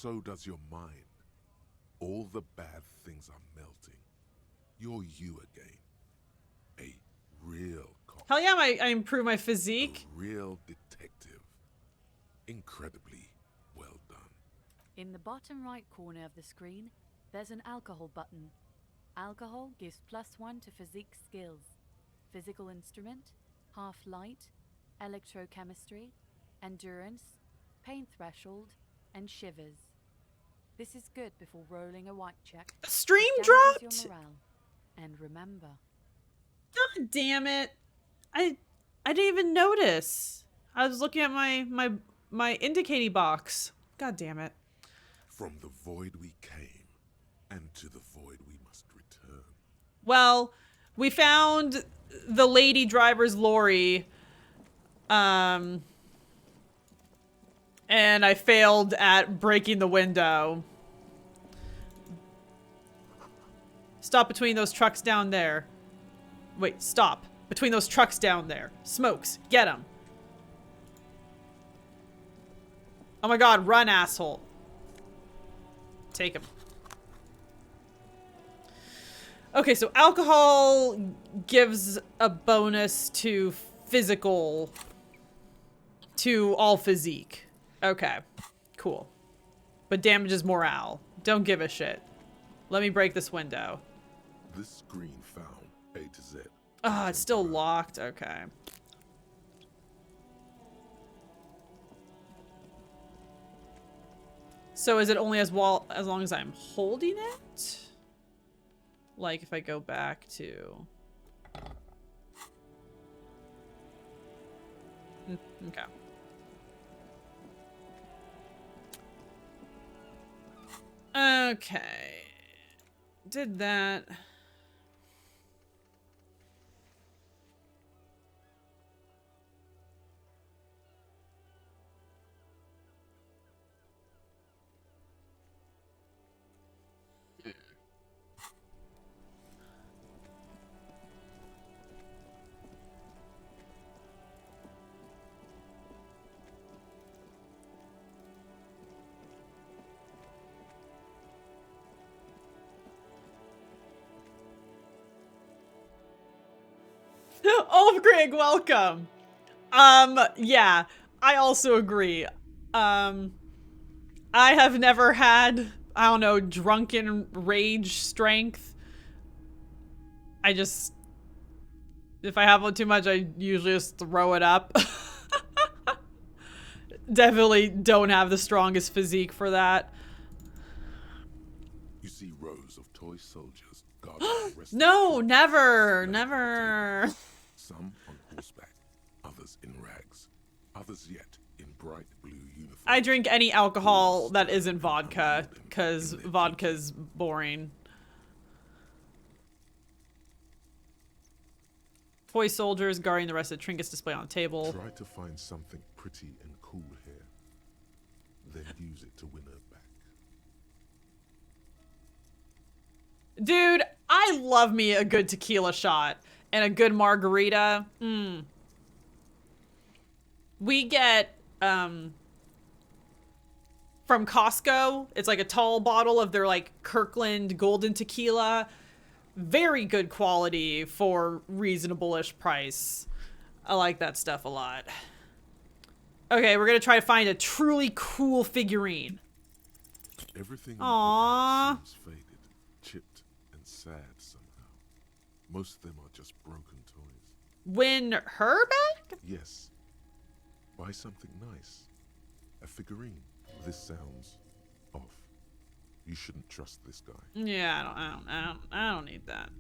so does your mind. All the bad things are melting. You're you again. A real cop. Hell yeah, I improve my physique. A real detective. Incredibly well done. In the bottom right corner of the screen, there's an alcohol button. Alcohol gives +1 to physique skills. Physical instrument, half light, electrochemistry, endurance, pain threshold, and shivers. This is good before rolling a white check. Stream It damages dropped? your morale. And remember, God damn it. I didn't even notice. I was looking at my indicating box. God damn it. From the void we came, and to the void we must return. Well, we found the lady driver's lorry. And I failed at breaking the window. Stop between those trucks down there. Wait, stop. Between those trucks down there. Smokes. Get him. Oh my god, run, asshole. Take him. Okay, so alcohol gives a bonus to physical, to all physique. Okay, cool. But damages morale. Don't give a shit. Let me break this window. This screen found A to Z. Ah, it's still locked. Okay. So is it only as long as I'm holding it? Like if I go back to... Okay. Okay. Did that. Oh, Greg, welcome. Yeah, I also agree. I have never had, I don't know, drunken rage strength. I just, if I have too much, I usually just throw it up. Definitely don't have the strongest physique for that. You see rows of toy soldiers guarding the rest No, of the never, troops. never. Some on horseback, others in rags, others yet in bright blue uniforms. I drink any alcohol that isn't vodka, because vodka's boring. Toy soldiers guarding the rest of the trinkets display on the table. Try to find something pretty and cool here, then use it to win her back. Dude, I love me a good tequila shot and a good margarita. We get, from Costco, it's like a tall bottle of their like Kirkland golden tequila. Very good quality for reasonable-ish price. I like that stuff a lot. Okay, we're gonna try to find a truly cool figurine. Everything Aww. seems faded, chipped, and sad somehow. Most of them are just broken toys. Win her back? Yes. Buy something nice. A figurine. This sounds off. You shouldn't trust this guy. Yeah, I don't need that.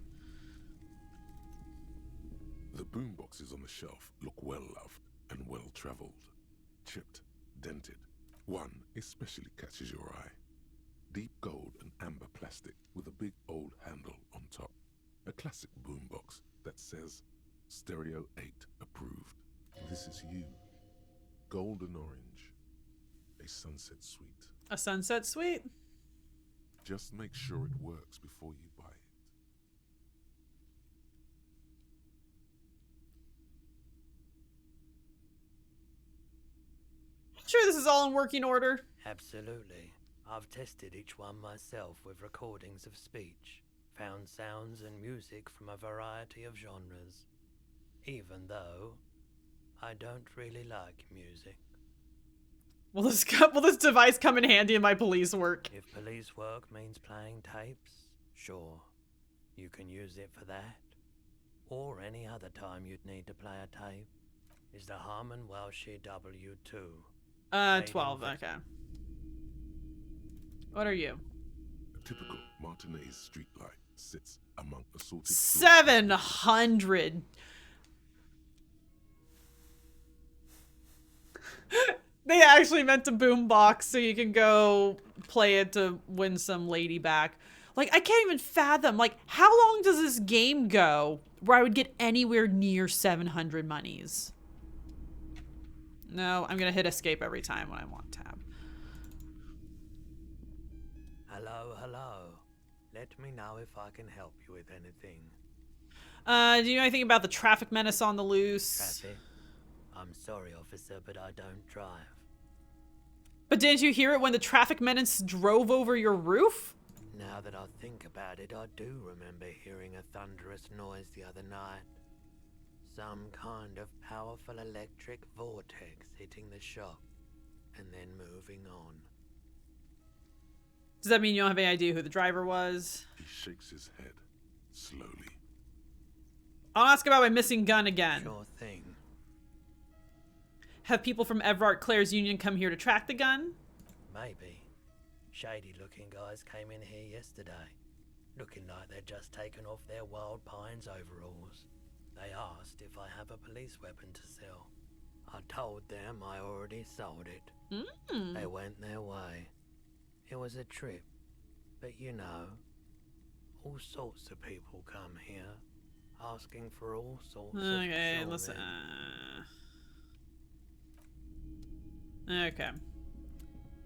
The boomboxes on the shelf look well loved and well traveled. Chipped, dented. One especially catches your eye. Deep gold and amber plastic with a big old handle on top. A classic boombox that says Stereo 8 approved. This is you. Golden orange. A sunset suite. A sunset suite? Just make sure it works before you buy it. Sure this is all in working order. Absolutely. I've tested each one myself with recordings of speech, found sounds and music from a variety of genres, even though I don't really like music. Will this device come in handy in my police work? If police work means playing tapes, sure, you can use it for that. Or any other time you'd need to play a tape. Is the Harmon Welshie W2. 12, okay. What are you? A typical Martinez streetlight sits among assorted 700. They actually meant a boombox so you can go play it to win some lady back. Like, I can't even fathom, like, how long does this game go where I would get anywhere near 700 monies? No, I'm gonna hit escape every time when I want tab. Hello. Let me know if I can help you with anything. Do you know anything about the traffic menace on the loose? Traffic? I'm sorry, officer, but I don't drive. But didn't you hear it when the traffic menace drove over your roof? Now that I think about it, I do remember hearing a thunderous noise the other night. Some kind of powerful electric vortex hitting the shop and then moving on. Does that mean you don't have any idea who the driver was? He shakes his head slowly. I'll ask about my missing gun again. Sure thing. Have people from Everard Clare's union come here to track the gun? Maybe. Shady looking guys came in here yesterday, looking like they'd just taken off their Wild Pines overalls. They asked if I have a police weapon to sell. I told them I already sold it. They went their way. It was a trip, but you know, all sorts of people come here, asking for all sorts of Okay, jewelry. listen. Okay.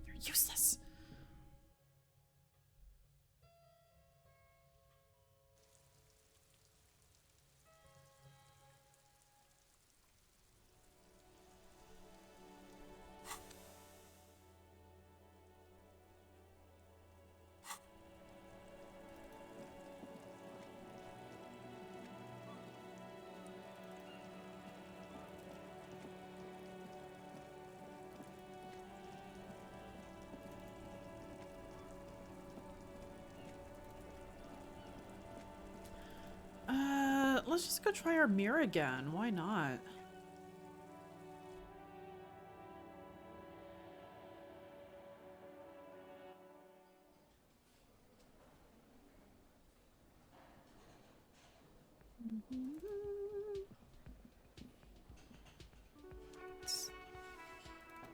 You're useless. Let's just go try our mirror again. Why not?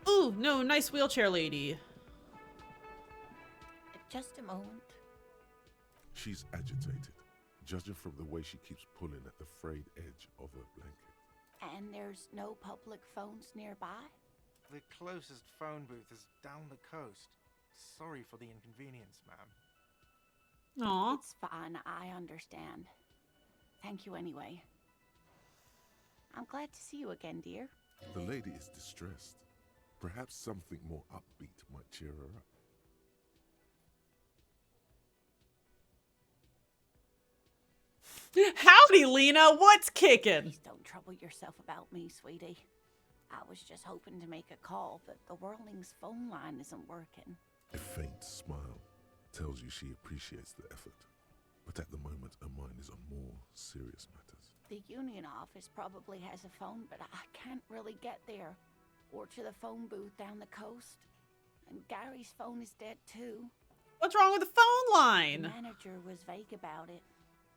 Ooh, no, nice wheelchair lady. Just a moment. She's agitated, judging from the way she keeps pulling at the frayed edge of her blanket. And there's no public phones nearby? The closest phone booth is down the coast. Sorry for the inconvenience, ma'am. Aw. It's fine, I understand. Thank you anyway. I'm glad to see you again, dear. The lady is distressed. Perhaps something more upbeat might cheer her up. Howdy, Lena. What's kicking? Please don't trouble yourself about me, sweetie. I was just hoping to make a call, but the Whirling's phone line isn't working. A faint smile tells you she appreciates the effort, but at the moment her mind is on more serious matters. The union office probably has a phone, but I can't really get there. Or to the phone booth down the coast. And Gary's phone is dead too. What's wrong with the phone The line? manager was vague about it.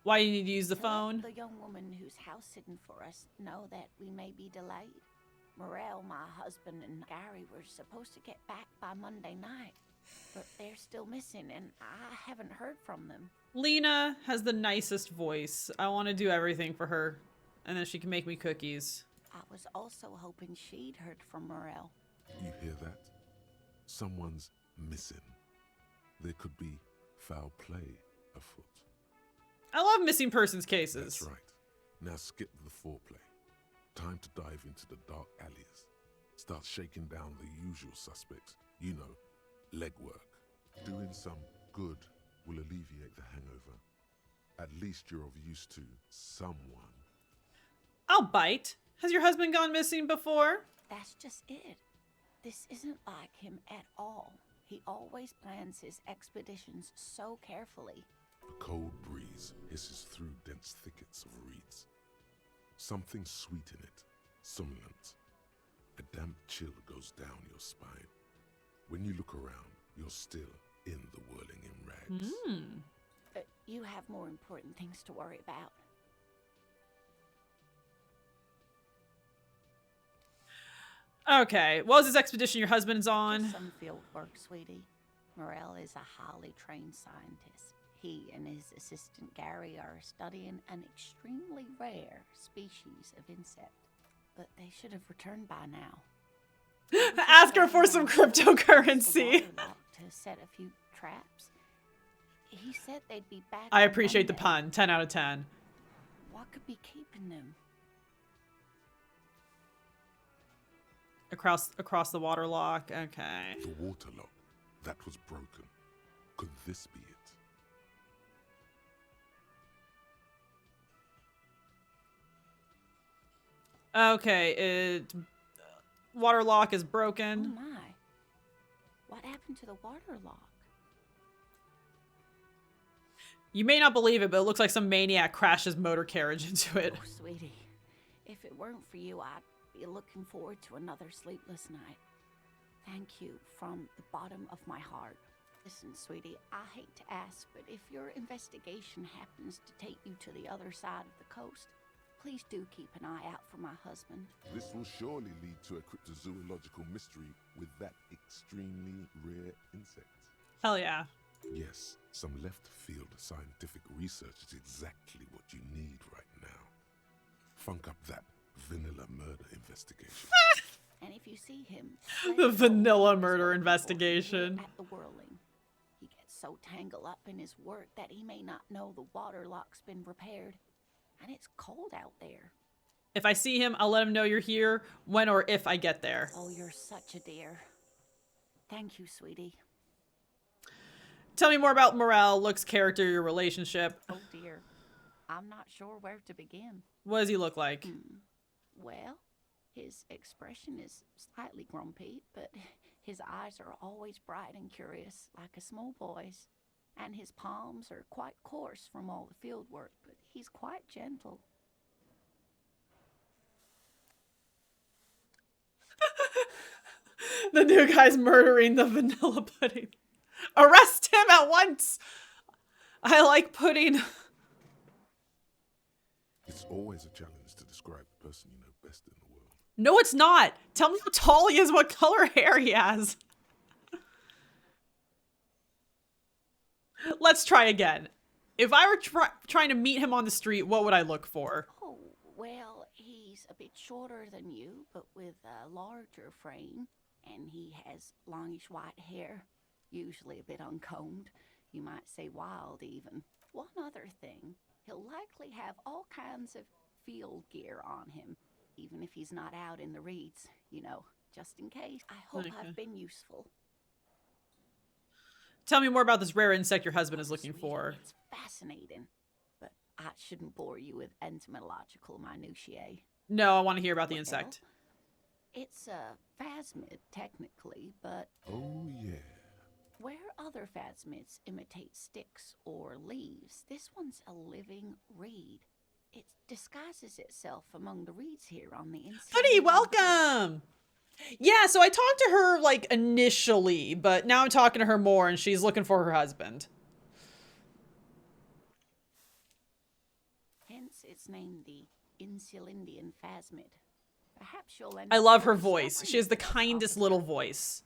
Why do you need to use the To phone? let the young woman who's house sitting for us know that we may be delayed. Morel, my husband, and Gary were supposed to get back by Monday night, but they're still missing, and I haven't heard from them. Lena has the nicest voice. I want to do everything for her, and then she can make me cookies. I was also hoping she'd heard from Morel. You hear that? Someone's missing. There could be foul play afoot. I love missing persons cases. That's right. Now skip the foreplay. Time to dive into the dark alleys. Start shaking down the usual suspects. You know, legwork, Doing some good will alleviate the hangover. At least you're of use to someone. I'll bite. Has your husband gone missing before? That's just it. This isn't like him at all. He always plans his expeditions so carefully. A cold breeze hisses through dense thickets of reeds. Something sweet in it, somnolent. A damp chill goes down your spine. When you look around, you're still in the whirling in rags. You have more important things to worry about. Okay. What was this expedition your husband's on? Just some field work, sweetie. Morel is a highly trained scientist. He and his assistant Gary are studying an extremely rare species of insect. But they should have returned by now. Ask her for some cryptocurrency. To set a few traps. He said they'd be back. I on appreciate the Monday. pun. 10 out of 10. What could be keeping them? Across the water lock. Okay. The water lock, that was broken. Could this be it? Okay, water lock is Oh broken. my. What happened to the water lock? You may not believe it, but it looks like some maniac crashed his motor carriage into it. Oh, sweetie. If it weren't for you, I'd be looking forward to another sleepless night. Thank you from the bottom of my heart. Listen, sweetie, I hate to ask, but if your investigation happens to take you to the other side of the coast, please do keep an eye out for my husband. This will surely lead to a cryptozoological mystery with that extremely rare insect. Hell yeah. Yes, some left-field scientific research is exactly what you need right now. Funk up that vanilla murder investigation. And if you see him... The vanilla murder investigation. At the whirling. He gets so tangled up in his work that he may not know the water lock's been repaired. And it's cold out there. If I see him, I'll let him know you're here when or if I get there. Oh, you're such a dear. Thank you, sweetie. Tell me more about Morel, looks, character, your relationship. Oh, dear. I'm not sure where to begin. What does he look like? Well, his expression is slightly grumpy, but his eyes are always bright and curious, like a small boy's. And his palms are quite coarse from all the field work, but he's quite gentle. The new guy's murdering the vanilla pudding. Arrest him at once! I like pudding. It's always a challenge to describe the person you know best in the world. No, it's not. Tell me how tall he is, what color hair he has. Let's try again. If I were trying to meet him on the street, what would I look for? Oh, well, he's a bit shorter than you, but with a larger frame. And he has longish white hair, usually a bit uncombed. You might say wild, even. One other thing, he'll likely have all kinds of field gear on him, even if he's not out in the reeds, you know, just in case. I hope I've been useful. Tell me more about this rare insect your husband is looking Sweetie, for. It's fascinating, but I shouldn't bore you with entomological minutiae. No, I want to hear about the insect. It's a phasmid, technically, but Oh, yeah. where other phasmids imitate sticks or leaves, this one's a living reed. It disguises itself among the reeds here on the inside. Honey, welcome! Yeah, so I talked to her, like, initially, but now I'm talking to her more, and she's looking for her husband. Hence, it's named the Insulindian phasmid. Perhaps you'll end I up love her discovering voice. She has the it. kindest little voice.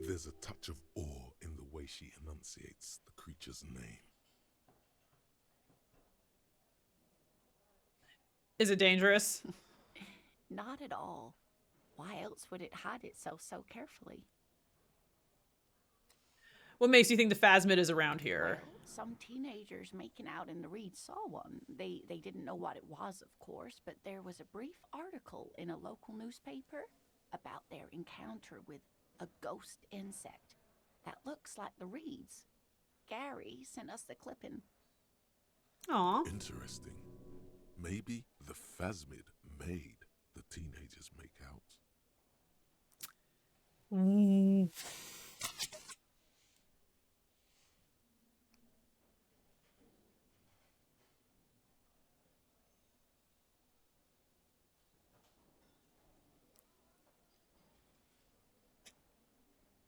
There's a touch of awe in the way she enunciates the creature's name. Is it dangerous? Not at all. Why else would it hide itself so carefully? What makes you think the phasmid is around here? Well, some teenagers making out in the reeds saw one. They didn't know what it was, of course, but there was a brief article in a local newspaper about their encounter with A ghost insect that looks like the reeds. Gary sent us the clipping. Aw. Interesting. Maybe the phasmid made the teenagers make out.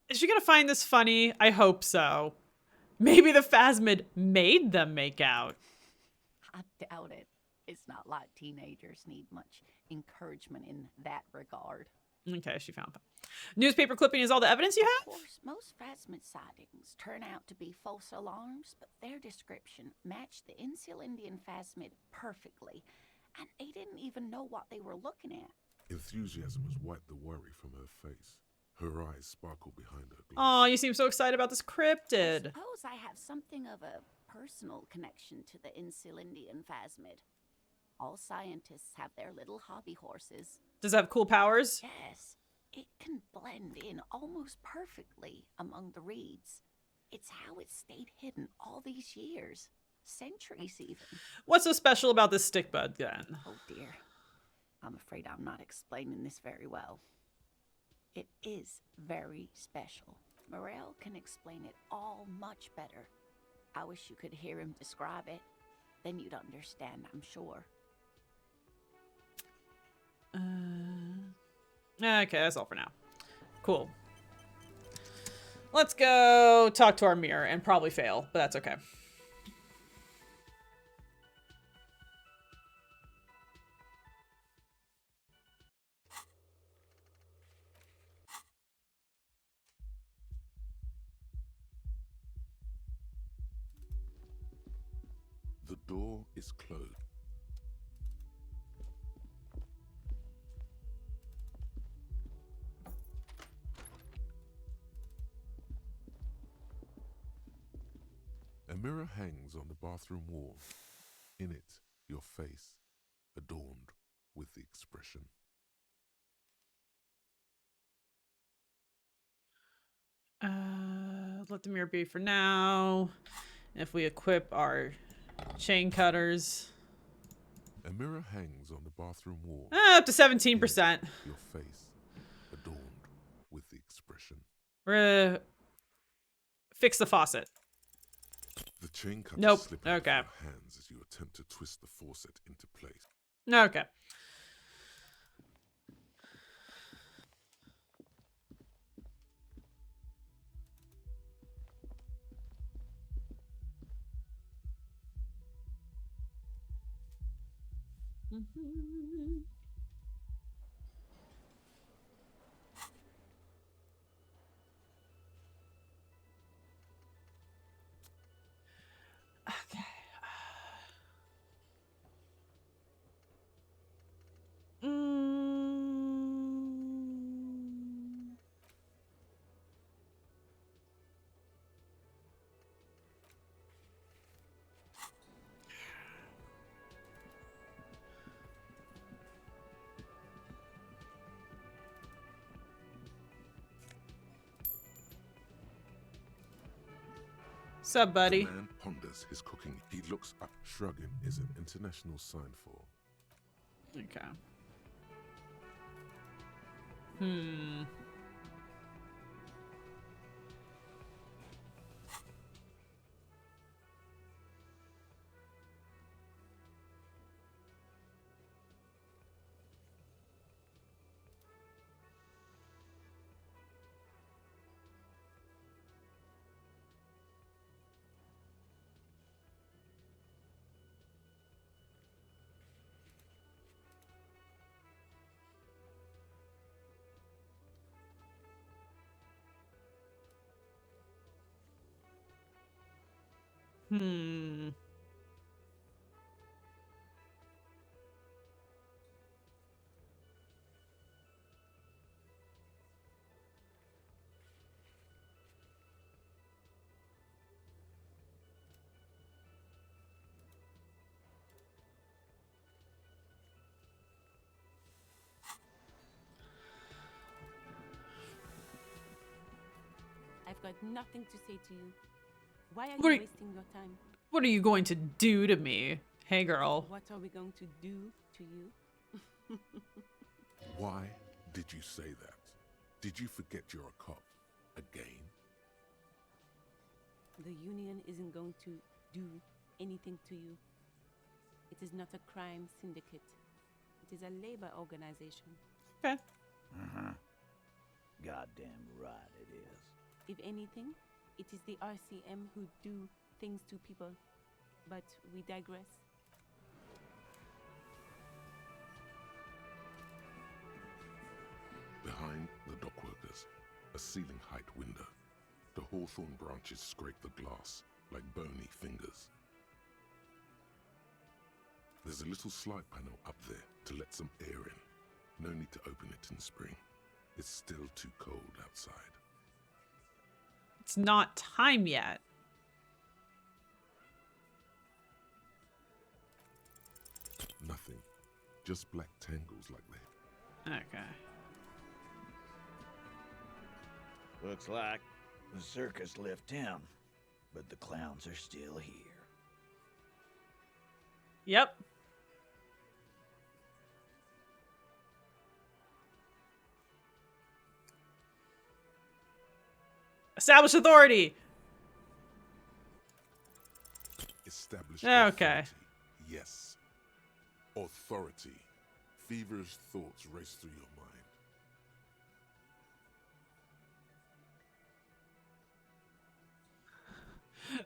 Is she gonna find this funny? I hope so. Maybe the phasmid made them make out. I doubt it. It's not like teenagers need much encouragement in that regard. Okay, she found that. Newspaper clipping is all the evidence you Of have? course, most phasmid sightings turn out to be false alarms, but their description matched the Insil Indian phasmid perfectly, and they didn't even know what they were looking at. Enthusiasm has wiped the worry from her face. Her eyes sparkle behind her glass. Aw, you seem so excited about this I cryptid. suppose I have something of a personal connection to the Insil Indian phasmid. All scientists have their little hobby horses. Does it have cool powers? Yes, it can blend in almost perfectly among the reeds. It's how it stayed hidden all these years, centuries even. What's so special about this stick bud then? Oh dear, I'm afraid I'm not explaining this very well. It is very special. Morel can explain it all much better. I wish you could hear him describe it. Then you'd understand, I'm sure. Okay, that's all for now. Cool. Let's go talk to our mirror and probably fail, but that's okay. The door is closed. A mirror hangs on the bathroom wall. In it, your face, adorned with the expression. Let the mirror be for now. If we equip our chain cutters. A mirror hangs on the bathroom wall. Up to 17%. Your face, adorned with the expression. Fix the faucet. The chain cutter Nope. slipping Okay. from your hands as you attempt to twist the faucet into place. Okay. Okay. Sup, buddy? The man ponders his cooking. He looks up. Shrugging is an international sign for. Okay. got nothing to say to you. Why are What you are- wasting your time? What are you going to do to me? Hey, girl. What are we going to do to you? Why did you say that? Did you forget you're a cop? Again? The union isn't going to do anything to you. It is not a crime syndicate. It is a labor organization. Okay. Goddamn right it is. If anything, it is the RCM who do things to people. But we digress. Behind the dockworkers, a ceiling-height window. The hawthorn branches scrape the glass like bony fingers. There's a little slide panel up there to let some air in. No need to open it in spring. It's still too cold outside. It's not time yet. Nothing. Just black tangles like that. Okay. Looks like the circus left town, but the clowns are still here. Yep. Establish authority. Established Okay. authority. Yes. Authority. Feverish thoughts race through your mind.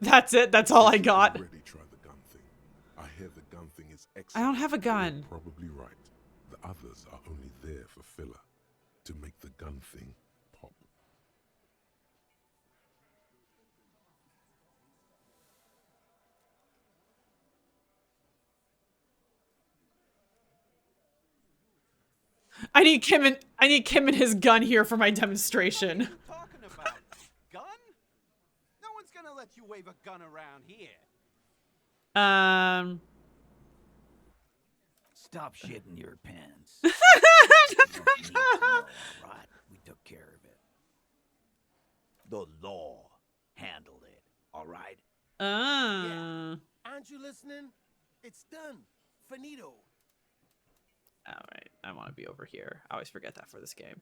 That's it. That's all I got. Already tried the gun thing. I hear the gun thing is I excellent. don't have a gun. You're probably right. The others are only there for filler, to make the gun thing pop. I need Kim and his gun here for my demonstration. What are you talking about? Gun? No one's gonna let you wave a gun around here. Stop shitting your pants. You don't need to know, right? We took care of it. The law handled it, all right? Aren't you listening? It's done. Finito. All right, I want to be over here. I always forget that for this game.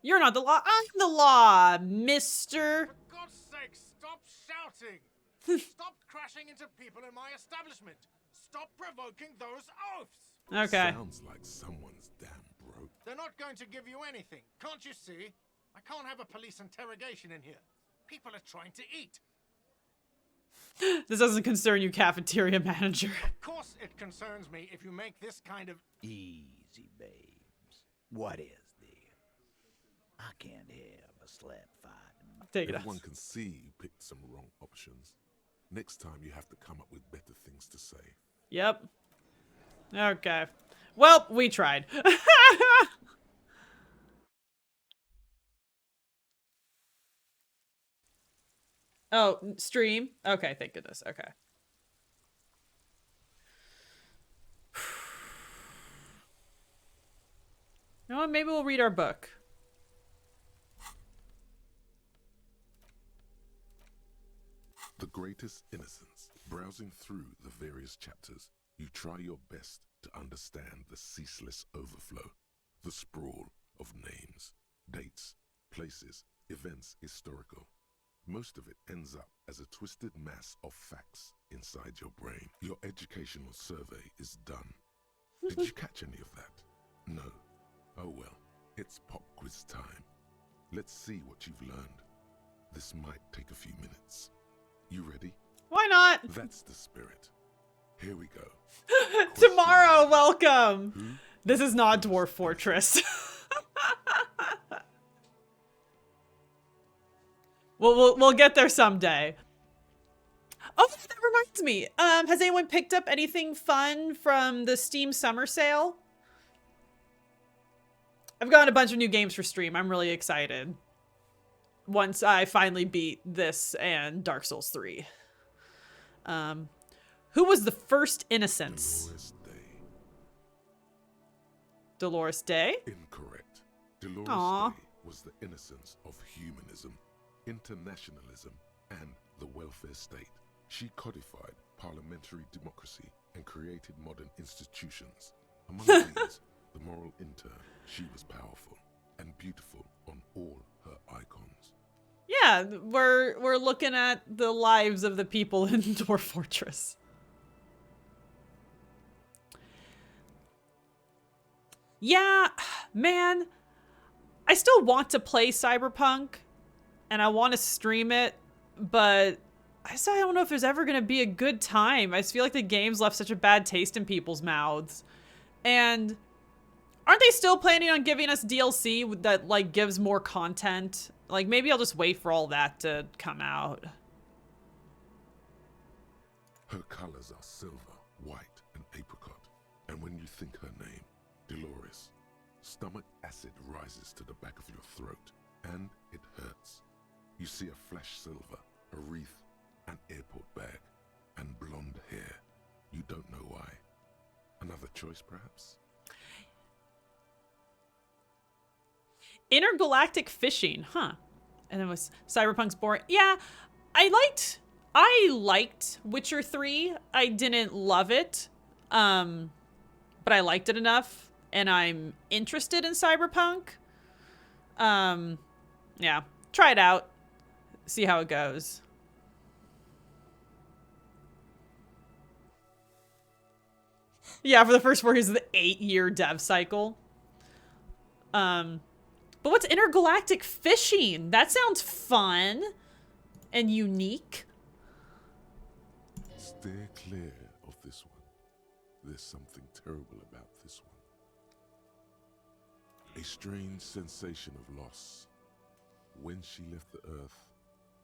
You're not the law. I'm the law, mister. For God's sake, stop shouting! Stop crashing into people in my establishment! Stop provoking those oafs! Okay. Sounds like someone's damn broke. They're not going to give you anything, can't you see? I can't have a police interrogation in here. People are trying to eat. This doesn't concern you, cafeteria manager. Of course it concerns me if you make this kind of... Easy, babes. What is this? I can't have a slap fight. Take it out. Everyone can see you picked some wrong options. Next time you have to come up with better things to say. Yep. Okay. Well, we tried. Oh, stream? Okay, thank goodness. Okay. You know what? Maybe we'll read our book. The greatest innocence. Browsing through the various chapters, you try your best to understand the ceaseless overflow, the sprawl of names, dates, places, events historical. Most of it ends up as a twisted mass of facts inside your brain. Your educational survey is done. Did you catch any of that? No. Oh well, it's pop quiz time. Let's see what you've learned. This might take a few minutes. You ready? Why not? That's the spirit. Here we go. Tomorrow, welcome. This is not Dwarf Fortress. We'll get there someday. Oh, that reminds me. Has anyone picked up anything fun from the Steam summer sale? I've gotten a bunch of new games for stream. I'm really excited. Once I finally beat this and Dark Souls 3. Who was the first Innocence? Dolores Day. Dolores Day? Incorrect. Dolores Aw. Day was the innocence of humanism, internationalism, and the welfare state. She codified parliamentary democracy and created modern institutions. Among these, the moral intern, she was powerful and beautiful on all her icons. Yeah, we're looking at the lives of the people in Dwarf Fortress. Yeah, man, I still want to play Cyberpunk, and I want to stream it, but I don't know if there's ever going to be a good time. I just feel like the game's left such a bad taste in people's mouths. And aren't they still planning on giving us DLC that, like, gives more content? Like, maybe I'll just wait for all that to come out. Her colors are silver, white, and apricot. And when you think her name, Dolores, stomach acid rises to the back of your throat, and it hurts. You see a flesh silver, a wreath, an airport bag, and blonde hair. You don't know why. Another choice, perhaps? Intergalactic fishing, huh? And then was Cyberpunk's boring. Yeah, I liked Witcher 3. I didn't love it, but I liked it enough, and I'm interested in Cyberpunk. Yeah, try it out, see how it goes. Yeah, for the first 4 years of the 8-year dev cycle. But what's intergalactic fishing? That sounds fun and unique. Steer clear of this one. There's something terrible about this one. A strange sensation of loss. When she left the earth,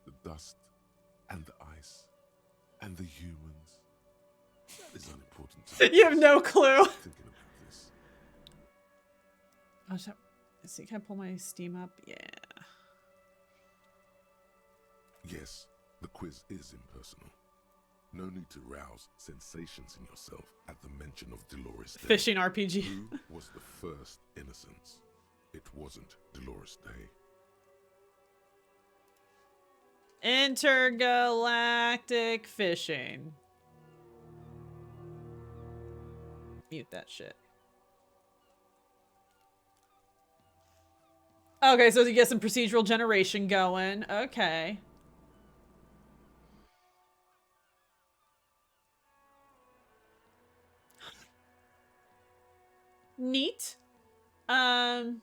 the dust, and the ice, and the humans. That is unimportant to me. You have no clue. Thinking about this. Oh, let's see, can I pull my Steam up? Yeah. Yes, the quiz is impersonal. No need to rouse sensations in yourself at the mention of Dolores Day. Fishing RPG. Who was the first innocence? It wasn't Dolores Day. Intergalactic fishing. Mute that shit. Okay, so you get some procedural generation going. Okay. Neat. But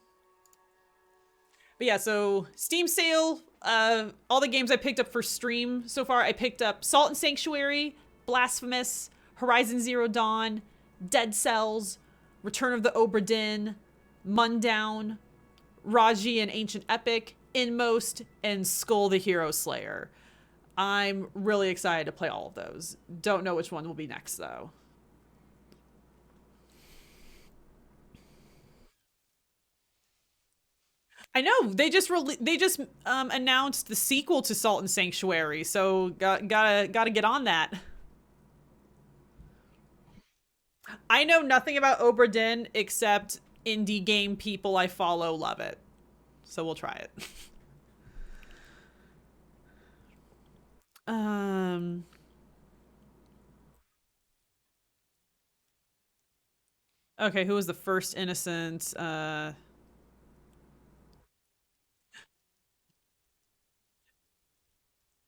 yeah, so Steam sale, all the games I picked up for stream so far, I picked up Salt and Sanctuary, Blasphemous, Horizon Zero Dawn, Dead Cells, Return of the Obra Dinn, Mundown, Raji and Ancient Epic, Inmost, and Skull the Hero Slayer. I'm really excited to play all of those. Don't know which one will be next, though. I know they just announced the sequel to Salt and Sanctuary, so gotta get on that. I know nothing about Obra Dinn except indie game people I follow love it, so we'll try it. Okay, who was the first innocent?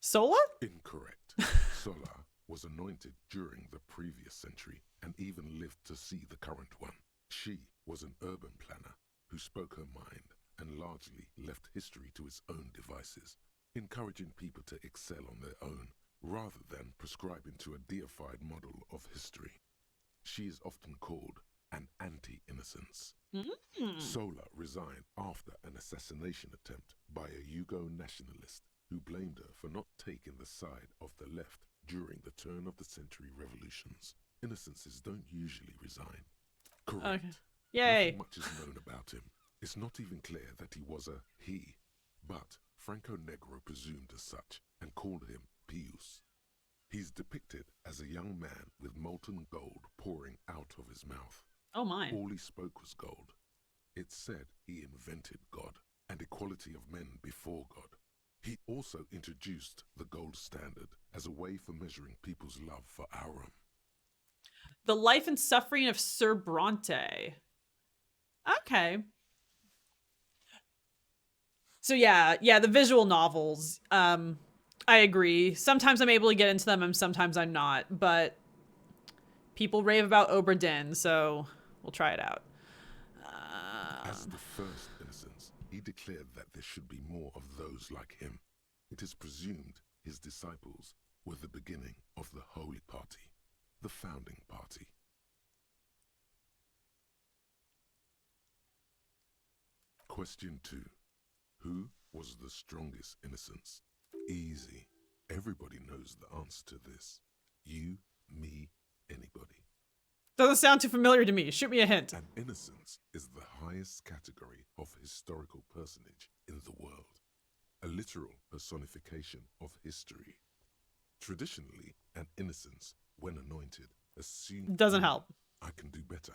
Sola? Incorrect. Sola was anointed during the previous century and even lived to see the current one. She was an urban planner who spoke her mind and largely left history to its own devices, encouraging people to excel on their own rather than prescribing to a deified model of history. She is often called an anti-innocence. Sola resigned after an assassination attempt by a Yugo nationalist who blamed her for not taking the side of the left during the turn of the century revolutions. Innocences don't usually resign. Correct. Okay. Yay. Nothing much is known about him. It's not even clear that he was a he, but Franco Negro presumed as such and called him Pius. He's depicted as a young man with molten gold pouring out of his mouth. Oh my. All he spoke was gold, It said he invented God and equality of men before God. He also introduced the gold standard as a way for measuring people's love for Aurum. The life and suffering of Sir Bronte. Okay. So yeah, the visual novels. I agree. Sometimes I'm able to get into them and sometimes I'm not, but people rave about Obra Dinn, so we'll try it out. As the first innocence, he declared that there should be more of those like him. It is presumed his disciples were the beginning of the Holy Party, the founding party. Question 2. Who was the strongest innocence? Easy. Everybody knows the answer to this. You, me, anybody. Doesn't sound too familiar to me. Shoot me a hint. An innocence is the highest category of historical personage in the world, a literal personification of history. Traditionally, an innocence, when anointed, assumed... Doesn't help. I can do better.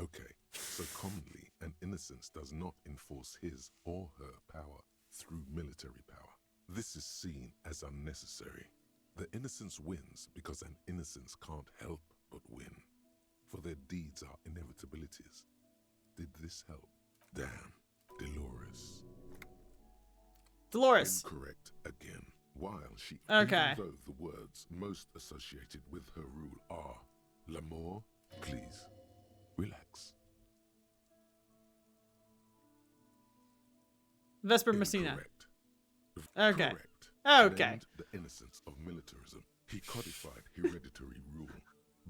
Okay, so commonly, an innocence does not enforce his or her power through military power. This is seen as unnecessary. The innocence wins because an innocence can't help but win, for their deeds are inevitabilities. Did this help? Damn, Dolores. Incorrect again. While she, Okay. even though the words most associated with her rule are l'amour, please, relax. Vesper Messina. Incorrect. Okay. Correct. Okay. Named the innocence of militarism. He codified hereditary rule,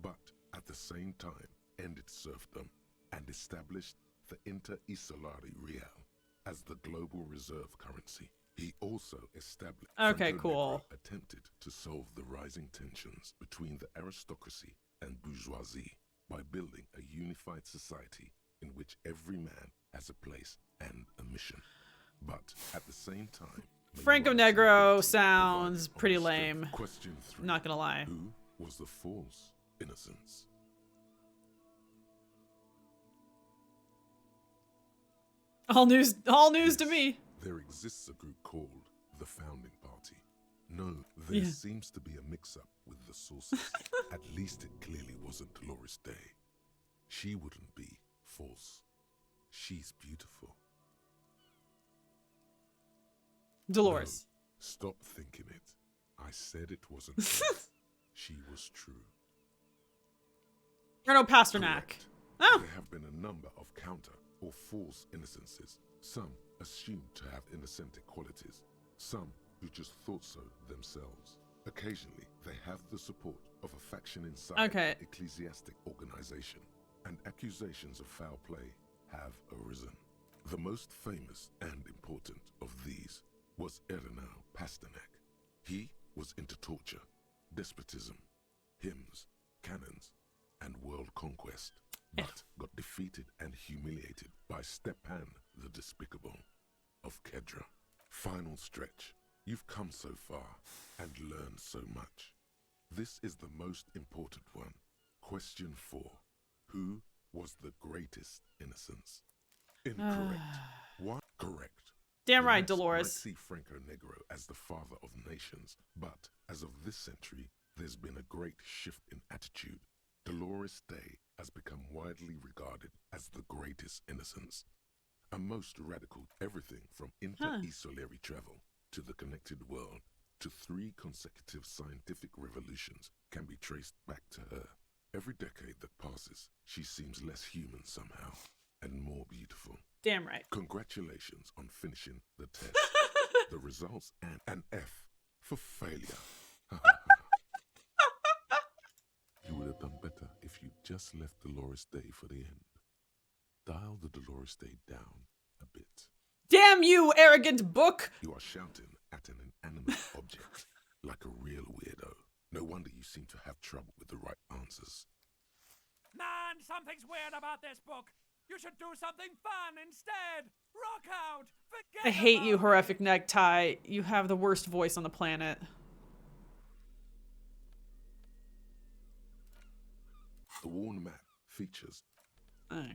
but at the same time ended serfdom and established the Inter-Isolari Real as the global reserve currency. He also established... Okay, Franco cool. Negro attempted to solve the rising tensions between the aristocracy and bourgeoisie by building a unified society in which every man has a place and a mission. But at the same time... Franco Negro sounds pretty lame. Question 3. Not gonna lie. Who was the false innocence? All news to me. There exists a group called the Founding Party. No, there seems to be a mix-up with the sources. At least it clearly wasn't Dolores Day. She wouldn't be false. She's beautiful. Dolores. No, stop thinking it. I said it wasn't false. She was true. Or no, Pasternak. Correct. Oh. There have been a number of counter or false innocences. Some assumed to have innocentic qualities. Some who just thought so themselves. Occasionally, they have the support of a faction inside the ecclesiastic organization, and accusations of foul play have arisen. The most famous and important of these was Ernest Pasternak. He was into torture, despotism, hymns, cannons, and world conquest, but got defeated and humiliated by Stepan the Despicable of Kedra. Final stretch. You've come so far and learned so much. This is the most important one. Question 4. Who was the greatest innocence? Incorrect. What? Correct. Damn The right, West Dolores. might see Franco Negro as the father of nations, but as of this century, there's been a great shift in attitude. Dolores Day has become widely regarded as the greatest innocence. A most radical everything from inter-isolary travel to the connected world to 3 consecutive scientific revolutions can be traced back to her. Every decade that passes, she seems less human somehow and more beautiful. Damn right. Congratulations on finishing the test. The results and an F for failure. You would have done better if you just left Dolores Day for the end. Dial the Dolores Day down a bit. Damn you, arrogant book! You are shouting at an inanimate object like a real weirdo. No wonder you seem to have trouble with the right answers. Man, something's weird about this book. You should do something fun instead. Rock out. Forget I hate you, about horrific necktie. You have the worst voice on the planet. The worn map features. Okay.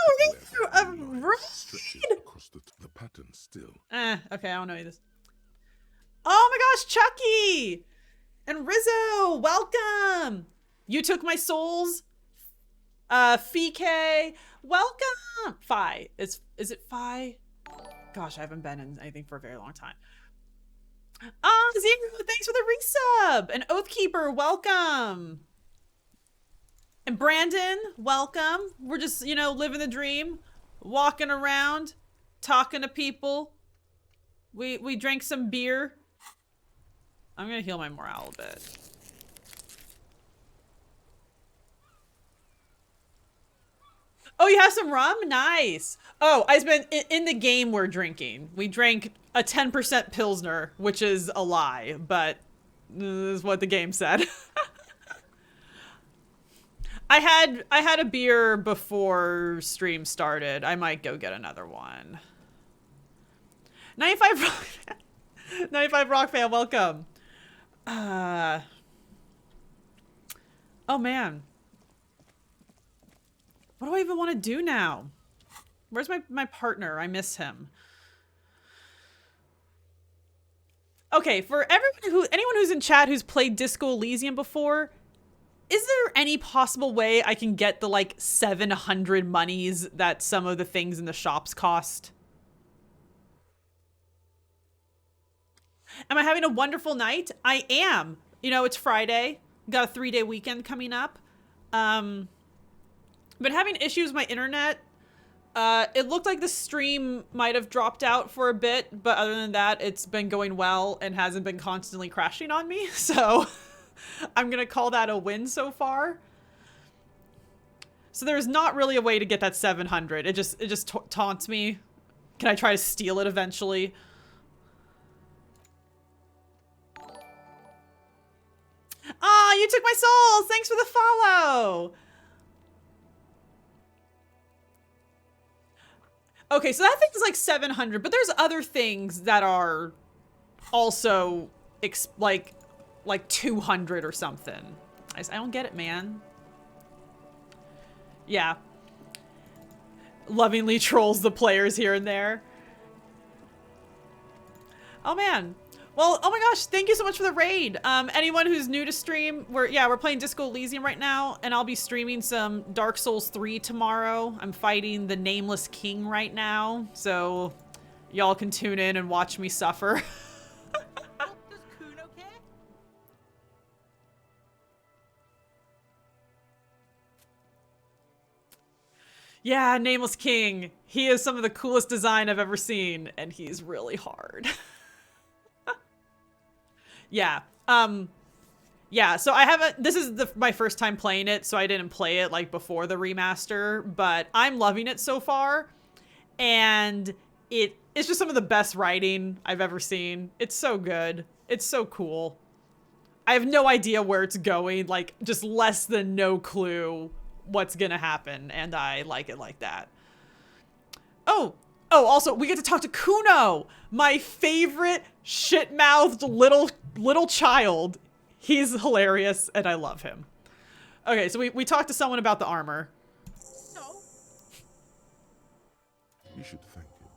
we're getting a stretches raid! across the pattern still. Okay, I don't know this. Oh my gosh, Chucky! And Rizzo, welcome! You took my souls. Fike, welcome! Fi, is it Fi? Gosh, I haven't been in anything for a very long time. Zero, thanks for the resub! And Oathkeeper, welcome! And Brandon, welcome. We're just, you know, living the dream, walking around, talking to people. We drank some beer. I'm gonna heal my morale a bit. Oh, you have some rum? Nice. Oh, I spent in the game we're drinking. We drank a 10% Pilsner, which is a lie, but this is what the game said. I had a beer before stream started. I might go get another one. 95 Rock, 95 Rock fan, welcome. Oh man. What do I even want to do now? Where's my partner? I miss him. Okay, for anyone who's in chat who's played Disco Elysium before, is there any possible way I can get the like 700 monies that some of the things in the shops cost? Am I having a wonderful night? I am. You know, it's Friday. Got a 3-day weekend coming up. Been having issues with my internet. It looked like the stream might have dropped out for a bit, but other than that, it's been going well and hasn't been constantly crashing on me. So I'm gonna call that a win so far. So there's not really a way to get that 700. It just taunts me. Can I try to steal it eventually? Ah, you took my souls! Thanks for the follow! Okay, so that thing is like 700, but there's other things that are also like 200 or something. I don't get it, man. Yeah. Lovingly trolls the players here and there. Oh man. Well, oh my gosh, thank you so much for the raid. Anyone who's new to stream, we're playing Disco Elysium right now, and I'll be streaming some Dark Souls 3 tomorrow. I'm fighting the Nameless King right now, so y'all can tune in and watch me suffer. Does Kuno care? Yeah, Nameless King. He is some of the coolest design I've ever seen, and he's really hard. Yeah. Yeah, so I haven't, this is my first time playing it, so I didn't play it like before the remaster, but I'm loving it so far. And it's just some of the best writing I've ever seen. It's so good. It's so cool. I have no idea where it's going, like just less than no clue what's gonna happen, and I like it like that. Oh, also, we get to talk to Kuno, my favorite shit-mouthed little child. He's hilarious, and I love him. Okay, so we talked to someone about the armor. So? You should thank him.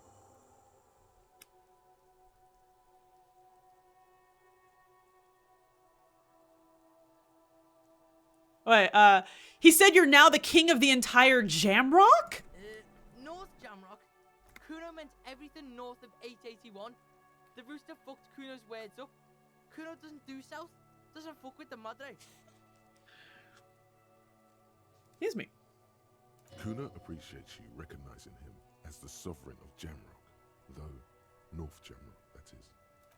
Wait, he said you're now the king of the entire Jamrock? North Jamrock. Kuno meant everything north of 881. The rooster fucked Kuno's words up. Kuno doesn't do south. Doesn't fuck with the Madre. Excuse me. Kuna appreciates you recognizing him as the sovereign of Jamrock, though North Jamrock, that is.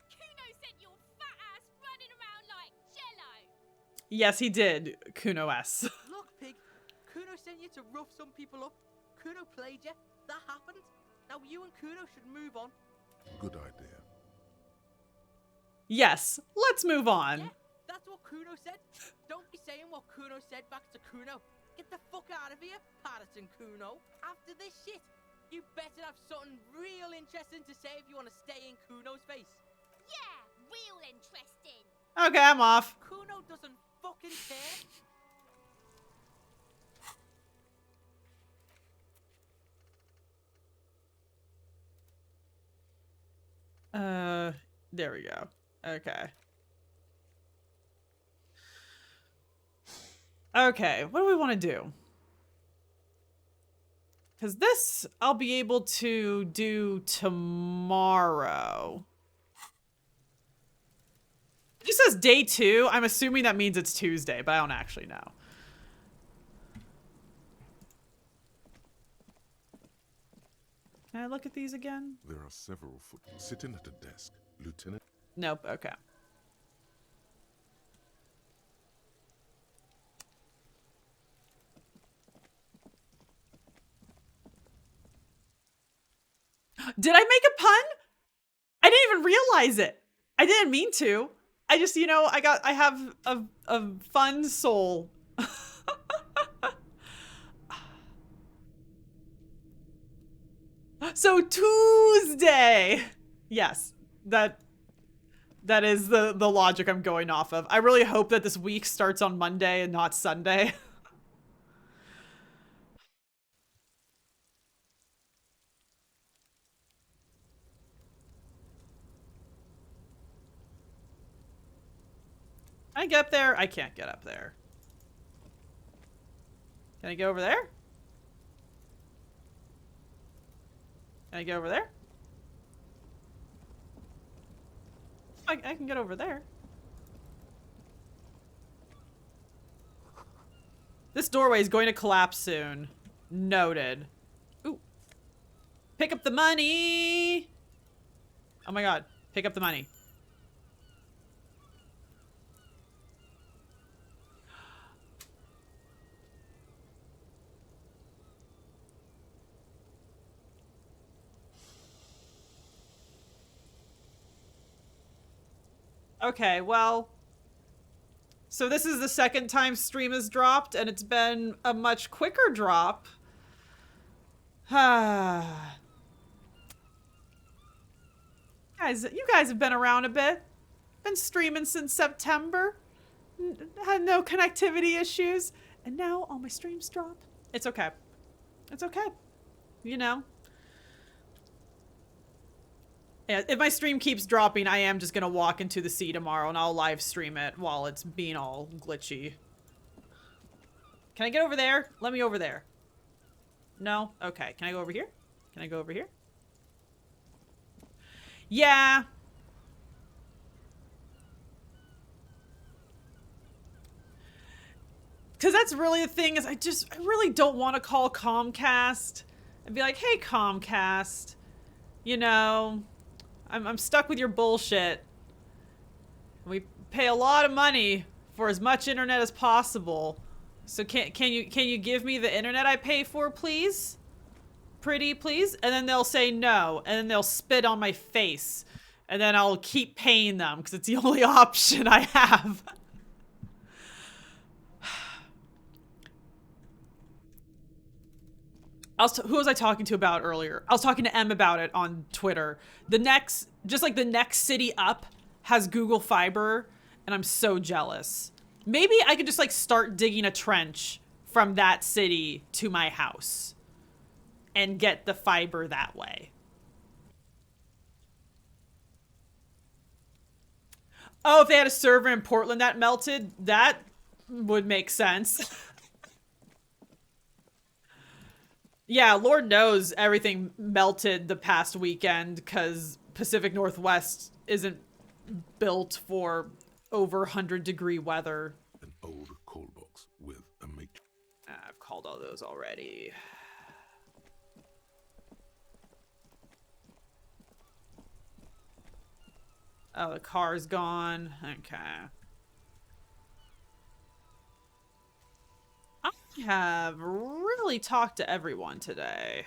Kuno sent your fat ass running around like jello. Yes, he did, Kuno S. Look, pig. Kuno sent you to rough some people up. Kuno played you. That happened. Now you and Kuno should move on. Good idea. Yes, let's move on. Yeah, that's what Kuno said. Don't be saying what Kuno said back to Kuno. Get the fuck out of here, Patterson Kuno. After this shit, you better have something real interesting to say if you want to stay in Kuno's face. Yeah, real interesting. Okay, I'm off. Kuno doesn't fucking care. There we go. Okay. Okay, what do we want to do? Because this I'll be able to do tomorrow. It just says day 2. I'm assuming that means it's Tuesday, but I don't actually know. Can I look at these again? There are several sitting at a desk. Lieutenant. Nope, okay. Did I make a pun? I didn't even realize it. I didn't mean to. I just, you know, I have a fun soul. So Tuesday. Yes, that is the logic I'm going off of. I really hope that this week starts on Monday and not Sunday. Can I get up there? I can't get up there. Can I go over there? Can I go over there? I can get over there. This doorway is going to collapse soon. Noted. Ooh. Pick up the money! Oh my god. Pick up the money. Okay, well, so this is the second time stream has dropped, and it's been a much quicker drop. Guys, you guys have been around a bit. Been streaming since September. Had no connectivity issues, and now all my streams drop. It's okay. It's okay. You know. Yeah, if my stream keeps dropping, I am just gonna walk into the sea tomorrow and I'll live stream it while it's being all glitchy. Can I get over there? Let me over there. No? Okay. Can I go over here? Can I go over here? Yeah. Because that's really the thing is I really don't want to call Comcast and be like, hey, Comcast, you know, I'm stuck with your bullshit. We pay a lot of money for as much internet as possible. So can you give me the internet I pay for, please? Pretty, please? And then they'll say no, and then they'll spit on my face. And then I'll keep paying them because it's the only option I have. Who was I talking to about earlier? I was talking to Em about it on Twitter. The next city up has Google Fiber, and I'm so jealous. Maybe I could just like start digging a trench from that city to my house and get the fiber that way. Oh, if they had a server in Portland that melted, that would make sense. Yeah, Lord knows everything melted the past weekend because Pacific Northwest isn't built for over 100-degree weather. An old call box with a matrix. I've called all those already. Oh, the car's gone. Okay. I have really talked to everyone today.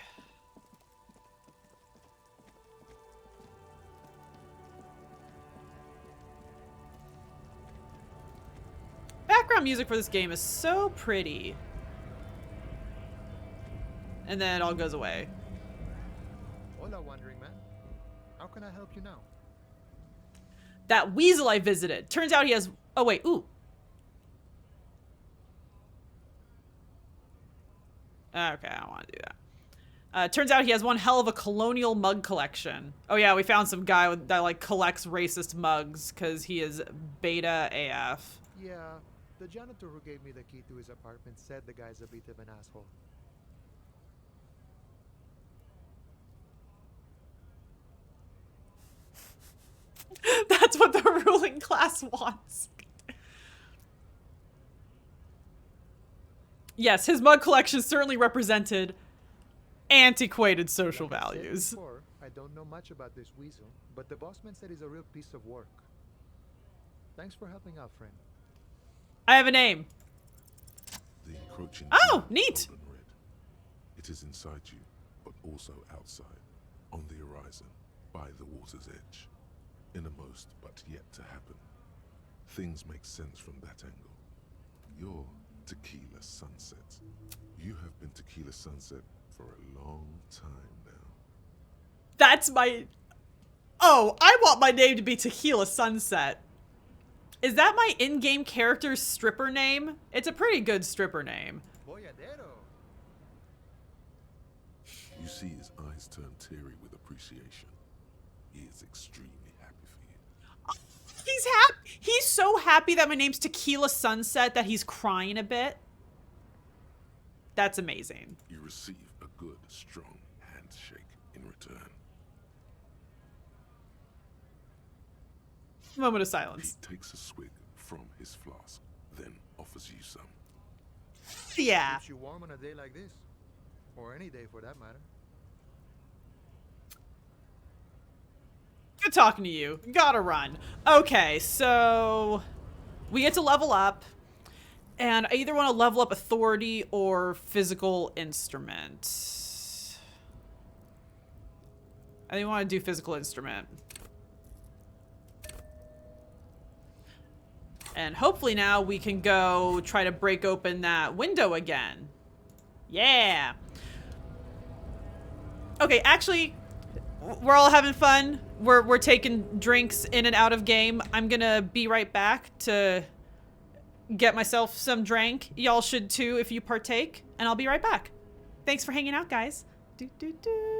Background music for this game is so pretty. And then it all goes away. Hola, wandering man. How can I help you now? That weasel I visited. Turns out he has... Oh, wait. Ooh. Okay, I don't want to do that. Turns out he has one hell of a colonial mug collection. Oh yeah, we found some guy that like collects racist mugs because he is beta AF. Yeah, the janitor who gave me the key to his apartment said the guy's a bit of an asshole. That's what the ruling class wants. Yes, his mug collection certainly represented antiquated social Like I said values. before, I don't know much about this weasel, but the bossman said he's a real piece of work. Thanks for helping out, friend. I have a name. The encroaching Oh, gloom neat. golden red. It is inside you, but also outside, on the horizon, by the water's edge. Innermost, but yet to happen. Things make sense from that angle. You're Tequila Sunset. You have been Tequila Sunset for a long time now. That's my... Oh, I want my name to be Tequila Sunset. Is that my in-game character's stripper name? It's a pretty good stripper name. You see his eyes turn teary with appreciation. He is extremely happy for you. He's happy. He's so happy that my name's Tequila Sunset that he's crying a bit. That's amazing. You receive a good, strong handshake in return. Moment of silence. He takes a swig from his flask, then offers you some. Yeah. Keeps you warm on a day like this. Or any day for that matter. Good talking to you. Gotta run. Okay, so we get to level up. And I either want to level up authority or physical instrument. I think I want to do physical instrument. And hopefully now we can go try to break open that window again. Yeah. Okay, actually, we're all having fun. We're taking drinks in and out of game. I'm gonna be right back to get myself some drink. Y'all should too if you partake. And I'll be right back. Thanks for hanging out, guys. Do, do, do.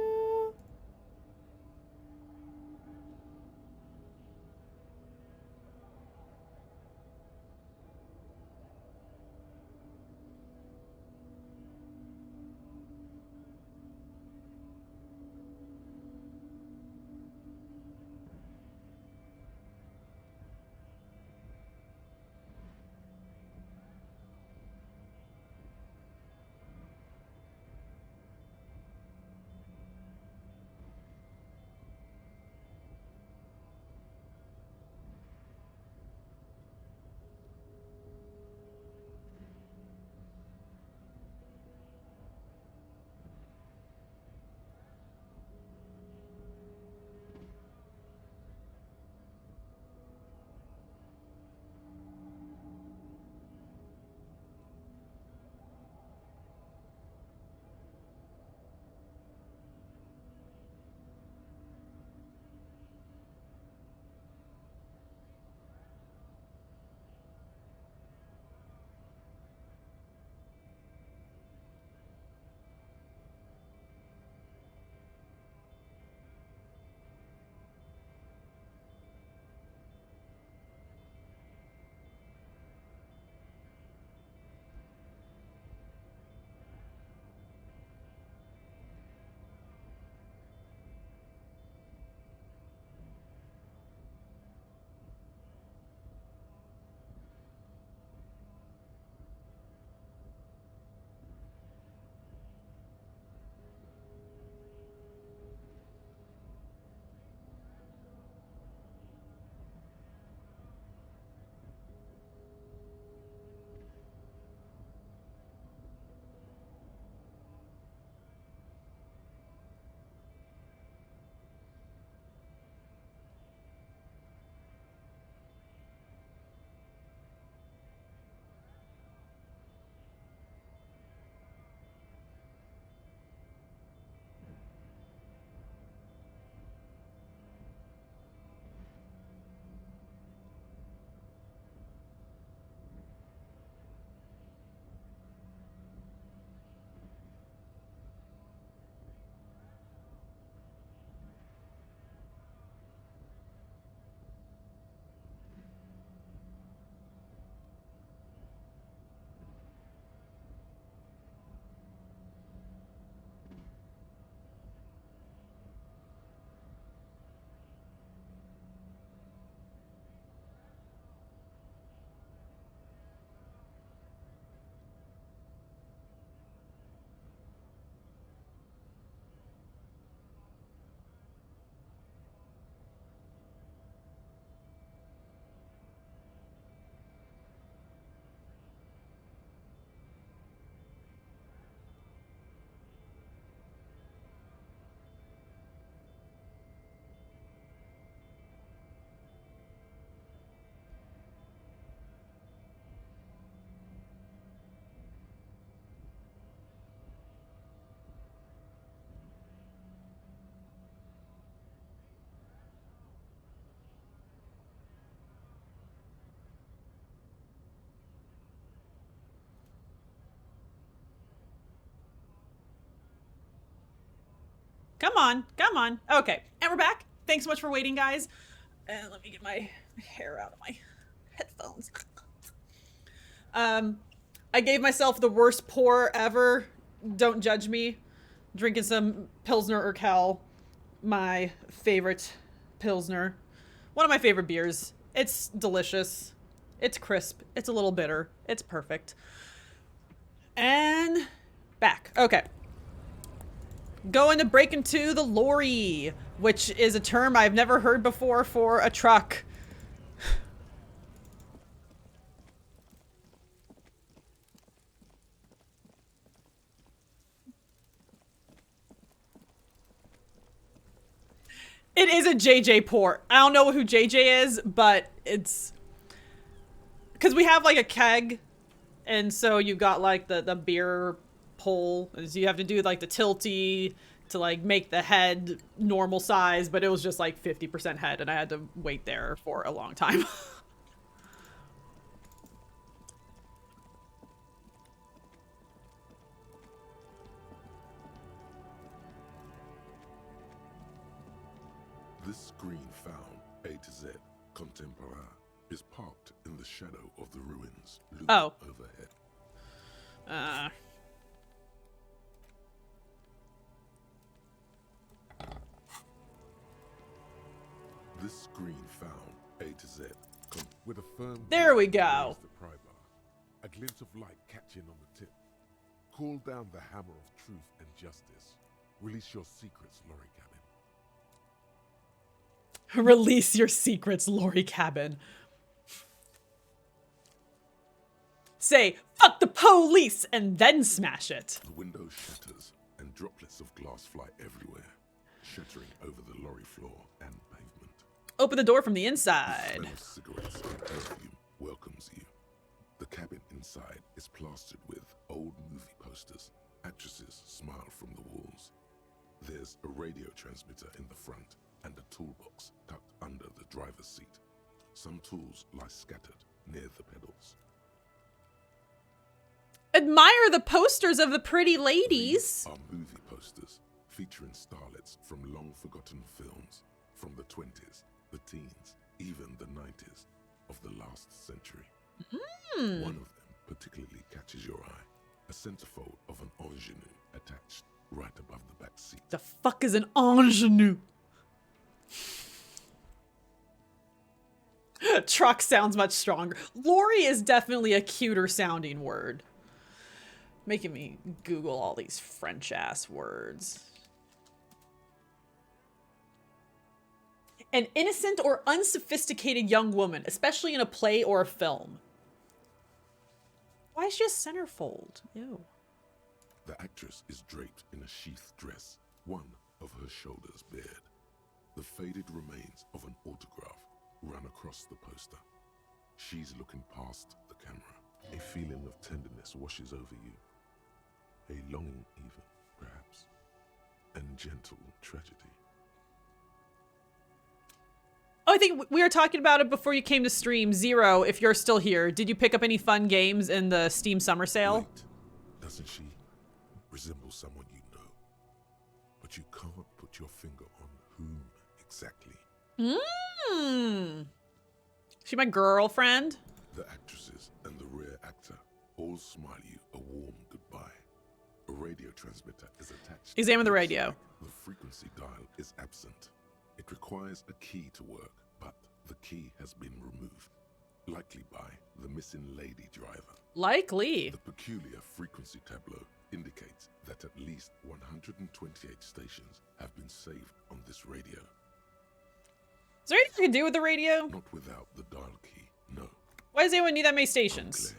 Come on. Come on. Okay. And we're back. Thanks so much for waiting, guys. And let me get my hair out of my headphones. I gave myself the worst pour ever. Don't judge me. Drinking some Pilsner Urquell. My favorite Pilsner. One of my favorite beers. It's delicious. It's crisp. It's a little bitter. It's perfect. And back. Okay. Going to break into the lorry, which is a term I've never heard before for a truck. It is a JJ port. I don't know who JJ is, but it's... Because we have, like, a keg, and so you've got, like, the beer pole. So you have to do, like, the tilty to, like, make the head normal size, but it was just, like, 50% head, and I had to wait there for a long time. This screen found, A to Z, contemporaire, is parked in the shadow of the ruins, looming overhead. This screen found, A to Z, with a firm... There we go. The pry bar, a glint of light catching on the tip. Call down the hammer of truth and justice. Release your secrets, Lorry Cabin. Release your secrets, Lorry Cabin. Say, fuck the police, and then smash it. The window shatters, and droplets of glass fly everywhere, shattering over the lorry floor and pavement. Open the door from the inside. The smell of cigarettes and perfume welcomes you. The cabin inside is plastered with old movie posters. Actresses smile from the walls. There's a radio transmitter in the front and a toolbox tucked under the driver's seat. Some tools lie scattered near the pedals. Admire the posters of the pretty ladies. These are movie posters featuring starlets from long-forgotten films from the 20s, the teens, even the 90s of the last century. One of them particularly catches your eye. A centerfold of an ingenue attached right above the back seat. The fuck is an ingenue? Truck sounds much stronger. Lorry is definitely a cuter sounding word. Making me Google all these French ass words. An innocent or unsophisticated young woman, especially in a play or a film. Why is she a centerfold? Ew. The actress is draped in a sheath dress, one of her shoulders bared. The faded remains of an autograph run across the poster. She's looking past the camera. A feeling of tenderness washes over you. A longing even, perhaps. And gentle tragedy. Oh, I think we were talking about it before you came to stream. Zero, if you're still here, did you pick up any fun games in the Steam Summer Sale? Wait, doesn't she resemble someone you know? But you can't put your finger on whom exactly. She my girlfriend? The actresses and the rear actor all smile you a warm goodbye. A radio transmitter is attached. Examine the radio. The frequency dial is absent. It requires a key to work, but the key has been removed. Likely by the missing lady driver. Likely. The peculiar frequency tableau indicates that at least 128 stations have been saved on this radio. Is there anything you can do with the radio? Not without the dial key, no. Why does anyone need that many stations?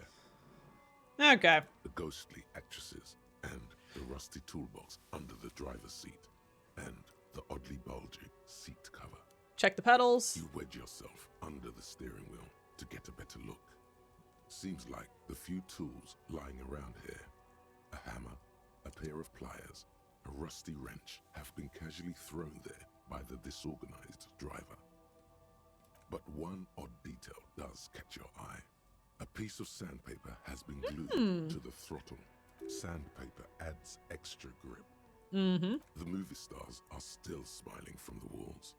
Unclear. Okay. The ghostly actresses and the rusty toolbox under the driver's seat and the oddly bulging seat cover. Check the pedals. You wedge yourself under the steering wheel to get a better look. Seems like the few tools lying around here, a hammer, a pair of pliers, a rusty wrench, have been casually thrown there by the disorganized driver. But one odd detail does catch your eye. A piece of sandpaper has been glued to the throttle. Sandpaper adds extra grip. Mm-hmm. The movie stars are still smiling from the walls.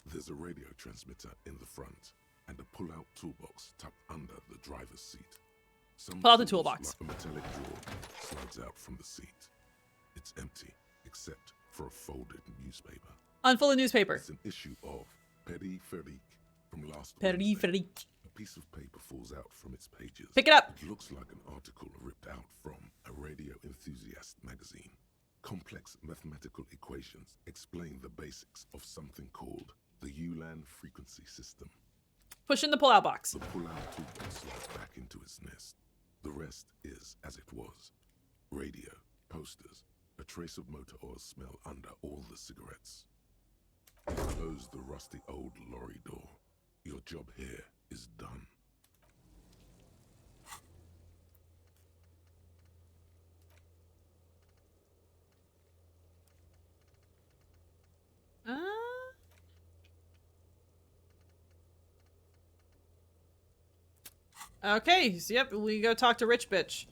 There's a radio transmitter in the front and a pull-out toolbox tucked under the driver's seat. Some Pull out the tools, toolbox. like a metallic drawer, slides out from the seat. It's empty, except for a folded newspaper. Unfold the newspaper. It's an issue of Peripherique from last Peripherique. Wednesday. A piece of paper falls out from its pages. Pick it up. It looks like an article ripped out from a radio enthusiast magazine. Complex mathematical equations explain the basics of something called the Ulan frequency system. Push in the pull-out box. The pull-out toolbox slides back into its nest. The rest is as it was. Radio, posters, a trace of motor oil smell under all the cigarettes. You close the rusty old lorry door. Your job here is done. Okay, so yep, we go talk to Rich Bitch.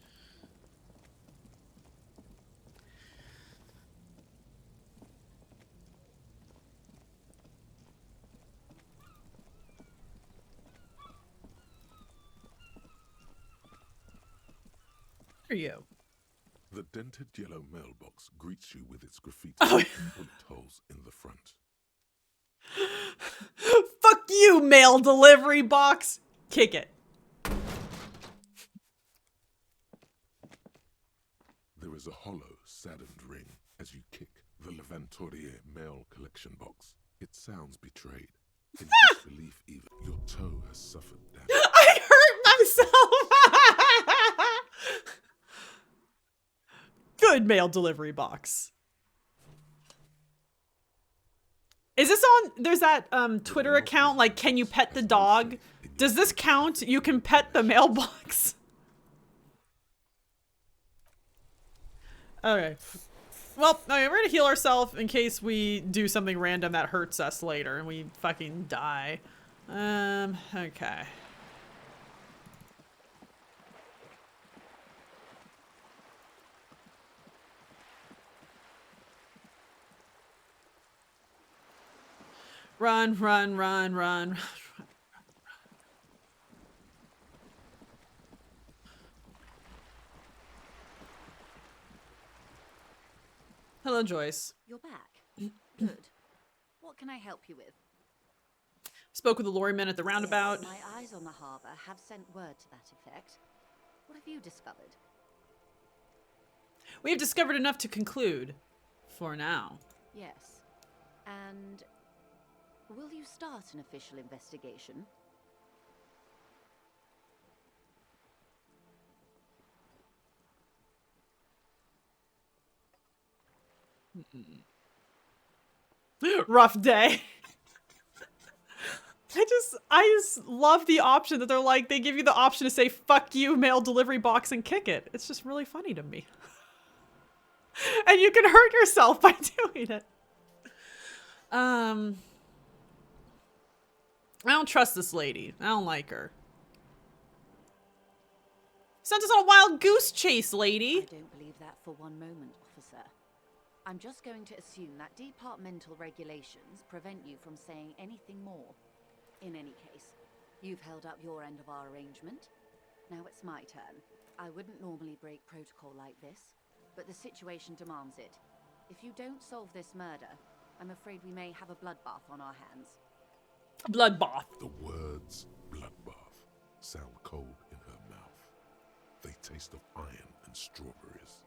Who are you? The dented yellow mailbox greets you with its graffiti Oh. and bullet holes in the front. Fuck you, mail delivery box! Kick it. There is a hollow, saddened ring as you kick the Levantorier mail collection box. It sounds betrayed. In disbelief even. Your toe has suffered damage. I hurt myself! Good mail delivery box. Is this on, there's that Twitter account, like, can you pet the dog? Does this count? You can pet the mailbox. Okay. Well, okay, we're gonna heal ourselves in case we do something random that hurts us later and we fucking die. Okay. Run, run, run, run. Hello, Joyce. You're back. Good. What can I help you with? Spoke with the lorryman at the roundabout. My eyes on the harbour have sent word to that effect. What have you discovered? We have discovered enough to conclude. For now. Yes. And will you start an official investigation? Rough day. I just love the option that they're like, they give you the option to say, fuck you, mail delivery box, and kick it. It's just really funny to me. And you can hurt yourself by doing it. I don't trust this lady. I don't like her. Sent us on a wild goose chase, lady. I don't believe that for one moment, officer. I'm just going to assume that departmental regulations prevent you from saying anything more. In any case, you've held up your end of our arrangement. Now it's my turn. I wouldn't normally break protocol like this, but the situation demands it. If you don't solve this murder, I'm afraid we may have a bloodbath on our hands. Bloodbath. The words bloodbath sound cold in her mouth. They taste of iron and strawberries.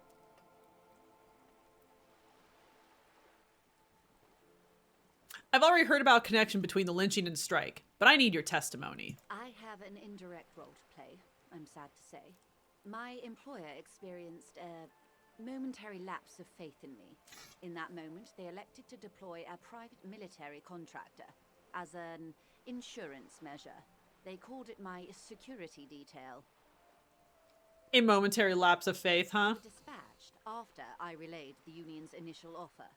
I've already heard about a connection between the lynching and strike, but I need your testimony. I have an indirect role to play, I'm sad to say. My employer experienced a momentary lapse of faith in me. In that moment, they elected to deploy a private military contractor as an insurance measure. They called it my security detail. A momentary lapse of faith, huh? Dispatched after I relayed the union's initial offer.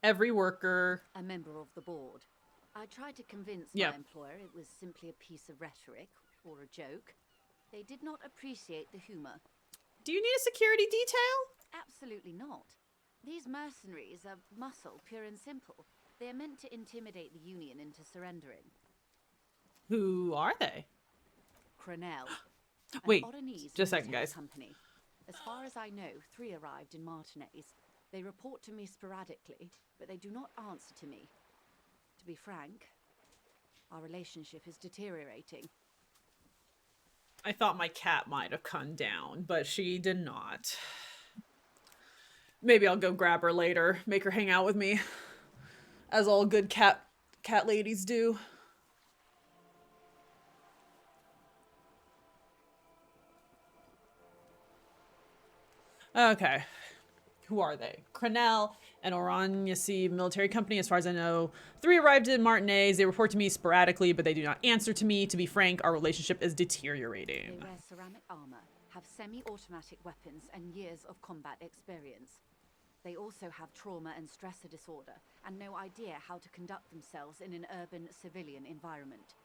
Every worker. A member of the board. I tried to convince Yeah. my employer it was simply a piece of rhetoric or a joke. They did not appreciate the humor. Do you need a security detail? Absolutely not. These mercenaries are muscle, pure and simple. They are meant to intimidate the Union into surrendering. Who are they? Crenell. Wait, Odinese just a second, military guys. company. As far as I know, 3 arrived in Martinez. They report to me sporadically, but they do not answer to me. To be frank, our relationship is deteriorating. I thought my cat might have come down, but she did not. Maybe I'll go grab her later, make her hang out with me, as all good cat ladies do. Okay. Who are they? Crenell and Oranyasi Military Company. As far as I know, 3 arrived in Martinez. They report to me sporadically, but they do not answer to me. To be frank, our relationship is deteriorating. They wear ceramic armor, have semi-automatic weapons, and years of combat experience. They also have trauma and stressor disorder, and no idea how to conduct themselves in an urban civilian environment.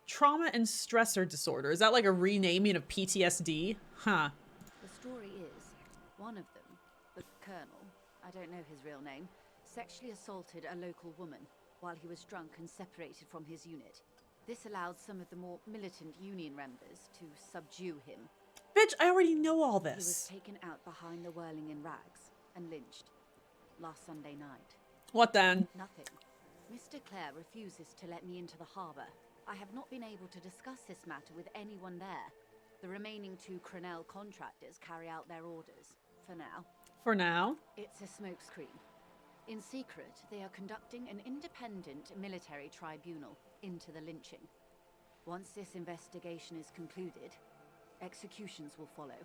Trauma and stressor disorder. Is that like a renaming of PTSD? Huh. The story is, one of them, the colonel, I don't know his real name, sexually assaulted a local woman while he was drunk and separated from his unit. This allowed some of the more militant Union members to subdue him. Bitch, I already know all this. He was taken out behind the whirling in rags and lynched last Sunday night. What then? Nothing. Mr. Clare refuses to let me into the harbour. I have not been able to discuss this matter with anyone there. The remaining 2 Crenell contractors carry out their orders, for now. For now? It's a smokescreen. In secret, they are conducting an independent military tribunal into the lynching. Once this investigation is concluded, executions will follow.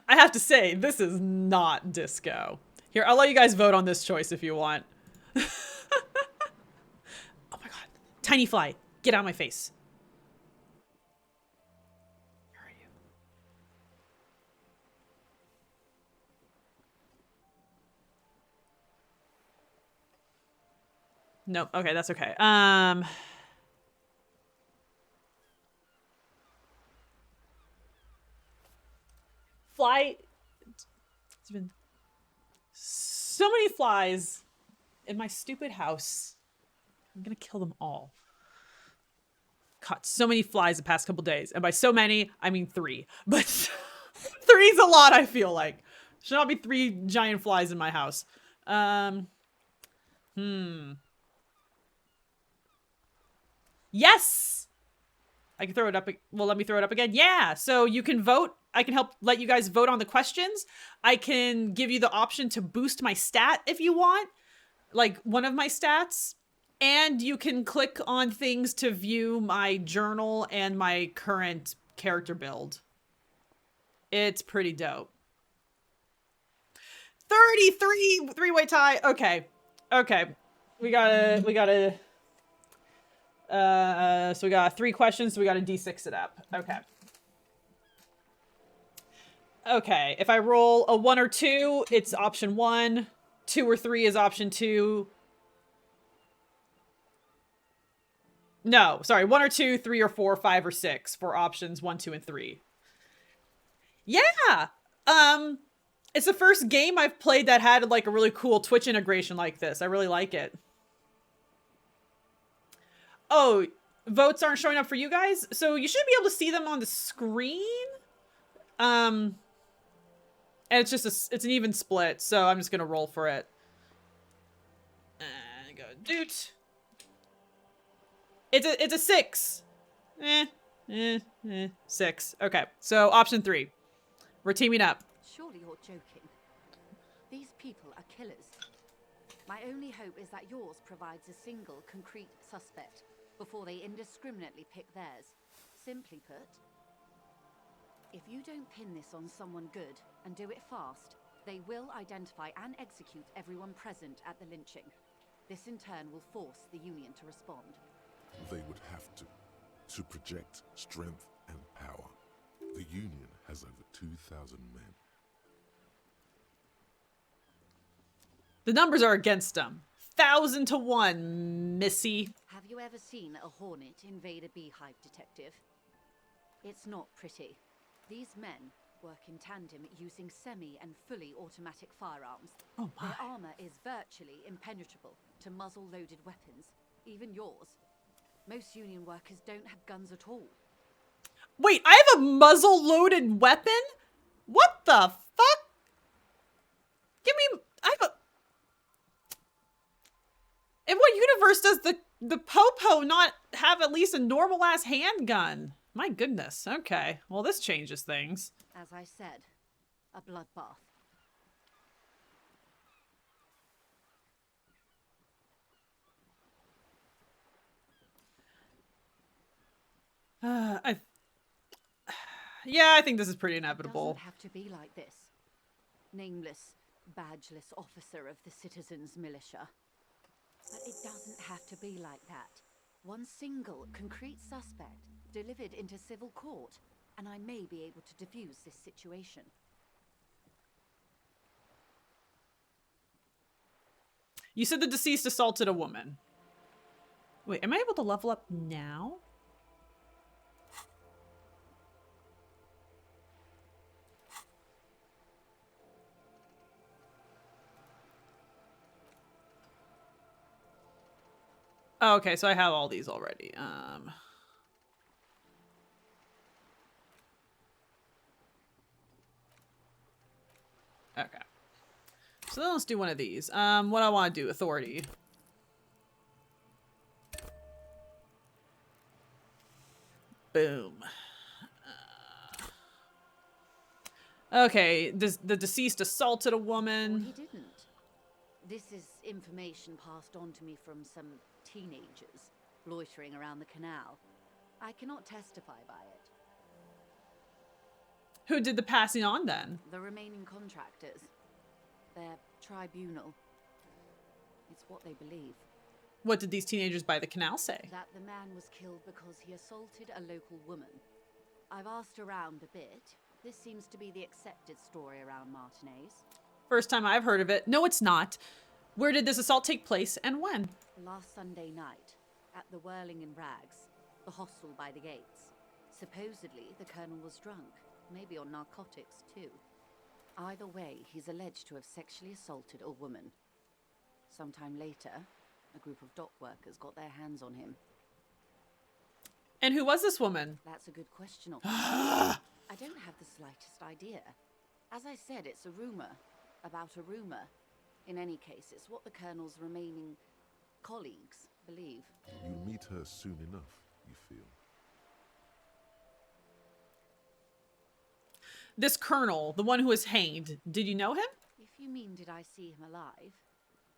I have to say, this is not disco. Here, I'll let you guys vote on this choice if you want. Oh my god. Tiny fly, get out of my face. Where are you? Nope, okay, that's okay. Fly. It's been so many flies in my stupid house. I'm gonna kill them all. Caught so many flies the past couple days, and by so many, I mean 3. But 3's a lot. I feel like should not be 3 giant flies in my house. Yes. I can throw it up. Well, let me throw it up again. Yeah. So you can vote. I can help let you guys vote on the questions. I can give you the option to boost my stat if you want, like one of my stats. And you can click on things to view my journal and my current character build. It's pretty dope. 33 3-way tie. Okay. Okay. We gotta so we got 3 questions, so we gotta D6 it up. Okay. Okay, if I roll a 1 or 2, it's option 1. 2 or 3 is option 2. No, sorry, 1 or 2, 3 or 4, 5 or 6 for options 1, 2, and 3. Yeah! It's the first game I've played that had like a really cool Twitch integration like this. I really like it. Oh, votes aren't showing up for you guys? So you should be able to see them on the screen. And it's just it's an even split, so I'm just gonna roll for it. And go doot. It's a 6. 6. Okay, so option 3. We're teaming up. Surely you're joking. These people are killers. My only hope is that yours provides a single, concrete suspect before they indiscriminately pick theirs. Simply put, if you don't pin this on someone good and do it fast, they will identify and execute everyone present at the lynching. This in turn will force the Union to respond. They would have to project strength and power. The Union has over 2,000 men. The numbers are against them. 1,000 to 1, Missy. Have you ever seen a hornet invade a beehive, detective? It's not pretty. These men work in tandem using semi and fully automatic firearms. Oh my. Their armor is virtually impenetrable to muzzle-loaded weapons, even yours. Most union workers don't have guns at all. Wait, I have a muzzle-loaded weapon? What the fuck? Give me... I have a... In what universe does the Popo not have at least a normal-ass handgun? My goodness. Okay. Well, this changes things. As I said, a bloodbath. Yeah, I think this is pretty It inevitable. doesn't have to be like this. Nameless, badgeless officer of the citizens' militia. But it doesn't have to be like that. One single, concrete suspect delivered into civil court, and I may be able to defuse this situation. You said the deceased assaulted a woman. Wait, am I able to level up now? Oh, okay, so I have all these already. Okay. So then let's do one of these. What I want to do, authority. Boom. Okay, the deceased assaulted a woman. Well, he didn't. This is information passed on to me from some teenagers loitering around the canal. I cannot testify by it. Who did the passing on then? The remaining contractors. Their tribunal. It's what they believe. What did these teenagers by the canal say? That the man was killed because he assaulted a local woman. I've asked around a bit. This seems to be the accepted story around Martinez. First time I've heard of it. No, it's not. Where did this assault take place and when? Last Sunday night, at the Whirling in Rags, the hostel by the gates. Supposedly, the colonel was drunk, maybe on narcotics too. Either way, he's alleged to have sexually assaulted a woman. Sometime later, a group of dock workers got their hands on him. And who was this woman? That's a good question, officer. I don't have the slightest idea. As I said, it's a rumor about a rumor. In any case, it's what the colonel's remaining colleagues believe. You'll meet her soon enough, you feel. This colonel, the one who was hanged, did you know him? If you mean did I see him alive,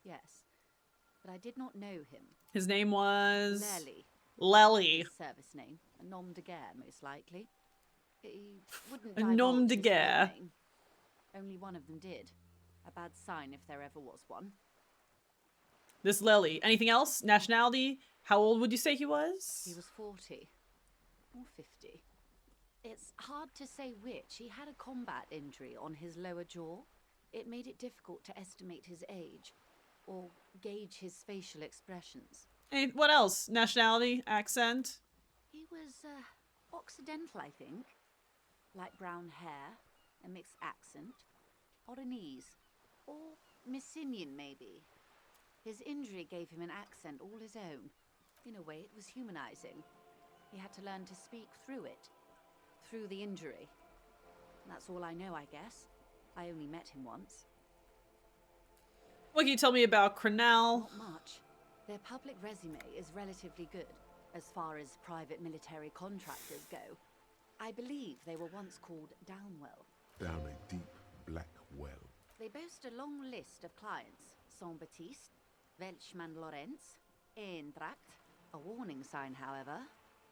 yes. But I did not know him. His name was... Lely. Lely. His service name. A nom de guerre, most likely. He wouldn't A nom divulge de his guerre. full name. Only one of them did. A bad sign if there ever was one. This Lely. Anything else? Nationality? How old would you say he was? He was 40. Or 50. It's hard to say which. He had a combat injury on his lower jaw. It made it difficult to estimate his age. Or gauge his facial expressions. Hey, what else? Nationality? Accent? He was, Occidental, I think. Light brown hair, a mixed accent, Oranese, or Messinian, maybe. His injury gave him an accent all his own. In a way, it was humanizing. He had to learn to speak through it, through the injury. That's all I know, I guess. I only met him once. What can you tell me about Crenell? Not much. Their public resume is relatively good, as far as private military contractors go. I believe they were once called Downwell. Down a deep, black well. They boast a long list of clients. Saint-Baptiste, Welchman-Lorenz, Eintracht. A warning sign, however.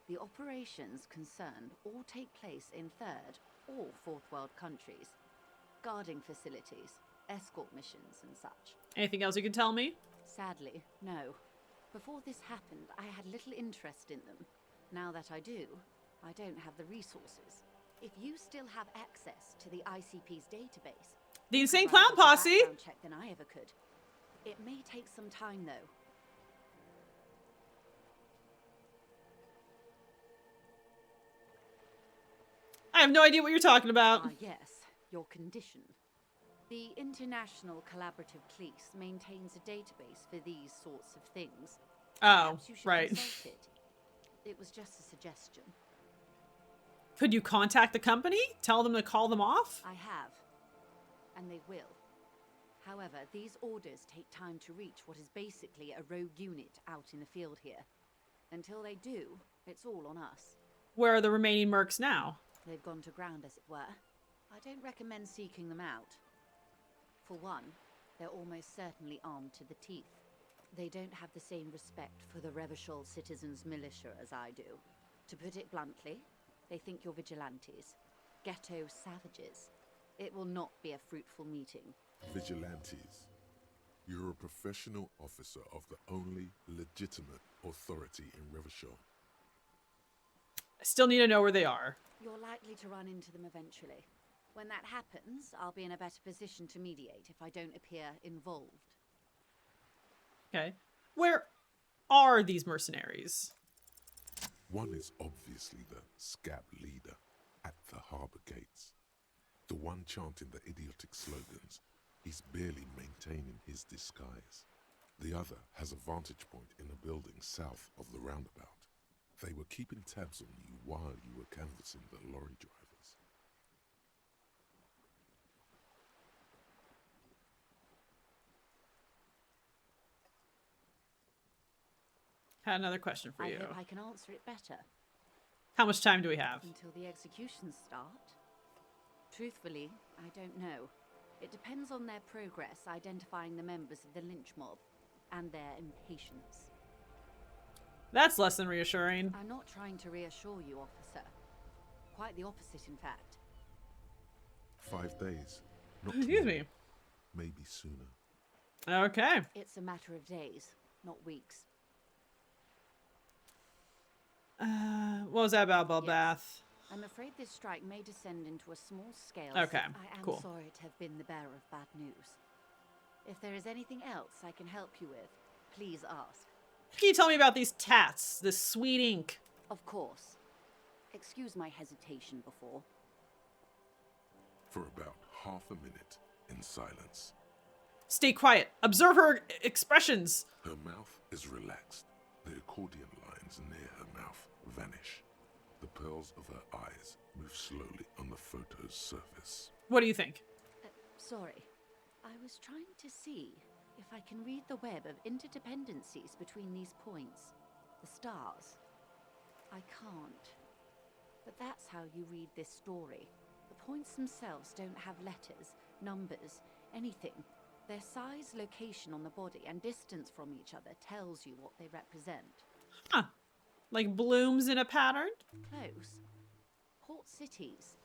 The operations concerned all take place in third or fourth world countries. Guarding facilities, escort missions and such. Anything else you can tell me? Sadly, no. Before this happened, I had little interest in them. Now that I do, I don't have the resources. If you still have access to the ICP's database... The Insane provide Clown a better Posse? background check than I ever could. It may take some time, though. I have no idea what you're talking about. Ah, yes, your condition. The International Collaborative Police maintains a database for these sorts of things. Oh, Perhaps you should right. consult it. It was just a suggestion. Could you contact the company? Tell them to call them off? I have. And they will. However, these orders take time to reach what is basically a rogue unit out in the field here. Until they do, it's all on us. Where are the remaining mercs now? They've gone to ground, as it were. I don't recommend seeking them out. For one, they're almost certainly armed to the teeth. They don't have the same respect for the Revachol citizens' militia as I do. To put it bluntly, they think you're vigilantes. Ghetto savages. It will not be a fruitful meeting. Vigilantes. You're a professional officer of the only legitimate authority in Revachol. I still need to know where they are. You're likely to run into them eventually. When that happens, I'll be in a better position to mediate if I don't appear involved. Okay. Where are these mercenaries? One is obviously the scab leader at the harbour gates. The one chanting the idiotic slogans. He's barely maintaining his disguise. The other has a vantage point in a building south of the roundabout. They were keeping tabs on you while you were canvassing the lorry drivers. Had another question for I you. hope I can answer it better. How much time do we have? Until the executions start? Truthfully, I don't know. It depends on their progress identifying the members of the lynch mob and their impatience. That's less than reassuring. I'm not trying to reassure you, officer. Quite the opposite, in fact. 5 days. Not Excuse tomorrow. me. Maybe sooner. Okay. It's a matter of days, not weeks. What was that about, Belbath? I'm afraid this strike may descend into a small scale. Okay, So I am cool. sorry to have been the bearer of bad news. If there is anything else I can help you with, please ask. Can you tell me about these tats? This sweet ink. Of course. Excuse my hesitation before. For about half a minute in silence. Stay quiet. Observe her expressions. Her mouth is relaxed. The accordion lines near her mouth vanish. The pearls of her eyes move slowly on the photo's surface. What do you think? Sorry. I was trying to see if I can read the web of interdependencies between these points. The stars. I can't. But that's how you read this story. The points themselves don't have letters, numbers, anything. Their size, location on the body, and distance from each other tells you what they represent. Huh. Like blooms in a pattern? Close. Port cities.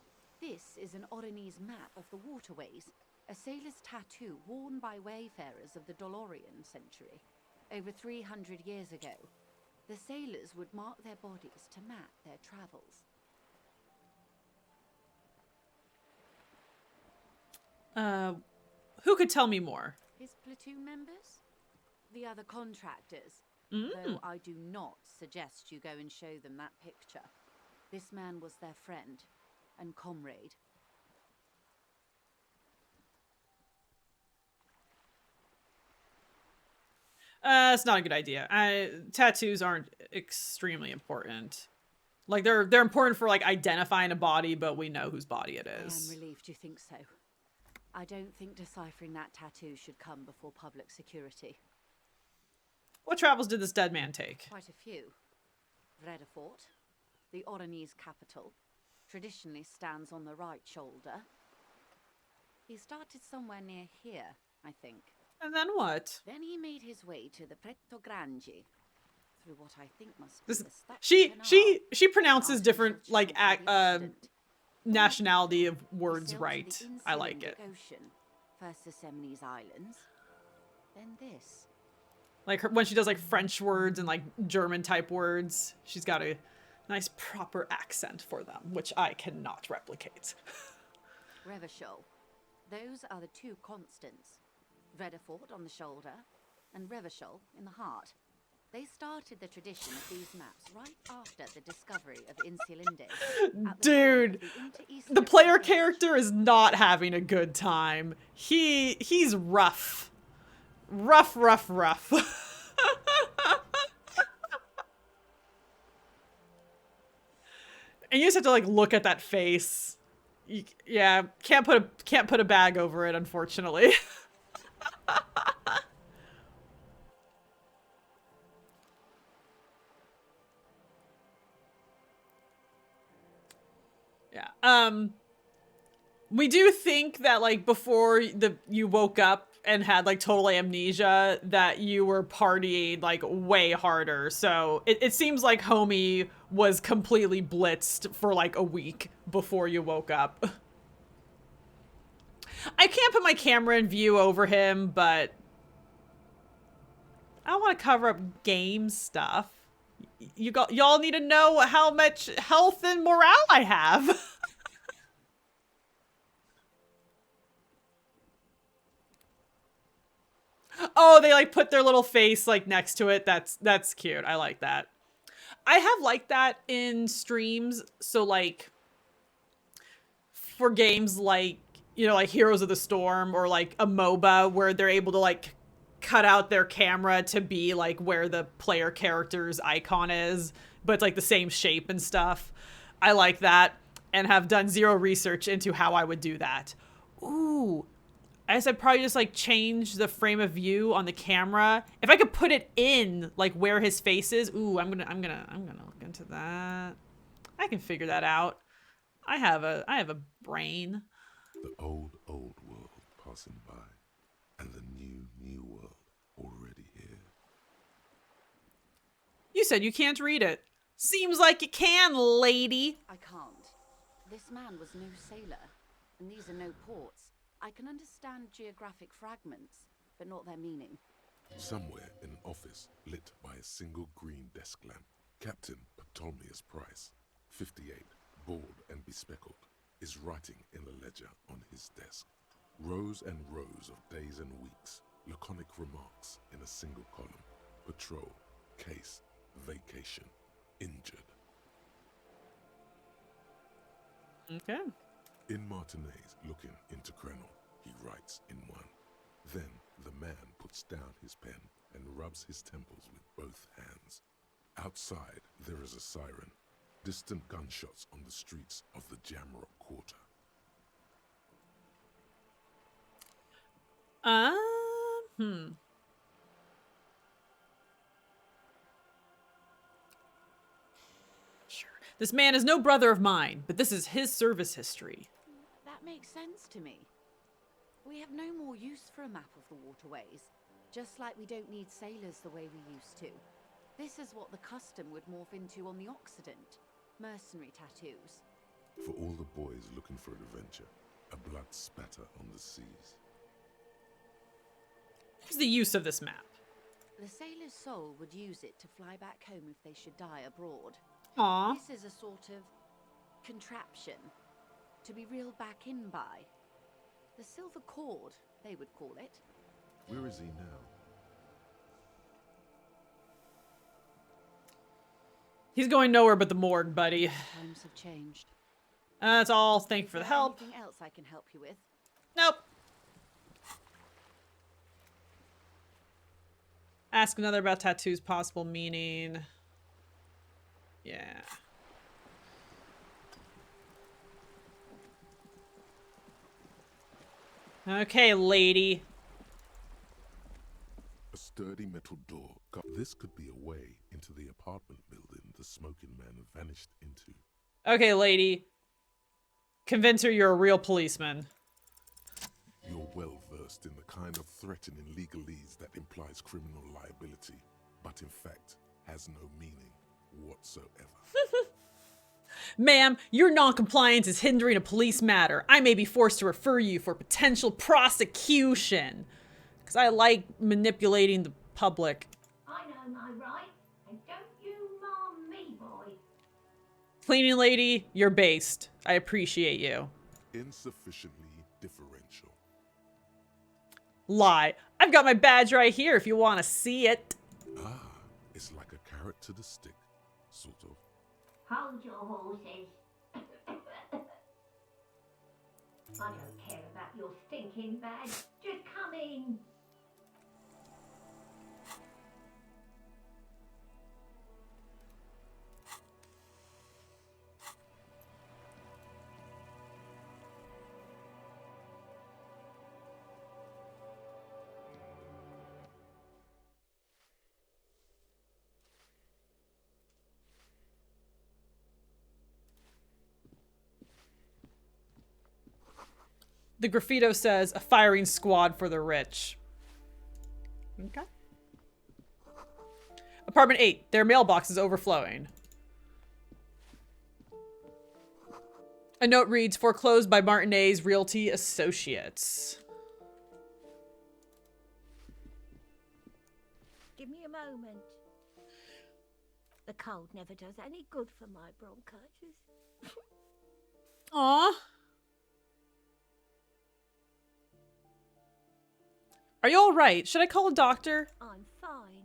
This is an Oronese map of the waterways, a sailor's tattoo worn by wayfarers of the Dolorian century. Over 300 years ago, the sailors would mark their bodies to map their travels. Who could tell me more? His platoon members? The other contractors. Mm. Though I do not suggest you go and show them that picture. This man was their friend and comrade. It's not a good idea. Tattoos aren't extremely important. Like they're important for like identifying a body, but we know whose body it is. I am relieved you think so. I don't think deciphering that tattoo should come before public security. What travels did this dead man take? Quite a few. Vredefort, the Oronese capital, traditionally stands on the right shoulder. He started somewhere near here, I think. And then what? Then he made his way to the Pretto Grande, through what I think must be This, the Stadt she pronounces different like nationality of words Sailed to right. the I like it. Insular Ocean, first the Semines Islands, then this. Like her, when she does like French words and like German type words, she's got a nice proper accent for them, which I cannot replicate. Revachol. Those are the two constants. Vredefort on the shoulder, and Revachol in the heart. They started the tradition of these maps right after the discovery of Insulinde. Dude, the player character is not having a good time. He's rough. Rough. And you just have to like look at that face. Yeah, can't put a bag over it, unfortunately. Yeah. We do think that like before you woke up and had like total amnesia that you were partying like way harder. So it seems like homie was completely blitzed for like a week before you woke up. I can't put my camera in view over him, but I don't want to cover up game stuff. Y'all need to know how much health and morale I have. Oh, they like put their little face like next to it. That's cute. I like that. I have liked that in streams. So like for games like, you know, like Heroes of the Storm or like a MOBA where they're able to like cut out their camera to be like where the player character's icon is, but it's like the same shape and stuff. I like that and have done zero research into how I would do that. Ooh. I guess I'd probably just like change the frame of view on the camera. If I could put it in like where his face is. Ooh, I'm gonna look into that. I can figure that out. I have a brain. The old world passing by, and the new world already here. You said you can't read it. Seems like you can, lady. I can't. This man was no sailor, and these are no ports. I can understand geographic fragments, but not their meaning. Somewhere in an office lit by a single green desk lamp, Captain Ptolemaeus Price, 58, bald and bespectacled, is writing in a ledger on his desk. Rows and rows of days and weeks, laconic remarks in a single column. Patrol, case, vacation, injured. Okay. In Martinez, looking into Crenel, he writes in one. Then the man puts down his pen and rubs his temples with both hands. Outside, there is a siren. Distant gunshots on the streets of the Jamrock Quarter. Sure. This man is no brother of mine, but this is his service history. That makes sense to me. We have no more use for a map of the waterways, just like we don't need sailors the way we used to. This is what the custom would morph into on the Occident. Mercenary tattoos. For all the boys looking for adventure, a blood spatter on the seas. What's the use of this map? The sailor's soul would use it to fly back home if they should die abroad. Aww. This is a sort of contraption to be reeled back in by. The silver cord, they would call it. Where is he now? He's going nowhere but the morgue, buddy. Times have changed. That's all. Thank you for the help. Anything else I can help you with? Nope. Ask another about tattoos' possible meaning. Yeah. Okay, lady. A sturdy metal door. This could be a way into the apartment building the smoking man vanished into. Okay, lady. Convince her you're a real policeman. You're well versed in the kind of threatening legalese that implies criminal liability, but in fact has no meaning whatsoever. Ma'am, your non-compliance is hindering a police matter. I may be forced to refer you for potential prosecution. Because I like manipulating the public. I know my rights, and don't you mom me, boy. Cleaning lady, you're based. I appreciate you. Insufficiently differential. Lie. I've got my badge right here if you want to see it. Ah, It's like a carrot to the stick, sort of. Hold your horses. I don't care about your stinking badge. Just come in. The graffito says, a firing squad for the rich. Okay. Apartment 8. Their mailbox is overflowing. A note reads, foreclosed by Martinez Realty Associates. Give me a moment. The cold never does any good for my bronchitis. Aw. Are you alright? Should I call a doctor? I'm fine.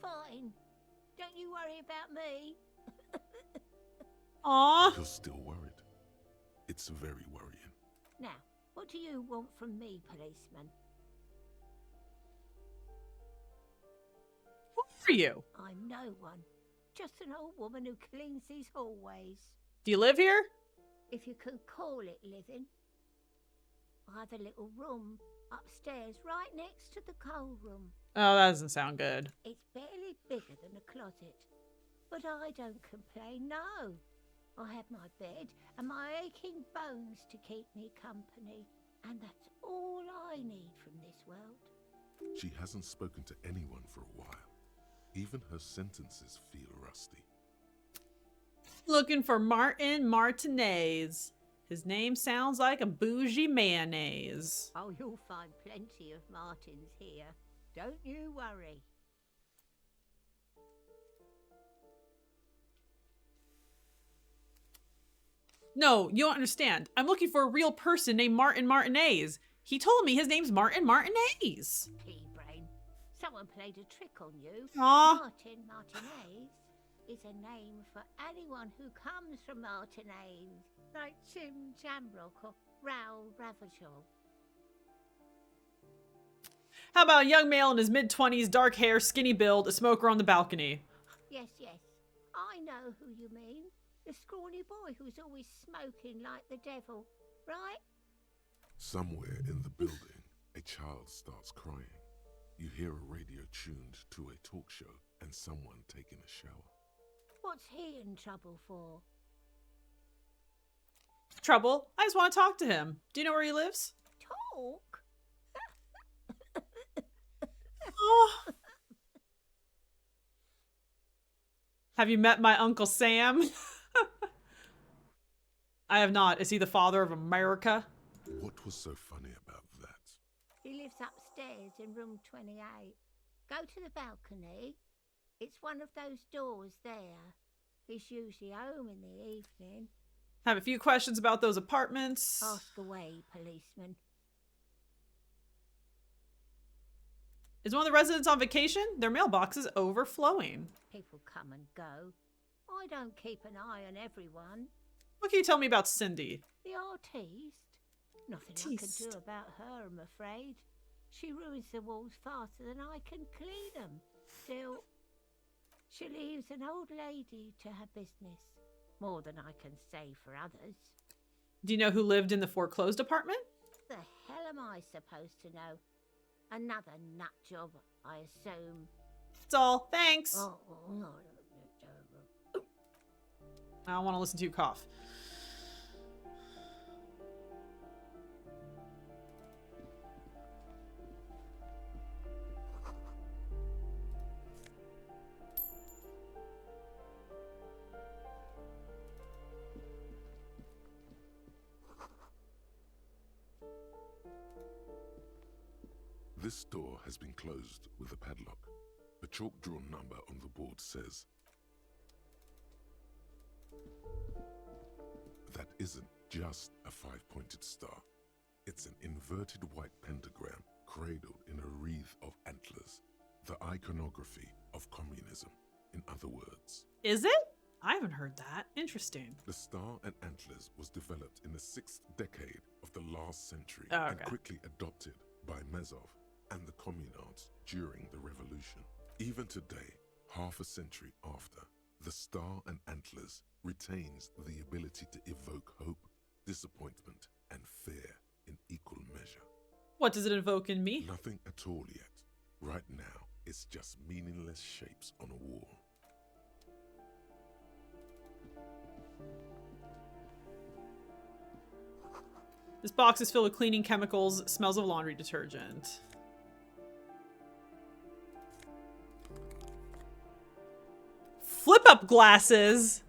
Fine. Don't you worry about me. Aw. You're still worried. It's very worrying. Now, what do you want from me, policeman? Who are you? I'm no one. Just an old woman who cleans these hallways. Do you live here? If you can call it living. I have a little room upstairs right next to the coal room. Oh, that doesn't sound good. It's barely bigger than a closet. But I don't complain, no. I have my bed and my aching bones to keep me company. And that's all I need from this world. She hasn't spoken to anyone for a while. Even her sentences feel rusty. Looking for Martin Martinez. His name sounds like a bougie mayonnaise. Oh, you'll find plenty of Martins here. Don't you worry. No, you don't understand. I'm looking for a real person named Martin Martinez. He told me his name's Martin Martinez. Pea-brain. Someone played a trick on you. Aw. Martin Martinez is a name for anyone who comes from Martinez, like Tim Jamrock or Raoul Ravachol. How about a young male in his mid-20s, dark hair, skinny build, a smoker on the balcony? Yes, yes. I know who you mean. The scrawny boy who's always smoking like the devil, right? Somewhere in the building, a child starts crying. You hear a radio tuned to a talk show and someone taking a shower. What's he in trouble for? Trouble. I just want to talk to him. Do you know where he lives? Talk? Oh. Have you met my Uncle Sam? I have not. Is he the father of America? What was so funny about that? He lives upstairs in room 28. Go to the balcony. It's one of those doors there. He's usually home in the evening. Have a few questions about those apartments. Ask away, policeman. Is one of the residents on vacation? Their mailbox is overflowing. People come and go. I don't keep an eye on everyone. What can you tell me about Cindy? The artiste? Nothing I can do about her, I'm afraid. She ruins the walls faster than I can clean them. Still, she leaves an old lady to her business. More than I can say for others. Do you know who lived in the foreclosed apartment? The hell am I supposed to know? Another nut job, I assume. That's all. Thanks. Oh, no. I don't want to listen to you cough. This door has been closed with a padlock. A chalk-drawn number on the board says, that isn't just a five-pointed star. It's an inverted white pentagram cradled in a wreath of antlers, the iconography of of communism, in other words. Is it? I haven't heard that. Interesting. The Star and Antlers was developed in the 6th decade of the last century Oh, okay. and quickly adopted by Mazov and the communards during the revolution. Even today, half a century after, the Star and Antlers retains the ability to evoke hope, disappointment, and fear in equal measure. What does it evoke in me? Nothing at all yet. Right now, it's just meaningless shapes on a wall. This box is filled with cleaning chemicals, smells of laundry detergent. Flip up glasses.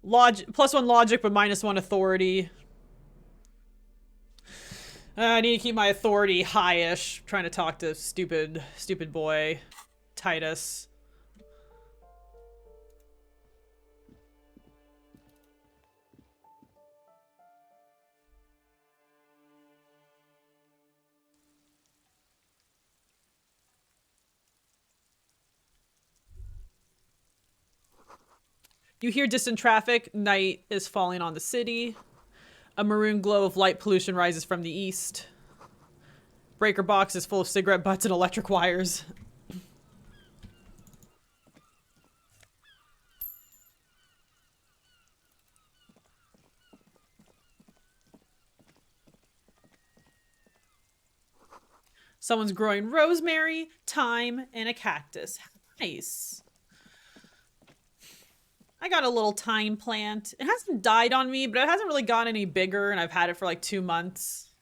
+1 logic, but -1 authority. I need to keep my authority high-ish. Trying to talk to stupid boy Titus. You hear distant traffic. Night is falling on the city. A maroon glow of light pollution rises from the east. Breaker box is full of cigarette butts and electric wires. Someone's growing rosemary, thyme, and a cactus. Nice. I got a little thyme plant. It hasn't died on me, but it hasn't really gotten any bigger, and I've had it for like 2 months.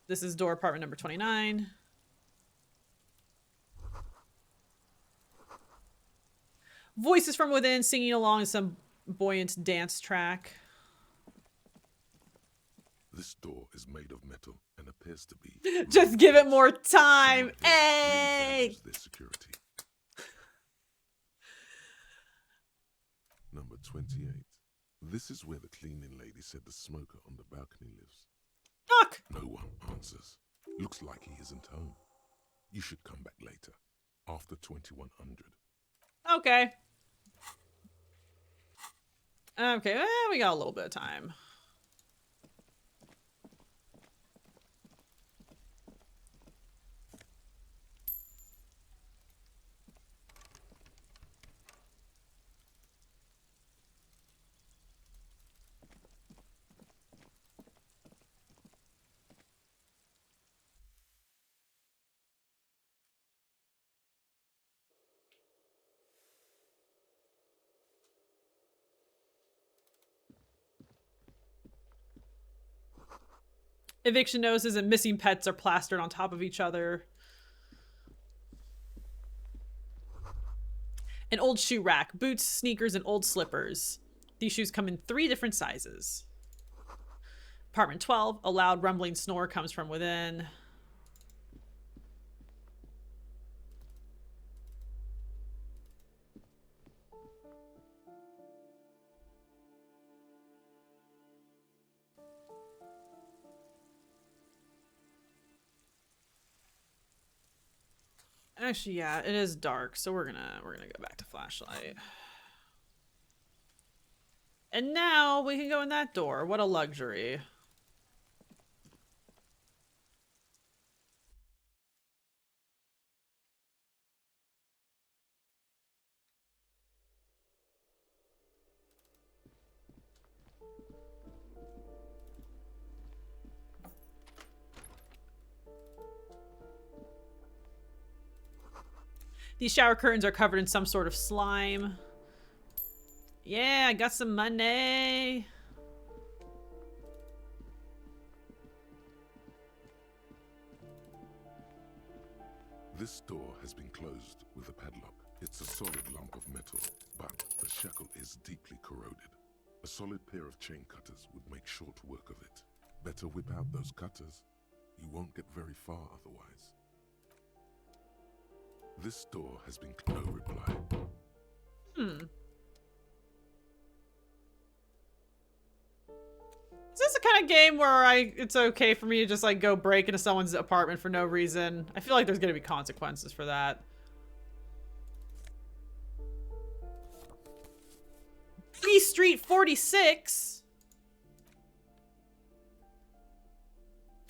This is door apartment number 29. Voices from within singing along some buoyant dance track. This door is made of metal and appears to be... Just give it more time. Hey! Their security. Number 28. This is where the cleaning lady said the smoker on the balcony lives. Knock! No one answers. Looks like he isn't home. You should come back later, after 2100. Okay. Okay, well, we got a little bit of time. Eviction notices and missing pets are plastered on top of each other. An old shoe rack, boots, sneakers, and old slippers. These shoes come in 3 different sizes. Apartment 12, a loud rumbling snore comes from within. Actually, yeah, it is dark, so we're gonna go back to flashlight. And now we can go in that door. What a luxury. These shower curtains are covered in some sort of slime. Yeah, I got some money. This door has been closed with a padlock. It's a solid lump of metal, but the shackle is deeply corroded. A solid pair of chain cutters would make short work of it. Better whip out those cutters. You won't get very far otherwise. This door has been no reply. Is this the kind of game where it's okay for me to just like go break into someone's apartment for no reason? I feel like there's gonna be consequences for that. B Street 46.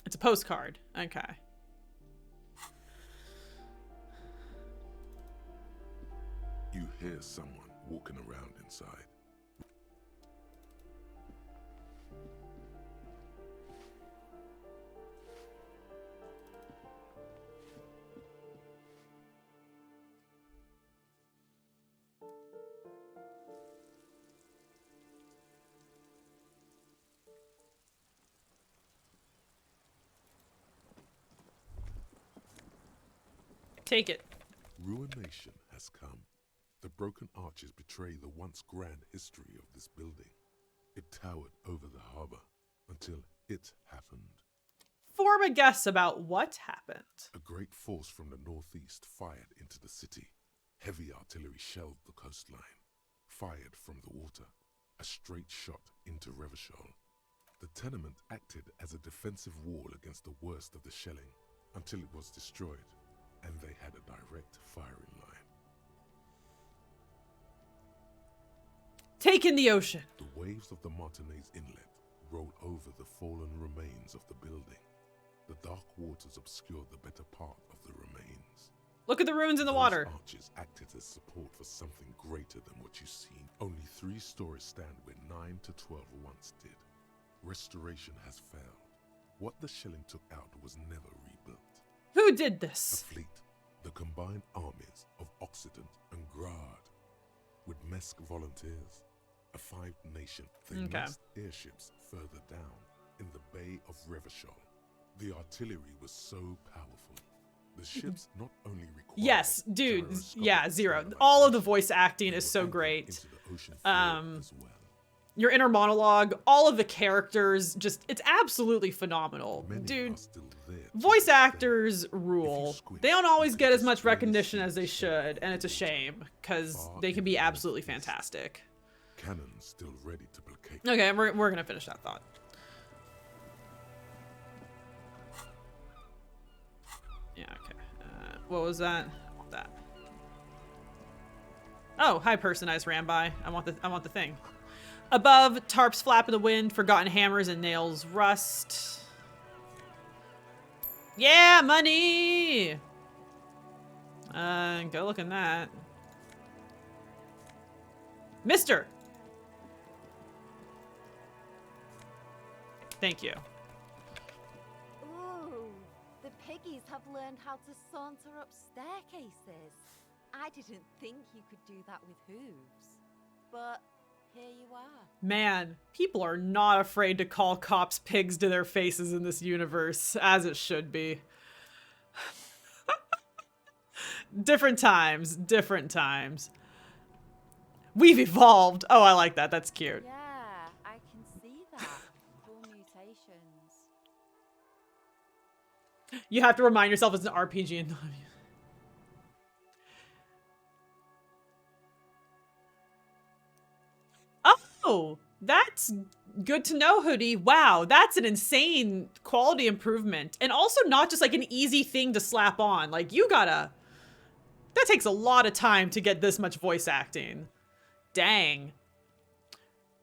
It's a postcard. Okay. You hear someone walking around inside. Take it. Ruination has come. The broken arches betray the once grand history of this building. It towered over the harbor until it happened. Form a guess about what happened. A great force from the northeast fired into the city. Heavy artillery shelled the coastline. Fired from the water. A straight shot into Revachol. The tenement acted as a defensive wall against the worst of the shelling until it was destroyed. And they had a direct firing line. Take in the ocean. The waves of the Martinez Inlet roll over the fallen remains of the building. The dark waters obscure the better part of the remains. Look at the ruins in the water. Those arches acted as support for something greater than what you see. Only 3 stories stand where 9 to 12 once did. Restoration has failed. What the shelling took out was never rebuilt. Who did A this? fleet, the combined armies of Occident and Grad, with Mesk volunteers, a 5-nation. They massed airships further down in the Bay of Revachol. The artillery was so powerful. The ships not only required Yes, dude. gyroscopic Yeah, zero. stabilization, All of the voice acting they is were so anchored great. into the ocean floor as well. Your inner monologue, all of the characters, just, it's absolutely phenomenal. Many Dude, are still there to voice this day. actors rule. They don't always get as much recognition as they should, and it's a shame, because they can be absolutely fantastic. Cannons still ready to placate. Okay, we're gonna finish that thought. Yeah, okay. What was that? That. Oh, hi, person I just ran by. I want the thing. Above, tarps flap in the wind, forgotten hammers and nails rust. Yeah, money! Go look in that. Mister! Thank you. Ooh, the piggies have learned how to saunter up staircases. I didn't think you could do that with hooves. But here you are. Man, people are not afraid to call cops pigs to their faces in this universe, as it should be. Different times, different times. We've evolved. Oh, I like that. That's cute. Yeah, I can see that. Full mutations. You have to remind yourself it's an RPG and Oh, that's good to know, Hoodie. Wow, that's an insane quality improvement. And also not just like an easy thing to slap on. Like, you gotta... That takes a lot of time to get this much voice acting. Dang.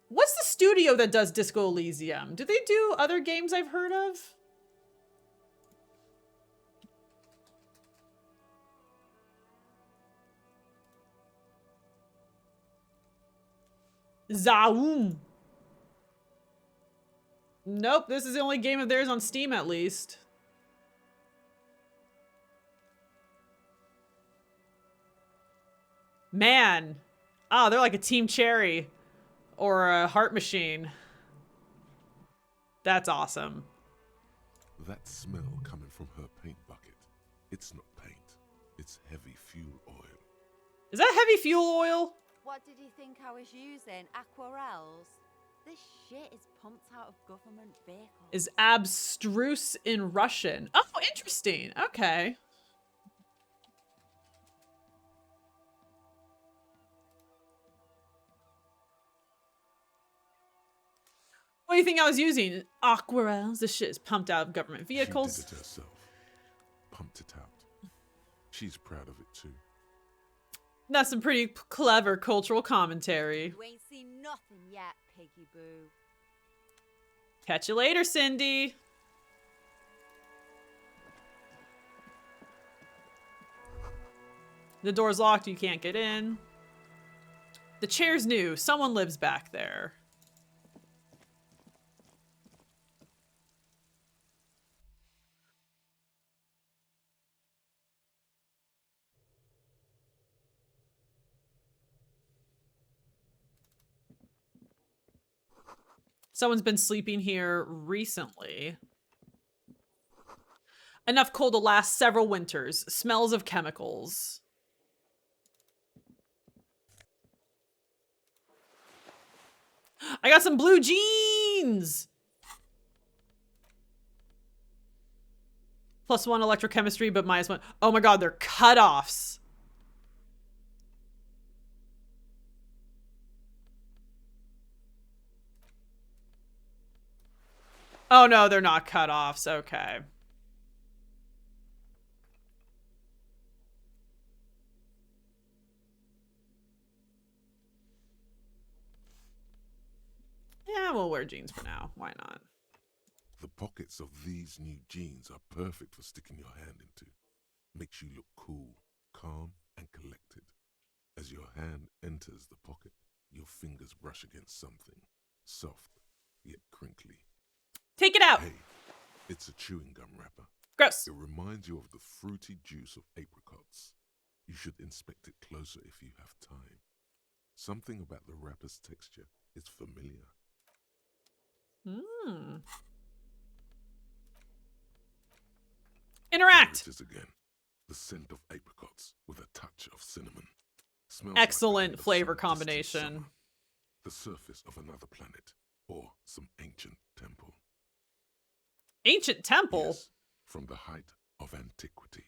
What's the studio that does Disco Elysium? Do they do other games I've heard of? Zaum. Nope, this is the only game of theirs on Steam, at least. Man. Oh, they're like a Team Cherry. Or a Heart Machine. That's awesome. That smell coming from her paint bucket. It's not paint. It's heavy fuel oil. Is that heavy fuel oil? What did you think I was using? Aquarels? This shit is pumped out of government vehicles. Is abstruse in Russian. Oh, interesting. Okay. What do you think I was using? Aquarels. This shit is pumped out of government vehicles. She did it herself. Pumped it out. She's proud of it too. That's some pretty clever cultural commentary. You ain't seen nothing yet, Piggy Boo. Catch you later, Cindy. The door's locked, you can't get in. The chair's new. Someone lives back there. Someone's been sleeping here recently. Enough coal to last several winters. Smells of chemicals. I got some blue jeans! +1 electrochemistry, but -1. Oh my god, they're cutoffs. Oh no, they're not cutoffs. Okay. Yeah, we'll wear jeans for now. Why not? The pockets of these new jeans are perfect for sticking your hand into. Makes you look cool, calm, and collected. As your hand enters the pocket, your fingers brush against something. Soft, yet crinkly. Take it out! Hey, it's a chewing gum wrapper. Gross. It reminds you of the fruity juice of apricots. You should inspect it closer if you have time. Something about the wrapper's texture is familiar. Interact! Here it is again. The scent of apricots with a touch of cinnamon. Smells Excellent like the flavor end of some distant combination. summer. The surface of another planet or some ancient temple. Ancient temple? Yes, from the height of antiquity.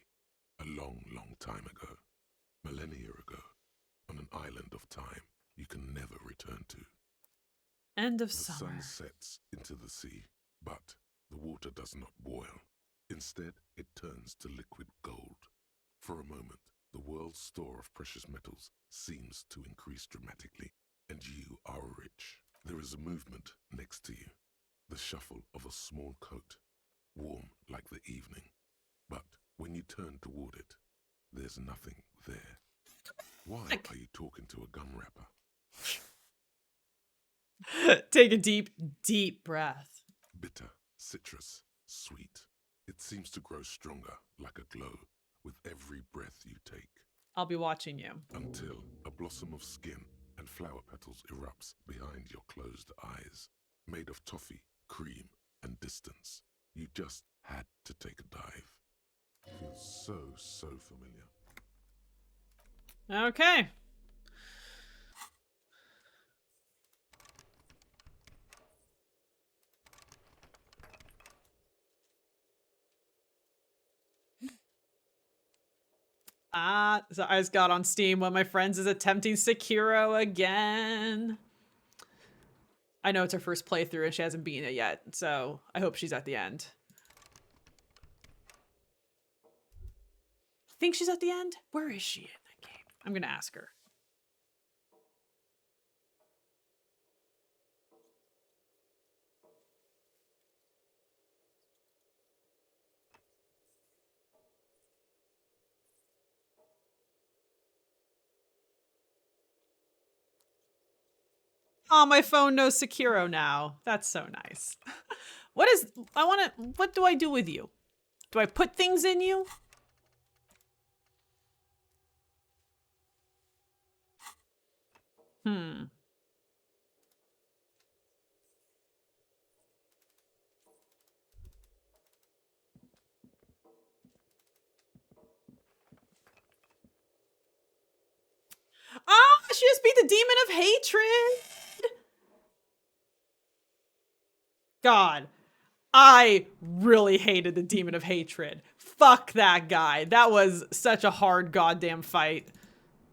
A long, long time ago. Millennia ago. On an island of time you can never return to. End of The summer. sun sets into the sea, but the water does not boil. Instead, it turns to liquid gold. For a moment, the world's store of precious metals seems to increase dramatically, and you are rich. There is a movement next to you, the shuffle of a small coat, warm like the evening. But when you turn toward it, there's nothing there. Why are you talking to a gum wrapper? Take a deep, deep breath. Bitter, citrus, sweet. It seems to grow stronger, like a glow, with every breath you take. I'll be watching you. Until a blossom of skin and flower petals erupts behind your closed eyes. Made of toffee, cream, and distance. You just had to take a dive. Feels so familiar. Okay. So I just got on Steam. One of my friends is attempting Sekiro again. I know it's her first playthrough and she hasn't beaten it yet, so I hope she's at the end. I think she's at the end? Where is she in that game? I'm gonna ask her. Oh, my phone knows Sekiro now. That's so nice. What do I do with you? Do I put things in you? Oh, she just beat the demon of hatred. God, I really hated the demon of hatred. Fuck that guy. That was such a hard goddamn fight.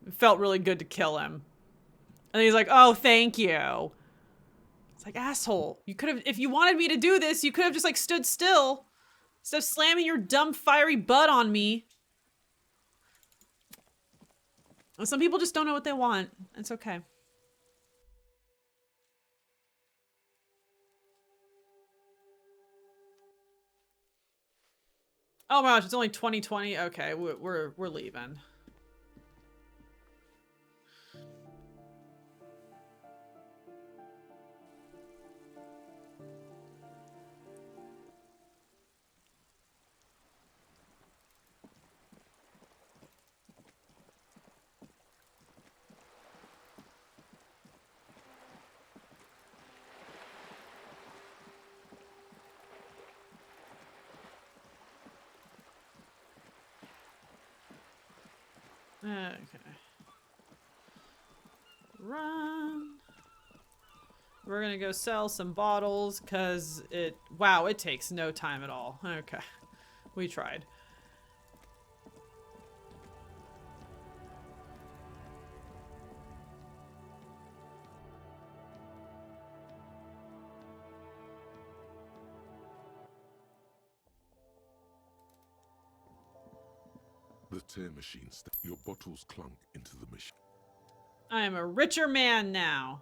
It felt really good to kill him. And he's like, oh, thank you. It's like, asshole. You could have, if you wanted me to do this, you could have just like stood still. Instead of slamming your dumb fiery butt on me. Some people just don't know what they want. It's okay. Oh my gosh, it's only 2020. Okay, we're leaving. Okay. Run. We're gonna go sell some bottles because wow, it takes no time at all. Okay. We tried. The tear machine. Your bottles clunk into the machine. I am a richer man now.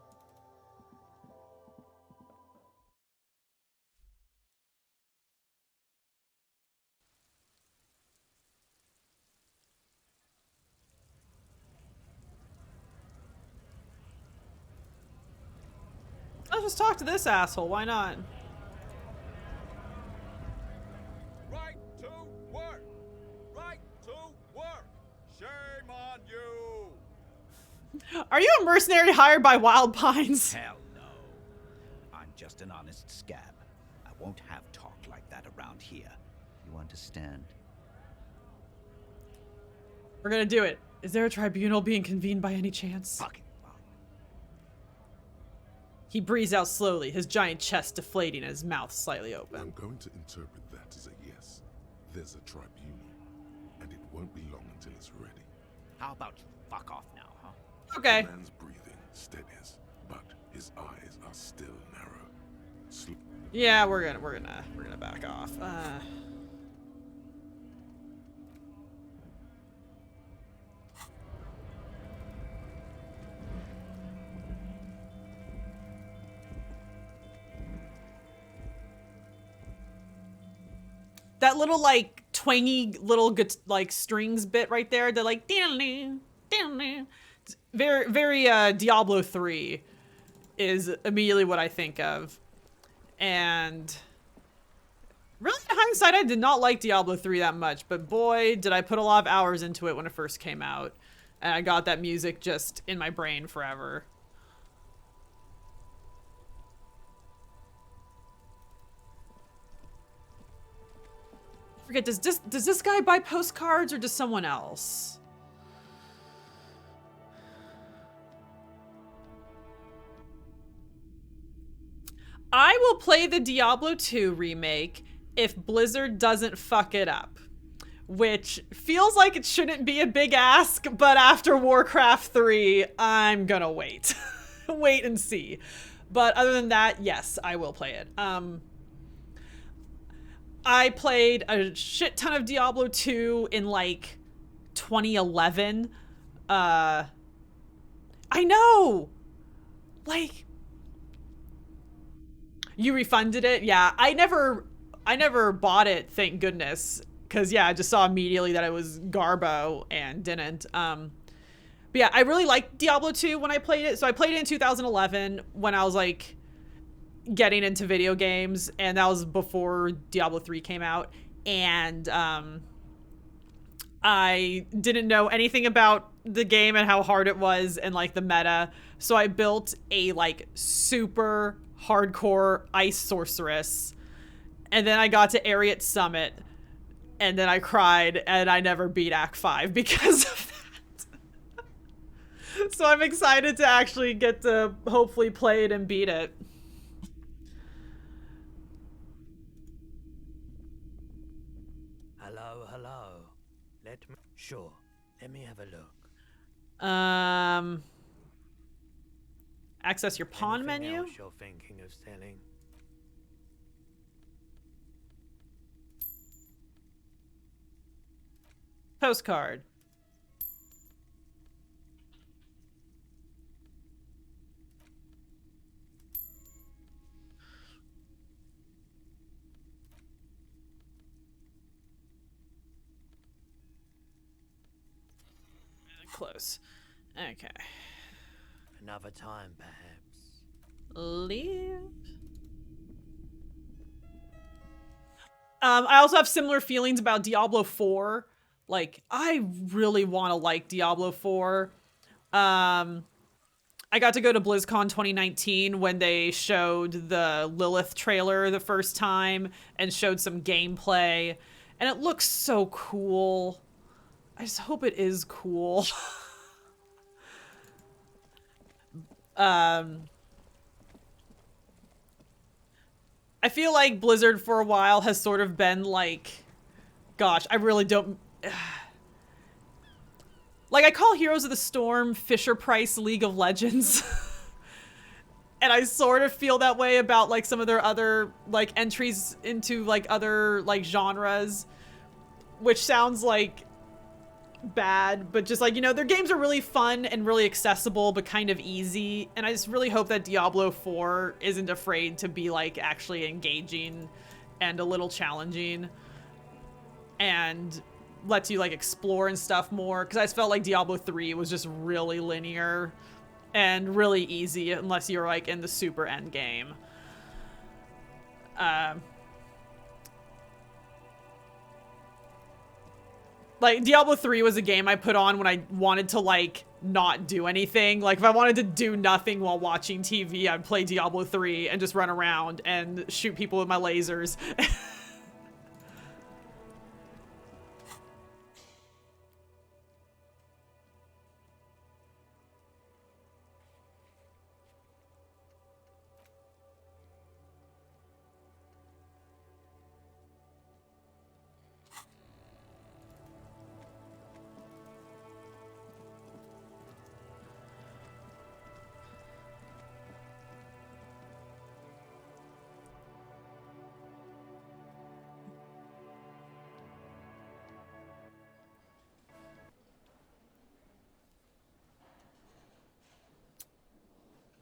Let's just talk to this asshole. Why not? Right to work! Right to work! Shame on you! Are you a mercenary hired by Wild Pines? Hell no. I'm just an honest scab. I won't have talk like that around here. You understand? We're gonna do it. Is there a tribunal being convened by any chance? Fucking He breathes out slowly, his giant chest deflating and his mouth slightly open. I'm going to interpret that as a yes. There's a tribunal, and it won't be long until it's ready. How about you fuck off now, huh? Okay. The man's breathing steadies, but his eyes are still narrow. Yeah, we're gonna back off. That little like twangy little like strings bit right there, they're like very Diablo 3 is immediately what I think of. And really in hindsight, I did not like Diablo 3 that much, but boy, did I put a lot of hours into it when it first came out. And I got that music just in my brain forever. Forget, does this guy buy postcards or does someone else? I will play the Diablo 2 remake if Blizzard doesn't fuck it up. Which feels like it shouldn't be a big ask, but after Warcraft 3, I'm gonna wait. Wait and see. But other than that, yes, I will play it. I played a shit ton of Diablo 2 in like 2011. I know! Like, you refunded it? Yeah, I never bought it, thank goodness. Cause yeah, I just saw immediately that it was Garbo and didn't. But yeah, I really liked Diablo 2 when I played it. So I played it in 2011 when I was like getting into video games, and that was before Diablo 3 came out. And I didn't know anything about the game and how hard it was and like the meta. So I built a like super hardcore ice sorceress. And then I got to Ariat Summit. And then I cried, and I never beat Act 5 because of that. So I'm excited to actually get to hopefully play it and beat it. Hello. Sure. Let me have a look. Access your pawn Anything menu. else you're thinking of selling? Postcard. Close. Okay. Another time, perhaps. Leave. I also have similar feelings about Diablo 4. Like, I really want to like Diablo 4. I got to go to BlizzCon 2019 when they showed the Lilith trailer the first time and showed some gameplay. And it looks so cool. I just hope it is cool. I feel like Blizzard for a while has sort of been like, gosh, I really don't... Like, I call Heroes of the Storm Fisher-Price League of Legends. And I sort of feel that way about, like, some of their other, like, entries into, like, other, like, genres. Which sounds, like, bad, but just, like, you know, their games are really fun and really accessible, but kind of easy. And I just really hope that Diablo 4 isn't afraid to be, like, actually engaging and a little challenging. And lets you, like, explore and stuff more. Because I just felt like Diablo 3 was just really linear and really easy unless you're, like, in the super end game. Like, Diablo 3 was a game I put on when I wanted to, like, not do anything. Like, if I wanted to do nothing while watching TV, I'd play Diablo 3 and just run around and shoot people with my lasers.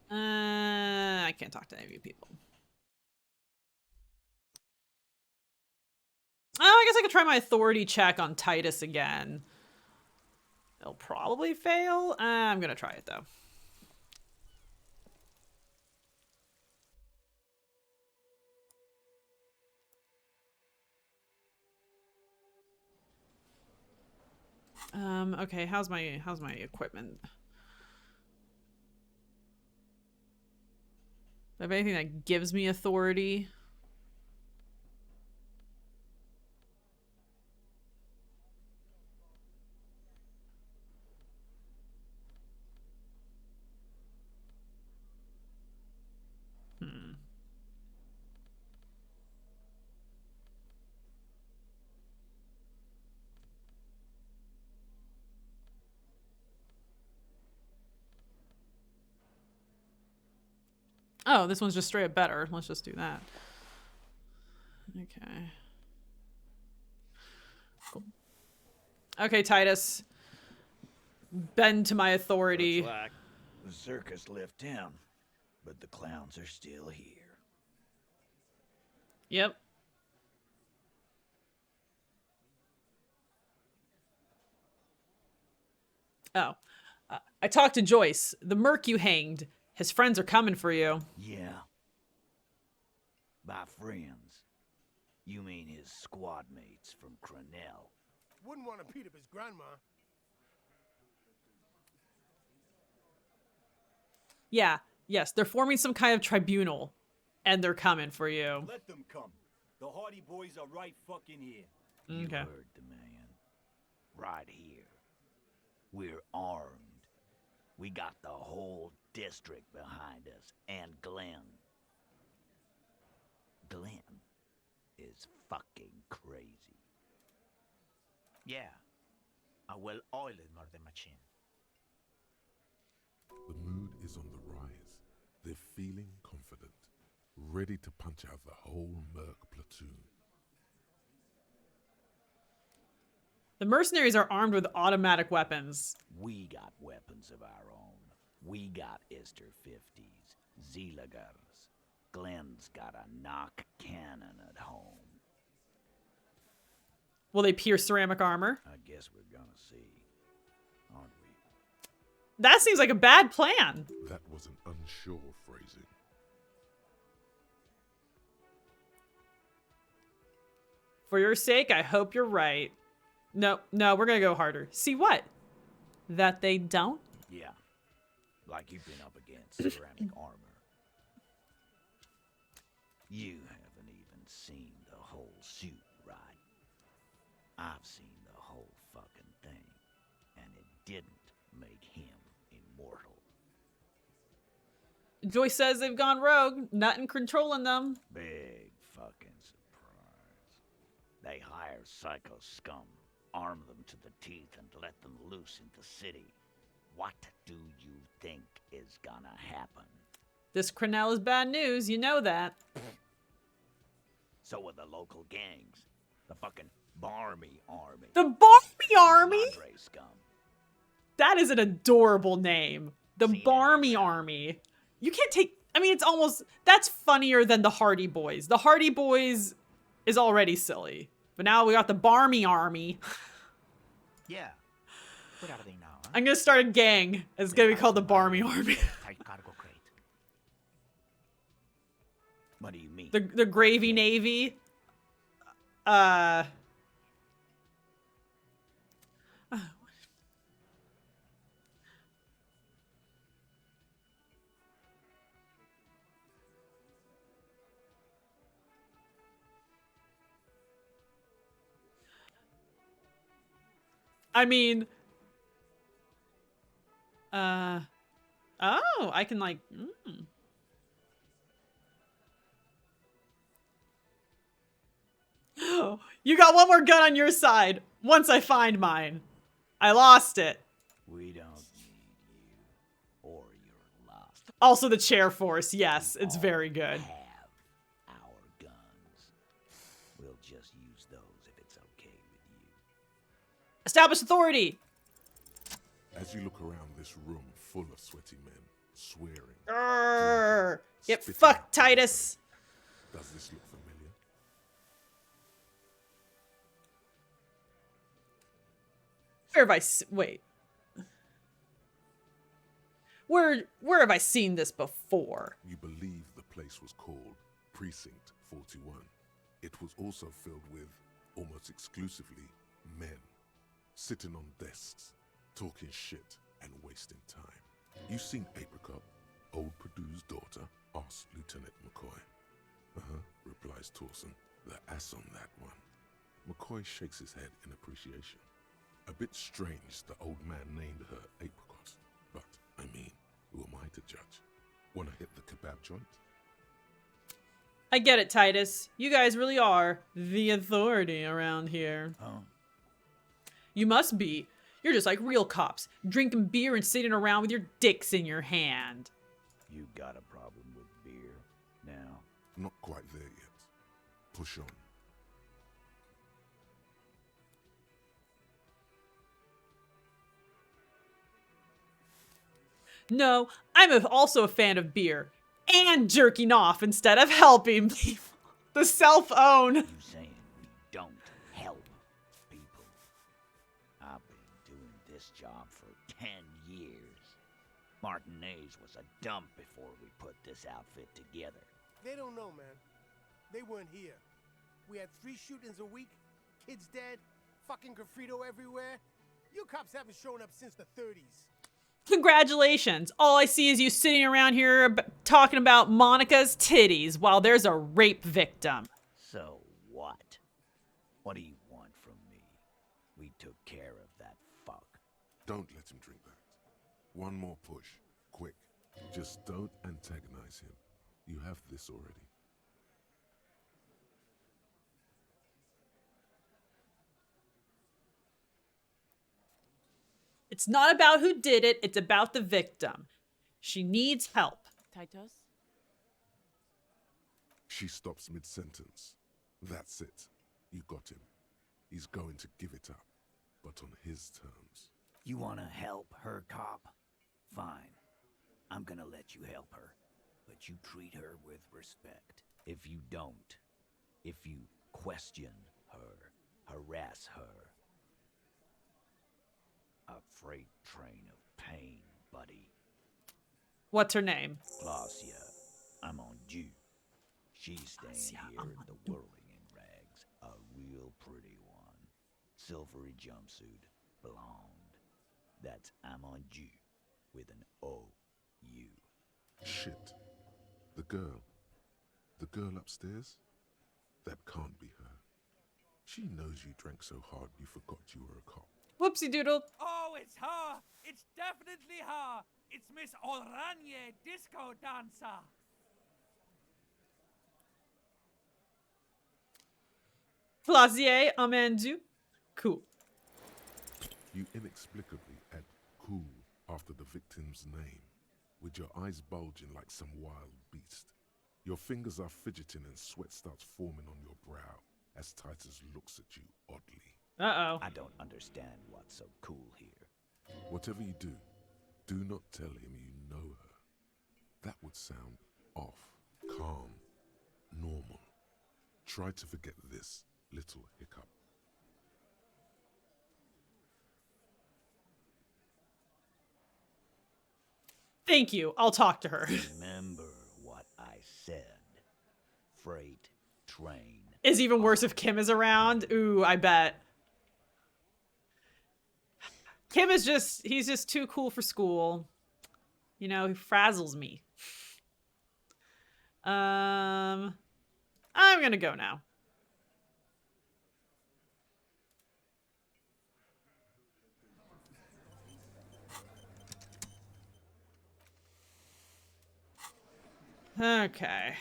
I can't talk to any of you people. Oh, I guess I could try my authority check on Titus again. It'll probably fail. I'm gonna try it though. Okay, how's my equipment? Do I have anything that gives me authority? Oh, this one's just straight up better. Let's just do that. Okay. Cool. Okay, Titus. Bend to my authority. Looks like the circus left town, but the clowns are still here. Yep. Oh. I talked to Joyce. The merc you hanged. His friends are coming for you. Yeah. By friends, you mean his squad mates from Cronell. Wouldn't want to beat up his grandma. Yeah. Yes, they're forming some kind of tribunal. And they're coming for you. Let them come. The Hardy Boys are right fucking here. You Okay. heard the man. Right here. We're armed. We got the whole district behind us, and Glenn. Glenn is fucking crazy. Yeah. A well-oiled murder machine. The mood is on the rise. They're feeling confident, ready to punch out the whole merc platoon. The mercenaries are armed with automatic weapons. We got weapons of our own. We got Ester 50s, Zeelagers. Glenn's got a knock cannon at home. Will they pierce ceramic armor? I guess we're gonna see, aren't we? That seems like a bad plan. That was an unsure phrasing. For your sake, I hope you're right. No, we're gonna go harder. See what? That they don't? Yeah, like you've been up against ceramic armor. You haven't even seen the whole suit, right? I've seen the whole fucking thing, and it didn't make him immortal. Joyce says they've gone rogue. Nothing controlling them. Big fucking surprise. They hire psycho scum, arm them to the teeth, and let them loose in the city. What do you think is gonna happen? This Crenell is bad news. You know that. So are the local gangs. The fucking Barmy Army. The Barmy Army? Madre scum. That is an adorable name. The Barmy Army. You can't take... I mean, it's almost... That's funnier than the Hardy Boys. The Hardy Boys is already silly. But now we got the Barmy Army. Yeah. What are they now? Huh? I'm gonna start a gang. It's gonna be called the Barmy Army. Cargo crate. What do you mean? The Gravy Navy. I mean, oh, I can like, You got one more gun on your side. Once I find mine. I lost it. We don't need you or your lust. Also the chair force. Yes, it's very good. Have our guns. We'll just use those if it's okay with you. Establish authority. As you look around this room full of sweaty men, swearing. Grrr. Get spitting fucked, out Titus. Does this look familiar? Where have I wait? Where have I seen this before? You believe the place was called Precinct 41. It was also filled with, almost exclusively, men. Sitting on desks, talking shit and wasting time. You seen Apricot, old Purdue's daughter? Asked Lieutenant McCoy. Replies Torson. The ass on that one. McCoy shakes his head in appreciation. A bit strange the old man named her Apricot. But, I mean, who am I to judge? Wanna hit the kebab joint? I get it, Titus. You guys really are the authority around here. Oh. You must be. You're just like real cops, drinking beer and sitting around with your dicks in your hand. You got a problem with beer now? Not quite there yet. Push on. No, I'm also a fan of beer. And jerking off instead of helping people. The self-own. You saying we don't help people? I've been doing this job for 10 years. Martinez was a dump before we put this outfit together. They don't know, man. They weren't here. We had 3 shootings a week, kids dead, fucking graffito everywhere. You cops haven't shown up since the 30s. Congratulations. All I see is you sitting around here talking about Monica's titties while there's a rape victim. So what? What do you want from me? We took care of that fuck. Don't let him drink that. One more push. Quick. Just don't antagonize him. You have this already. It's not about who did it, it's about the victim. She needs help. Titus? She stops mid-sentence. That's it. You got him. He's going to give it up, but on his terms. You wanna help her, cop? Fine. I'm gonna let you help her, but you treat her with respect. If you don't, if you question her, harass her, a freight train of pain, buddy. What's her name? Glacia, I'm on due. She's staying here in the whirling in rags, a real pretty one. Silvery jumpsuit, blonde. That's I'm on due with an O-U. Shit. The girl upstairs? That can't be her. She knows you drank so hard you forgot you were a cop. Whoopsie doodle. Oh, it's her! It's definitely her! It's Miss Oranje, disco dancer! Glacier Amandu. Cool. You inexplicably add cool after the victim's name, with your eyes bulging like some wild beast. Your fingers are fidgeting and sweat starts forming on your brow as Titus looks at you oddly. Uh-oh. I don't understand what's so cool here. Whatever you do not tell him you know her. That would sound off, calm, normal. Try to forget this little hiccup. Thank you. I'll talk to her. Remember what I said. Freight train. Is even worse if Kim is around. Ooh, I bet. Kim is he's just too cool for school. You know, he frazzles me. I'm gonna go now. Okay.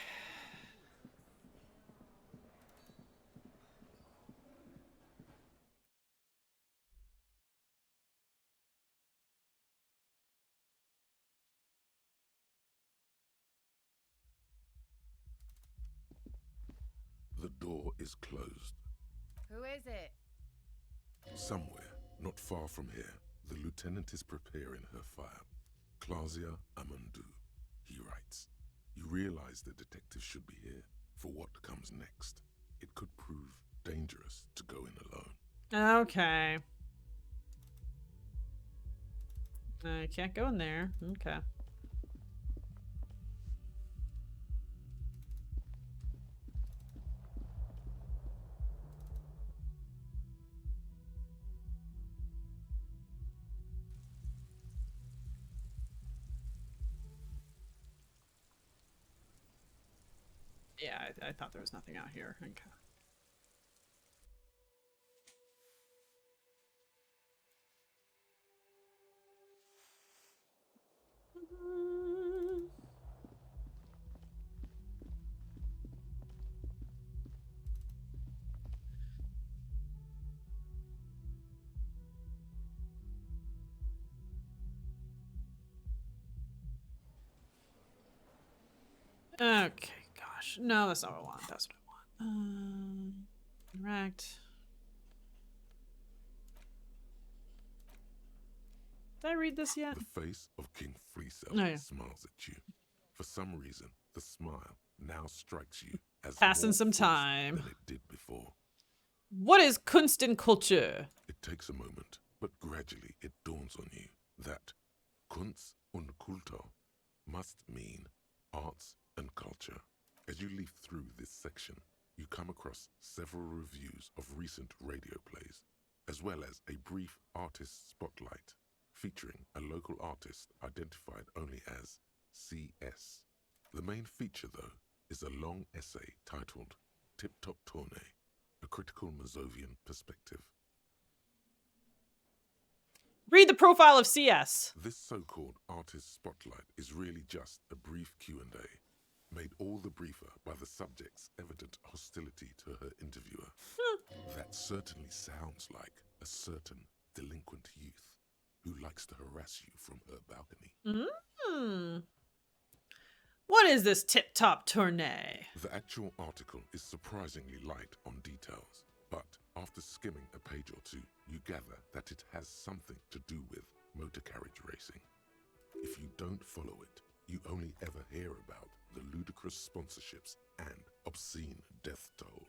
The door is closed. Who is it? Somewhere, not far from here, the lieutenant is preparing her file. Glacia Amandu, he writes. You realize the detective should be here for what comes next. It could prove dangerous to go in alone. Okay. I can't go in there. Okay. Yeah, I thought there was nothing out here. Okay. Okay, gosh. No, that's not what I want. That's what I want. Interact. Did I read this yet? The face of King Fleecell smiles at you. For some reason, the smile now strikes you as passing more some forced time. than it did before. What is Kunst and Kultur? It takes a moment, but gradually it dawns on you that Kunst und Kultur must mean arts and culture. As you leaf through this section, you come across several reviews of recent radio plays, as well as a brief artist spotlight featuring a local artist identified only as CS. The main feature, though, is a long essay titled Tip Top Tournée, a critical Mazovian perspective. Read the profile of CS. This so-called artist spotlight is really just a brief Q&A, made all the briefer by the subject's evident hostility to her interviewer. That certainly sounds like a certain delinquent youth who likes to harass you from her balcony. What is this tip-top tournée? The actual article is surprisingly light on details, but after skimming a page or two, you gather that it has something to do with motor carriage racing. If you don't follow it, you only ever hear about the ludicrous sponsorships and obscene death toll.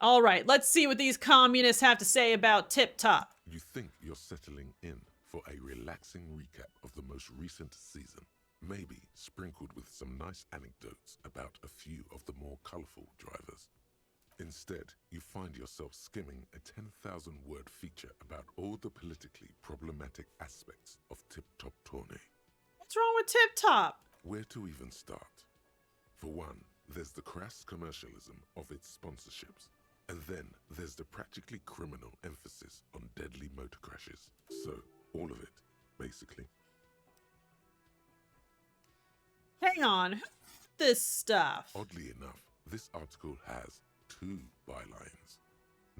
All right, let's see what these communists have to say about Tip Top. You think you're settling in for a relaxing recap of the most recent season, maybe sprinkled with some nice anecdotes about a few of the more colorful drivers. Instead, you find yourself skimming a 10,000-word feature about all the politically problematic aspects of Tip Top Tourney. What's wrong with Tip Top? Where to even start? For one, there's the crass commercialism of its sponsorships. And then there's the practically criminal emphasis on deadly motor crashes. So, all of it, basically. Hang on, who wrote this stuff? Oddly enough, this article has 2 bylines.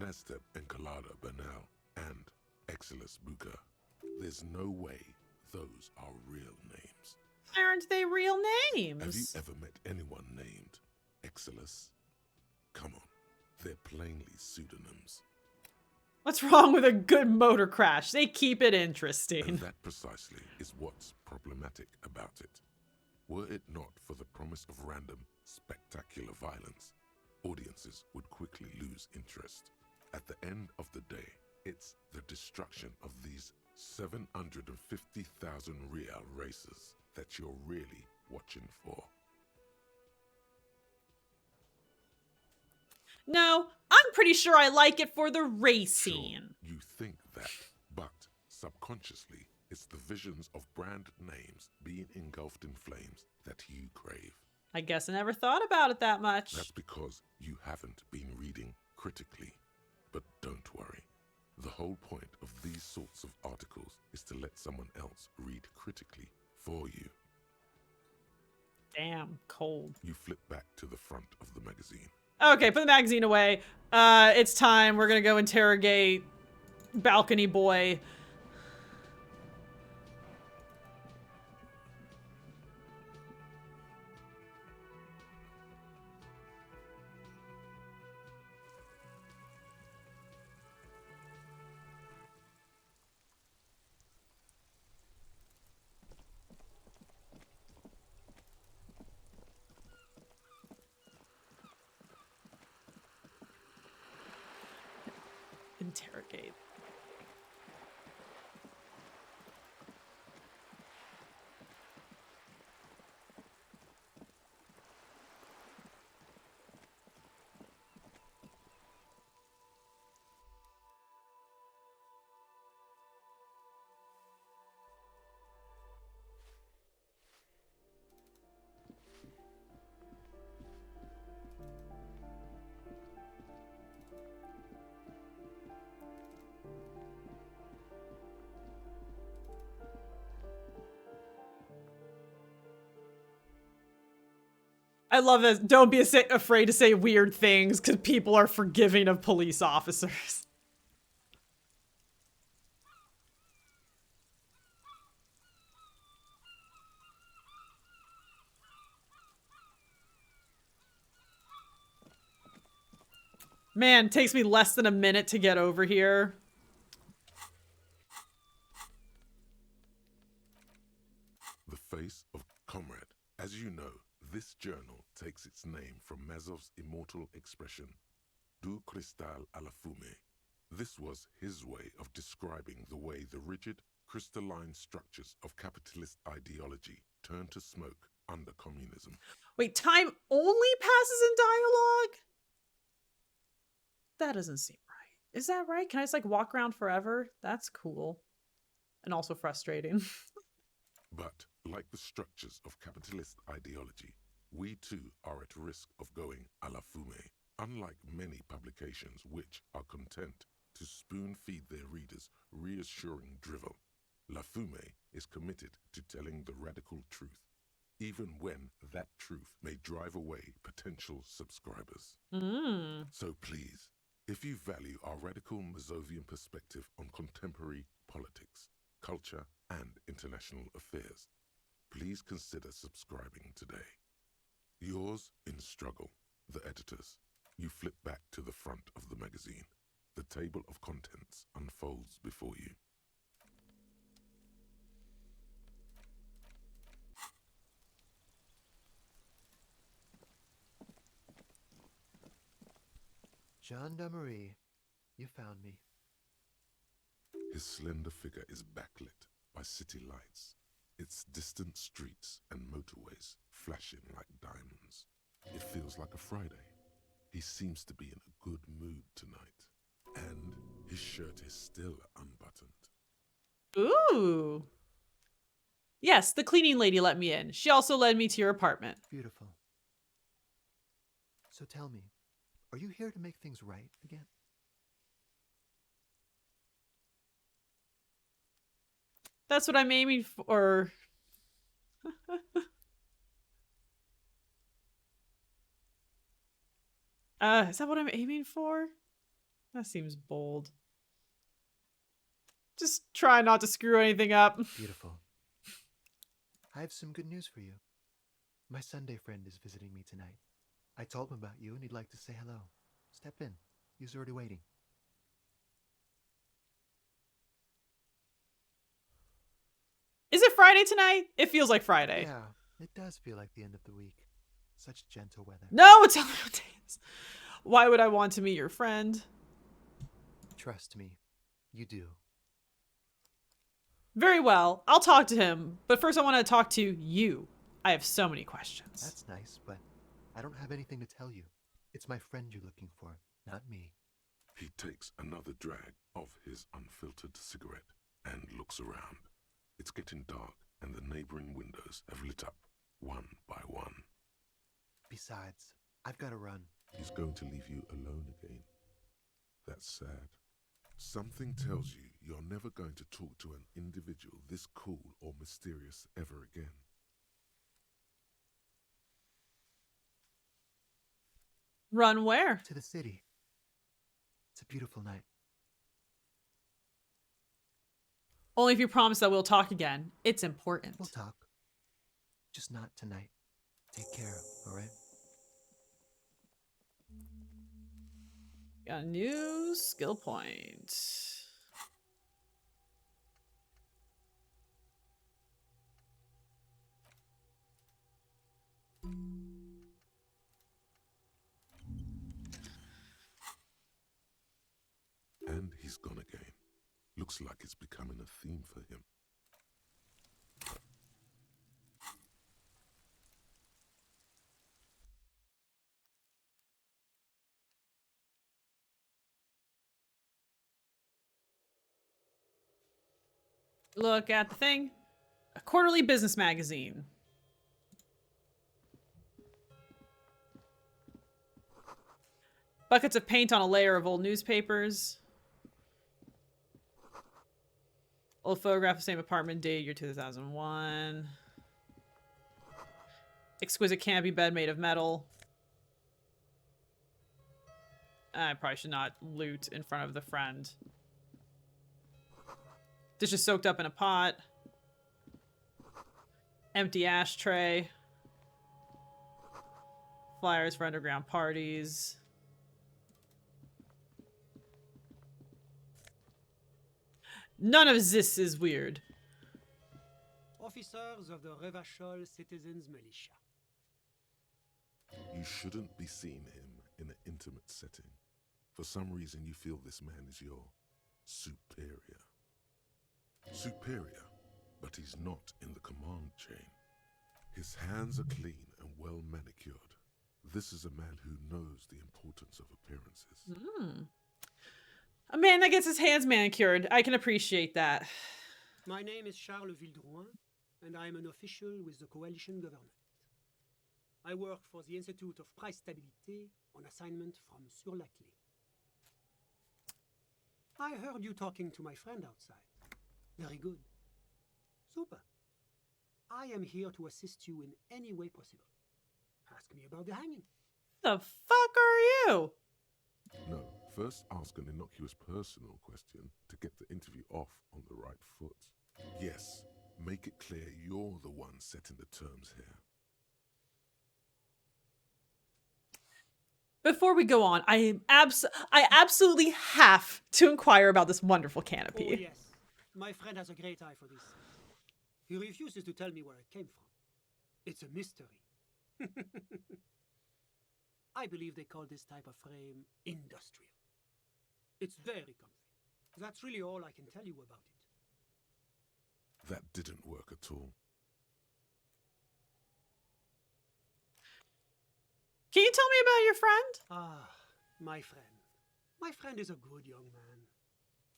Nasteb and Kalada Bernal and Exilus Buka. There's no way those are real names. Why aren't they real names? Have you ever met anyone named Exilus? Come on. They're plainly pseudonyms. What's wrong with a good motor crash? They keep it interesting. And that precisely is what's problematic about it. Were it not for the promise of random, spectacular violence, audiences would quickly lose interest. At the end of the day, it's the destruction of these 750,000 real races that you're really watching for. No, I'm pretty sure I like it for the racing. Sure, you think that, but subconsciously, it's the visions of brand names being engulfed in flames that you crave. I guess I never thought about it that much. That's because you haven't been reading critically. But don't worry. The whole point of these sorts of articles is to let someone else read critically for you. Damn, cold. You flip back to the front of the magazine. Okay, put the magazine away. It's time. We're gonna go interrogate Balcony Boy. Interrogate. I love it. Don't be afraid to say weird things because people are forgiving of police officers. Man, it takes me less than a minute to get over here. The face of Comrade. As you know, this journal takes its name from Mazov's immortal expression, Du cristal à la fumée. This was his way of describing the way the rigid, crystalline structures of capitalist ideology turn to smoke under communism. Wait, time only passes in dialogue? That doesn't seem right. Is that right? Can I just like walk around forever? That's cool. And also frustrating. But, like the structures of capitalist ideology, we too are at risk of going à la fumée. Unlike many publications which are content to spoon-feed their readers reassuring drivel, La Fumée is committed to telling the radical truth, even when that truth may drive away potential subscribers. So please, if you value our radical Mazovian perspective on contemporary politics, culture, and international affairs. Please consider subscribing today. Yours in struggle, the editors. You flip back to the front of the magazine. The table of contents unfolds before you. Gendarmerie, you found me. His slender figure is backlit by city lights, its distant streets and motorways flashing like diamonds. It feels like a Friday. He seems to be in a good mood tonight, and his shirt is still unbuttoned. Ooh. Yes, the cleaning lady let me in. She also led me to your apartment. Beautiful. So tell me, are you here to make things right again? That's what I'm aiming for. Is that what I'm aiming for? That seems bold. Just try not to screw anything up. Beautiful. I have some good news for you. My Sunday friend is visiting me tonight. I told him about you and he'd like to say hello. Step in. He's already waiting. Is it Friday tonight? It feels like Friday. Yeah, it does feel like the end of the week. Such gentle weather. No, it's only what days. Why would I want to meet your friend? Trust me, you do. Very well. I'll talk to him. But first I want to talk to you. I have so many questions. That's nice, but I don't have anything to tell you. It's my friend you're looking for, not me. He takes another drag of his unfiltered cigarette and looks around. It's getting dark, and the neighboring windows have lit up, one by one. Besides, I've got to run. He's going to leave you alone again. That's sad. Something tells you you're never going to talk to an individual this cool or mysterious ever again. Run where? To the city. It's a beautiful night. Only if you promise that we'll talk again. It's important. We'll talk. Just not tonight. Take care, alright? Got a new skill point. And he's gone again. Looks like it's becoming a theme for him. Look at the thing. A quarterly business magazine. Buckets of paint on a layer of old newspapers. Old photograph of same apartment, dated year 2001. Exquisite canopy bed made of metal. I probably should not loot in front of the friend. Dishes soaked up in a pot. Empty ashtray. Flyers for underground parties. None of this is weird. Officers of the Revachol Citizens Militia. You shouldn't be seeing him in an intimate setting. For some reason you feel this man is your superior. Superior, but he's not in the command chain. His hands are clean and well manicured. This is a man who knows the importance of appearances. A man that gets his hands manicured. I can appreciate that. My name is Charles Vildrouin, and I am an official with the coalition government. I work for the Institute of Price Stabilité on assignment from Sur-la-Clé. I heard you talking to my friend outside. Very good. Super. I am here to assist you in any way possible. Ask me about the hanging. The fuck are you? No, first ask an innocuous personal question to get the interview off on the right foot. Yes, make it clear you're the one setting the terms here. Before we go on, I absolutely have to inquire about this wonderful canopy. Oh, yes. My friend has a great eye for this. He refuses to tell me where it came from. It's a mystery. I believe they call this type of frame industrial. It's very comfy. That's really all I can tell you about it. That didn't work at all. Can you tell me about your friend? Ah, my friend. My friend is a good young man.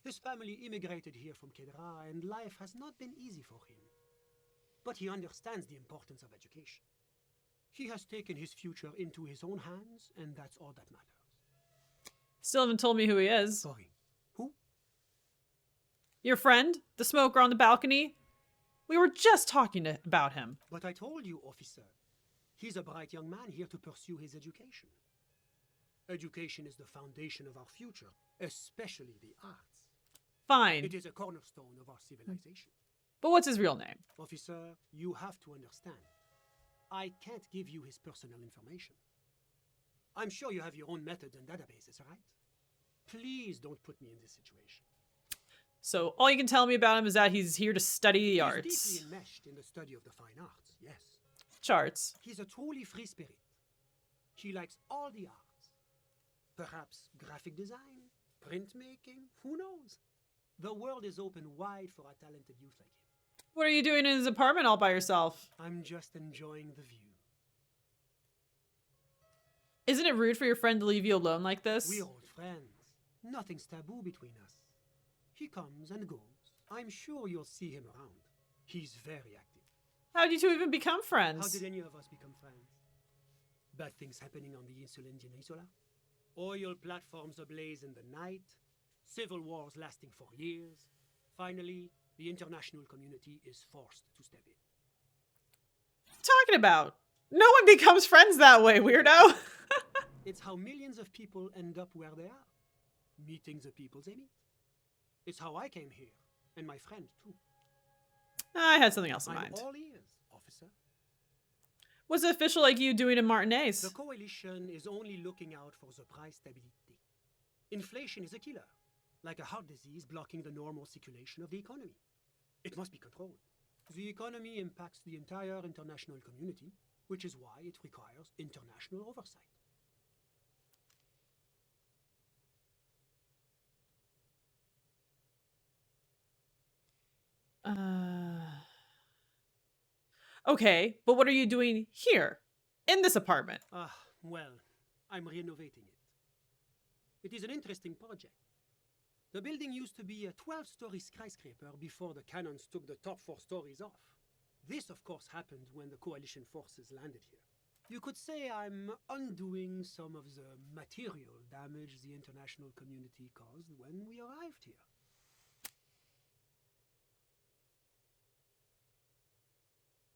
His family immigrated here from Kedra, and life has not been easy for him. But he understands the importance of education. He has taken his future into his own hands, and that's all that matters. Still haven't told me who he is. Sorry. Who? Your friend? The smoker on the balcony? We were just talking about him. But I told you, officer. He's a bright young man here to pursue his education. Education is the foundation of our future, especially the arts. Fine. It is a cornerstone of our civilization. But what's his real name? Officer, you have to understand. I can't give you his personal information. I'm sure you have your own methods and databases, right? Please don't put me in this situation. So all you can tell me about him is that he's here to study the arts. He's deeply enmeshed in the study of the fine arts, yes. Charts. He's a truly free spirit. He likes all the arts. Perhaps graphic design, printmaking, who knows? The world is open wide for a talented youth like him. What are you doing in his apartment all by yourself? I'm just enjoying the view. Isn't it rude for your friend to leave you alone like this? We're old friends. Nothing's taboo between us. He comes and goes. I'm sure you'll see him around. He's very active. How did you two even become friends? How did any of us become friends? Bad things happening on the Insulindian Isola? Oil platforms ablaze in the night? Civil wars lasting for years? Finally, the international community is forced to step in. Talking about? No one becomes friends that way, weirdo. It's how millions of people end up where they are. Meeting the people they meet. It's how I came here, and my friend too. I had something else in I'm mind. all ears, officer. What's an official like you doing in Martinez? The coalition is only looking out for the price stability. Inflation is a killer, like a heart disease blocking the normal circulation of the economy. It must be controlled. The economy impacts the entire international community, which is why it requires international oversight. Okay, but what are you doing here? In this apartment? Well, I'm renovating it. It is an interesting project. The building used to be a 12-story skyscraper before the cannons took the top 4 stories off. This, of course, happened when the coalition forces landed here. You could say I'm undoing some of the material damage the international community caused when we arrived here.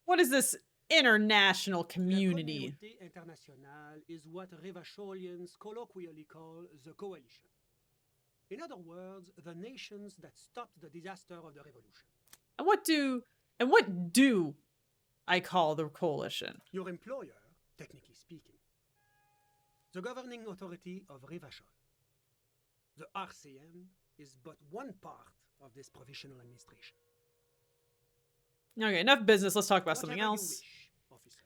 What is this international community? La Communauté Internationale is what Revacholians colloquially call the coalition. In other words, the nations that stopped the disaster of the revolution. And what do I call the coalition? Your employer, technically speaking. The governing authority of Revachol. The RCM is but one part of this provisional administration. Okay, enough business. Let's talk about something Whatever else. You wish, officer.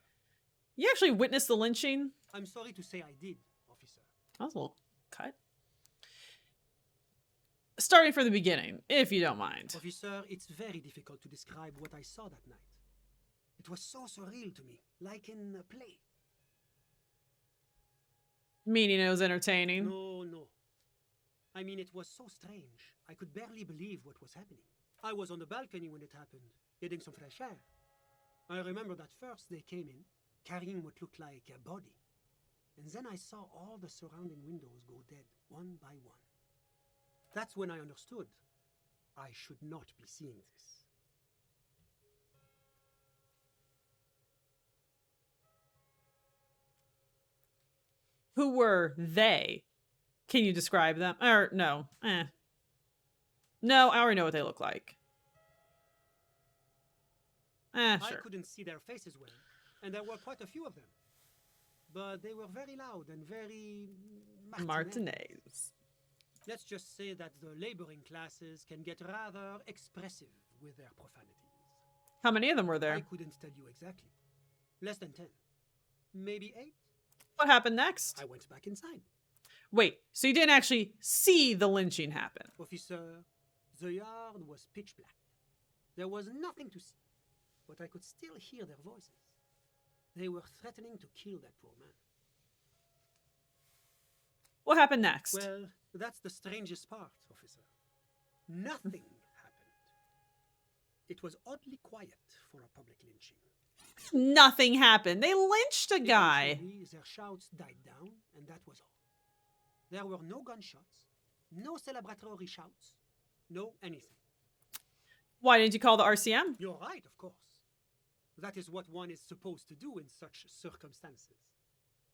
You actually witnessed the lynching? I'm sorry to say I did, officer. That was a little cut. Starting from the beginning, if you don't mind. Officer, it's very difficult to describe what I saw that night. It was so surreal to me, like in a play. Meaning it was entertaining? No. I mean, it was so strange. I could barely believe what was happening. I was on the balcony when it happened, getting some fresh air. I remember that first they came in, carrying what looked like a body. And then I saw all the surrounding windows go dead, one by one. That's when I understood. I should not be seeing this. Who were they? Can you describe them? Or no. No, I already know what they look like. Sure. I couldn't see their faces well, and there were quite a few of them. But they were very loud and very Martinez. Let's just say that the laboring classes can get rather expressive with their profanities. How many of them were there? I couldn't tell you exactly. Less than 10. Maybe 8. What happened next? I went back inside. Wait, so you didn't actually see the lynching happen? Officer, the yard was pitch black. There was nothing to see, but I could still hear their voices. They were threatening to kill that poor man. What happened next? Well, that's the strangest part, officer. Nothing happened. It was oddly quiet for a public lynching. Nothing happened. They lynched a guy. Eventually, their shouts died down, and that was all. There were no gunshots, no celebratory shouts, no anything. Why didn't you call the RCM? You're right, of course. That is what one is supposed to do in such circumstances.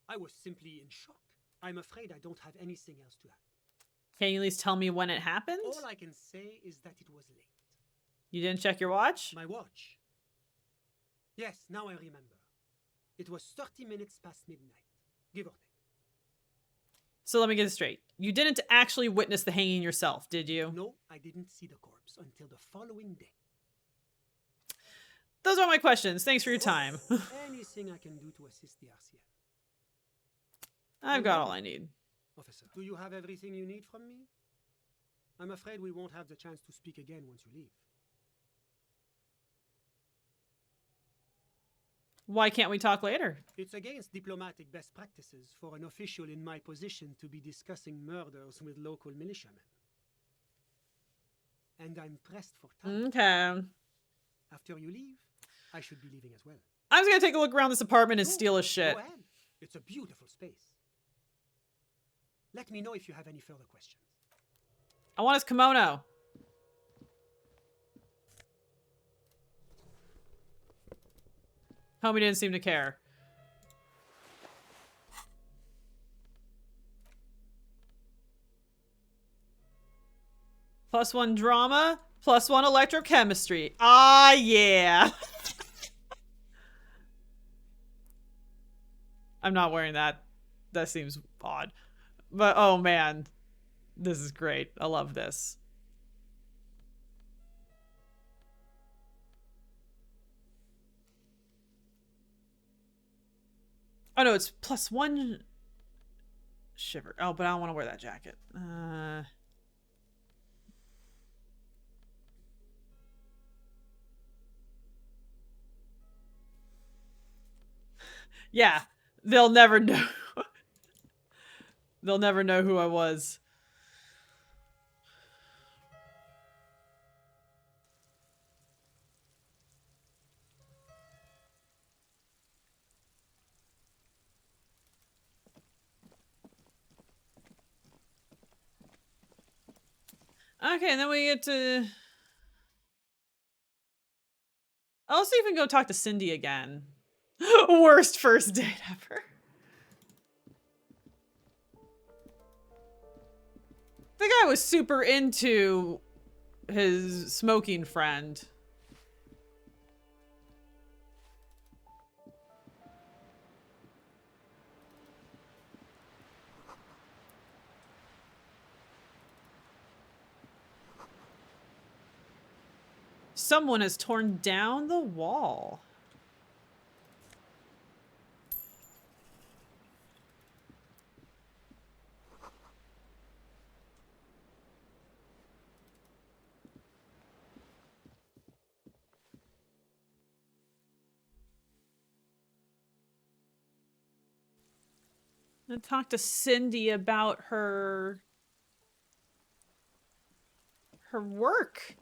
I was simply in shock. I'm afraid I don't have anything else to add. Can you at least tell me when it happened? All I can say is that it was late. You didn't check your watch? My watch? Yes, now I remember. It was 30 minutes past midnight, give or take. So let me get this straight. You didn't actually witness the hanging yourself, did you? No, I didn't see the corpse until the following day. Those are my questions. Thanks for your time. Anything I can do to assist the RCM? I've got all I need. Officer, do you have everything you need from me? I'm afraid we won't have the chance to speak again once you leave. Why can't we talk later? It's against diplomatic best practices for an official in my position to be discussing murders with local militiamen. And I'm pressed for time. Okay. After you leave, I should be leaving as well. I'm just gonna take a look around this apartment and steal his shit. Go ahead. It's a beautiful space. Let me know if you have any further questions. I want his kimono. Homie didn't seem to care. +1 drama, +1 electrochemistry. Ah, yeah. I'm not wearing that. That seems odd. But, oh man. This is great. I love this. Oh no, it's +1 shiver. Oh, but I don't want to wear that jacket. Yeah, they'll never know. They'll never know who I was. Okay, and then we get to... I'll see if we can go talk to Cindy again. Worst first date ever. The guy was super into his smoking friend. Someone has torn down the wall. And talk to Cindy about her work.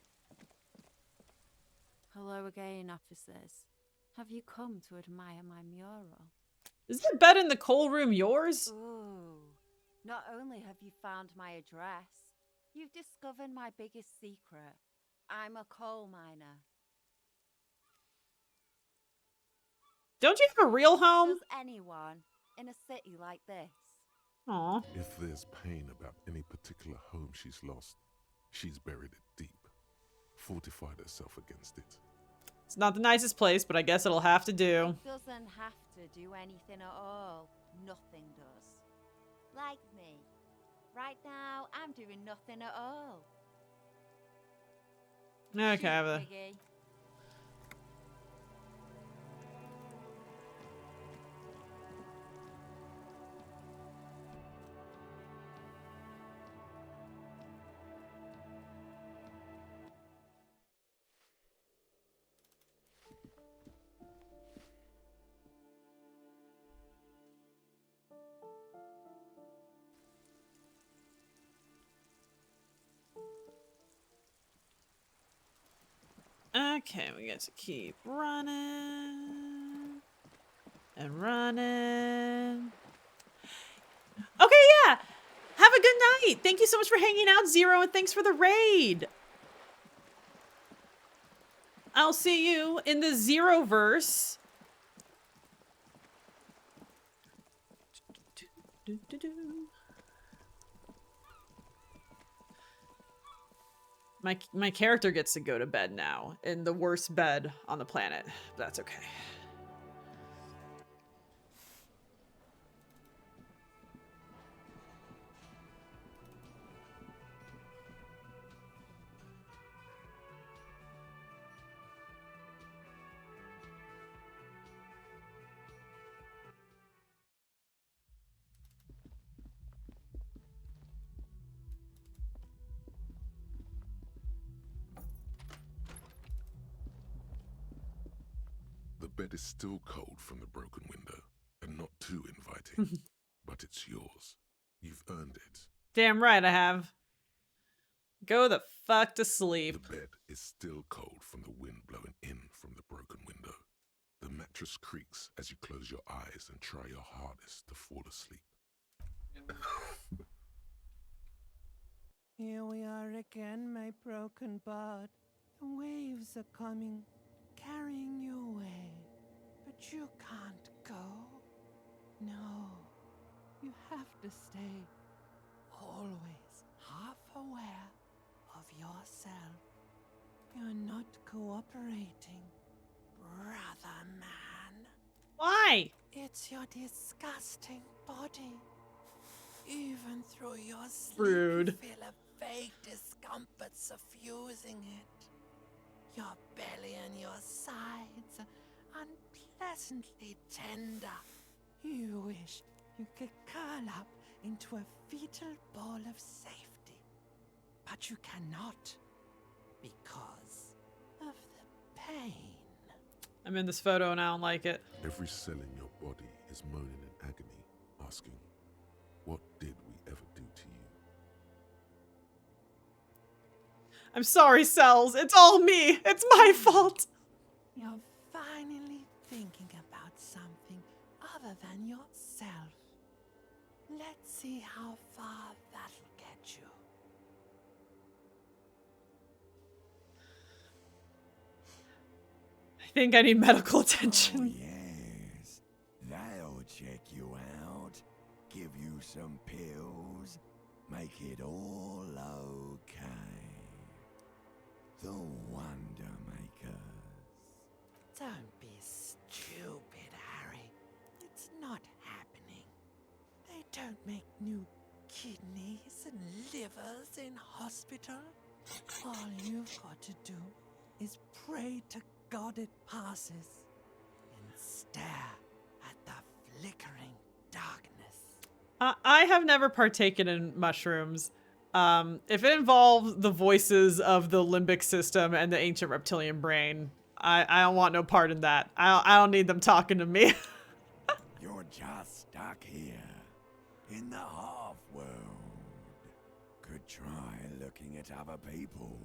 Hello again, officers. Have you come to admire my mural? Is the bed in the coal room yours? Ooh. Not only have you found my address, you've discovered my biggest secret. I'm a coal miner. Don't you have a real home? Does anyone in a city like this? Aw. If there's pain about any particular home she's lost, she's buried it deep, fortified herself against it. It's not the nicest place, but I guess it'll have to do. It doesn't have to do anything at all. Nothing does. Like me. Right now, I'm doing nothing at all. Okay, Shoot, but Piggy. okay, we get to keep running and running. Okay, yeah. Have a good night. Thank you so much for hanging out, Zero, and thanks for the raid. I'll see you in the Zeroverse. My character gets to go to bed now in the worst bed on the planet. But that's okay. The bed is still cold from the broken window, and not too inviting. But it's yours. You've earned it. Damn right I have. Go the fuck to sleep. The bed is still cold from the wind blowing in from the broken window. The mattress creaks as you close your eyes and try your hardest to fall asleep. Here we are again, my broken bud. The waves are coming, carrying you away. But you can't go. No, you have to stay. Always half aware of yourself. You're not cooperating, brother man. Why? It's your disgusting body. Even through your sleep, Rude. you feel a vague discomfort suffusing it. Your belly and your sides are unpleasantly tender. You wish you could curl up into a fetal ball of safety. But you cannot, because of the pain. I'm in this photo and I don't like it. Every cell in your body is moaning in agony, asking, what did we ever do to you? I'm sorry, Cells. It's all me. It's my fault. You're finally thinking about something other than yourself. Let's see how far that'll get you. I think I need medical attention. Yes, they'll check you out, give you some pills, make it all okay. The Wonder Makers. Don't be stupid, Harry. It's not happening. They don't make new kidneys and livers in hospital. All you've got to do is pray to God it passes and stare at the flickering darkness. I have never partaken in mushrooms. If it involves the voices of the limbic system and the ancient reptilian brain, I don't want no part in that. I don't need them talking to me. You're just stuck here, in the half-world. Could try looking at other people,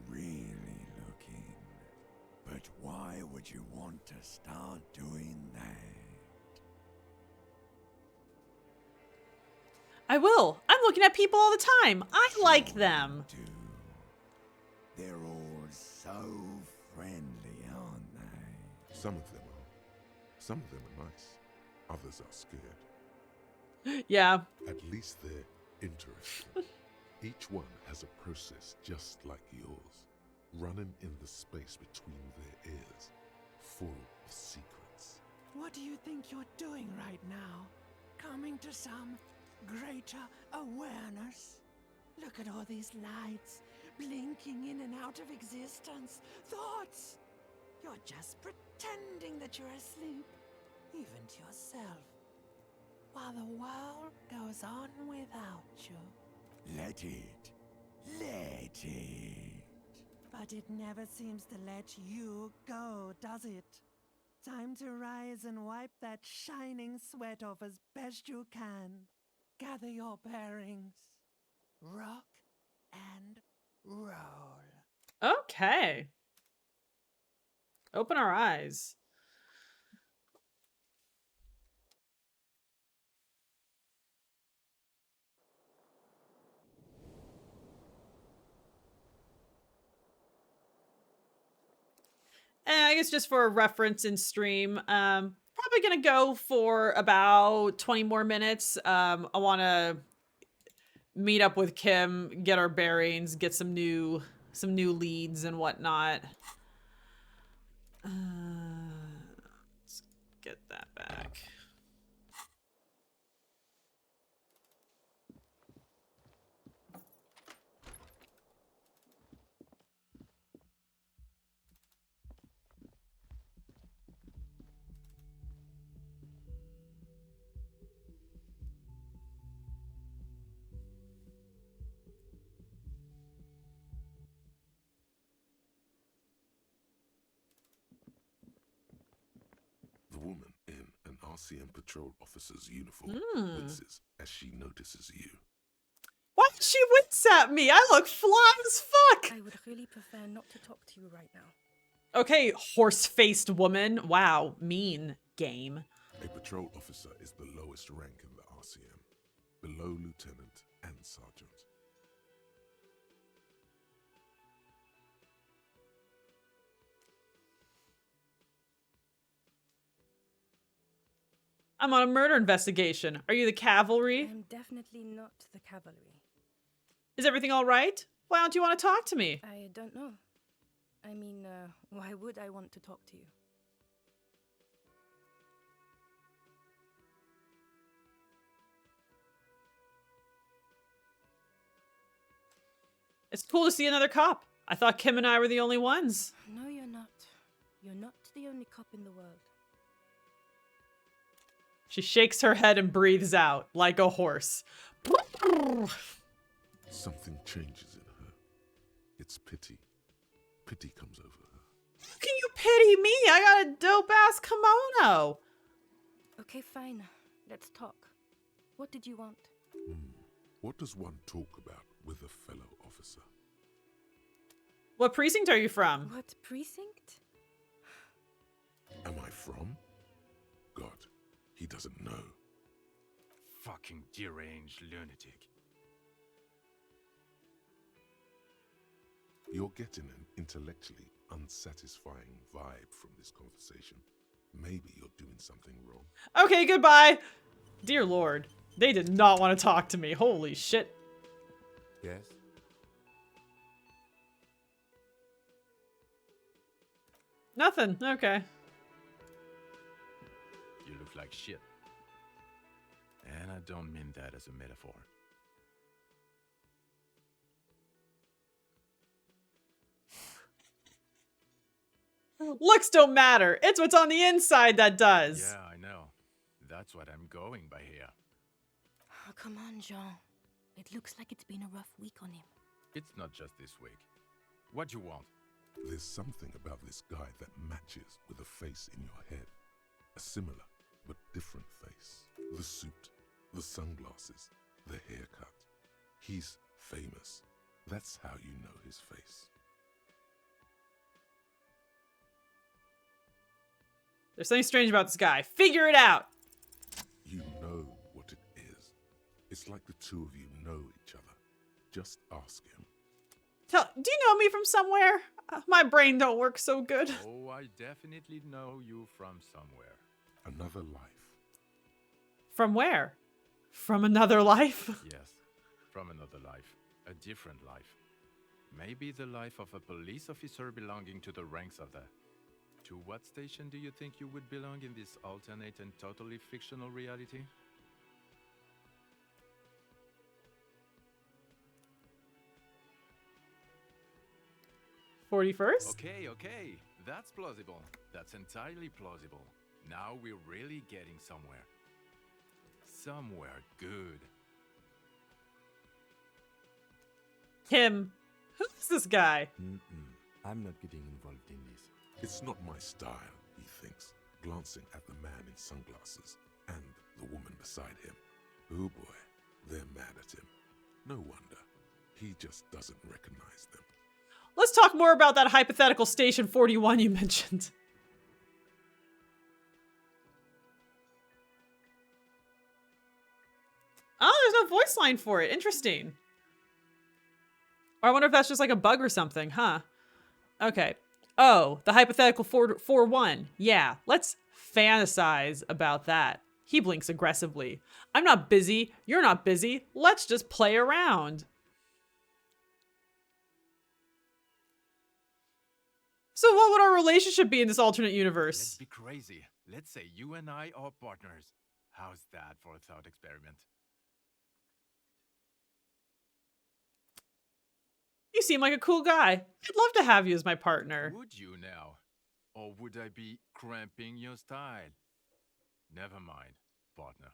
really looking. But why would you want to start doing that? I will. I'm looking at people all the time. I like them. They're all so friendly, aren't they? Some of them are. Some of them are nice. Others are scared. Yeah. At least they're interested. Each one has a process just like yours. running in the space between their ears, full of secrets. What do you think you're doing right now? Coming to some greater awareness? Look at all these lights, blinking in and out of existence. Thoughts! You're just pretending that you're asleep, even to yourself, while the world goes on without you. Let it. Let it. But it never seems to let you go, does it? Time to rise and wipe that shining sweat off as best you can. Gather your bearings. Rock and roll. Okay. Open our eyes. And I guess just for a reference in stream, probably gonna go for about 20 more minutes. I want to meet up with Kim, get our bearings, get some new leads and whatnot. Let's get that back. The woman in an RCM patrol officer's uniform winces as she notices you. Why did she wince at me? I look fly as fuck! I would really prefer not to talk to you right now. Okay, horse-faced woman. Wow, mean game. A patrol officer is the lowest rank in the RCM, below lieutenant and sergeant. I'm on a murder investigation. Are you the cavalry? I'm definitely not the cavalry. Is everything all right? Why don't you want to talk to me? I don't know. I mean, why would I want to talk to you? It's cool to see another cop. I thought Kim and I were the only ones. No, you're not. You're not the only cop in the world. She shakes her head and breathes out like a horse. Something changes in her. It's pity. Pity comes over her. How can you pity me? I got a dope-ass kimono. Okay, fine. Let's talk. What did you want? What does one talk about with a fellow officer? What precinct are you from? What precinct? Am I from? God, he doesn't know. Fucking deranged lunatic. You're getting an intellectually unsatisfying vibe from this conversation. Maybe you're doing something wrong. Okay, goodbye. Dear Lord, they did not want to talk to me. Holy shit. Yes? Nothing. Okay. You look like shit. And I don't mean that as a metaphor. Looks don't matter. It's what's on the inside that does. Yeah, I know. That's what I'm going by here. Oh, come on, Jean. It looks like it's been a rough week on him. It's not just this week. What you want? There's something about this guy that matches with a face in your head. A similar but different face. The suit, the sunglasses, the haircut. He's famous. That's how you know his face. There's something strange about this guy. Figure it out. You know what it is. It's like the two of you know each other. Just ask him. Do you know me from somewhere? My brain don't work so good. Oh, I definitely know you from somewhere. Another life. From where? From another life? Yes, from another life. A different life. Maybe the life of a police officer belonging to the ranks of the... To what station do you think you would belong in this alternate and totally fictional reality? "41st?" Okay. That's plausible. That's entirely plausible. Now we're really getting somewhere. Somewhere good. Kim, who's this guy? I'm not getting involved in this. It's not my style, he thinks, glancing at the man in sunglasses and the woman beside him. Oh boy, they're mad at him. No wonder. He just doesn't recognize them. Let's talk more about that hypothetical Station 41 you mentioned. Oh, there's no voice line for it. Interesting. Or I wonder if that's just like a bug or something, huh? Okay. Oh, the hypothetical 4-1. Yeah, let's fantasize about that. He blinks aggressively. I'm not busy. You're not busy. Let's just play around. So what would our relationship be in this alternate universe? Let's be crazy. Let's say you and I are partners. How's that for a thought experiment? You seem like a cool guy. I'd love to have you as my partner. Would you now? Or would I be cramping your style? Never mind, partner.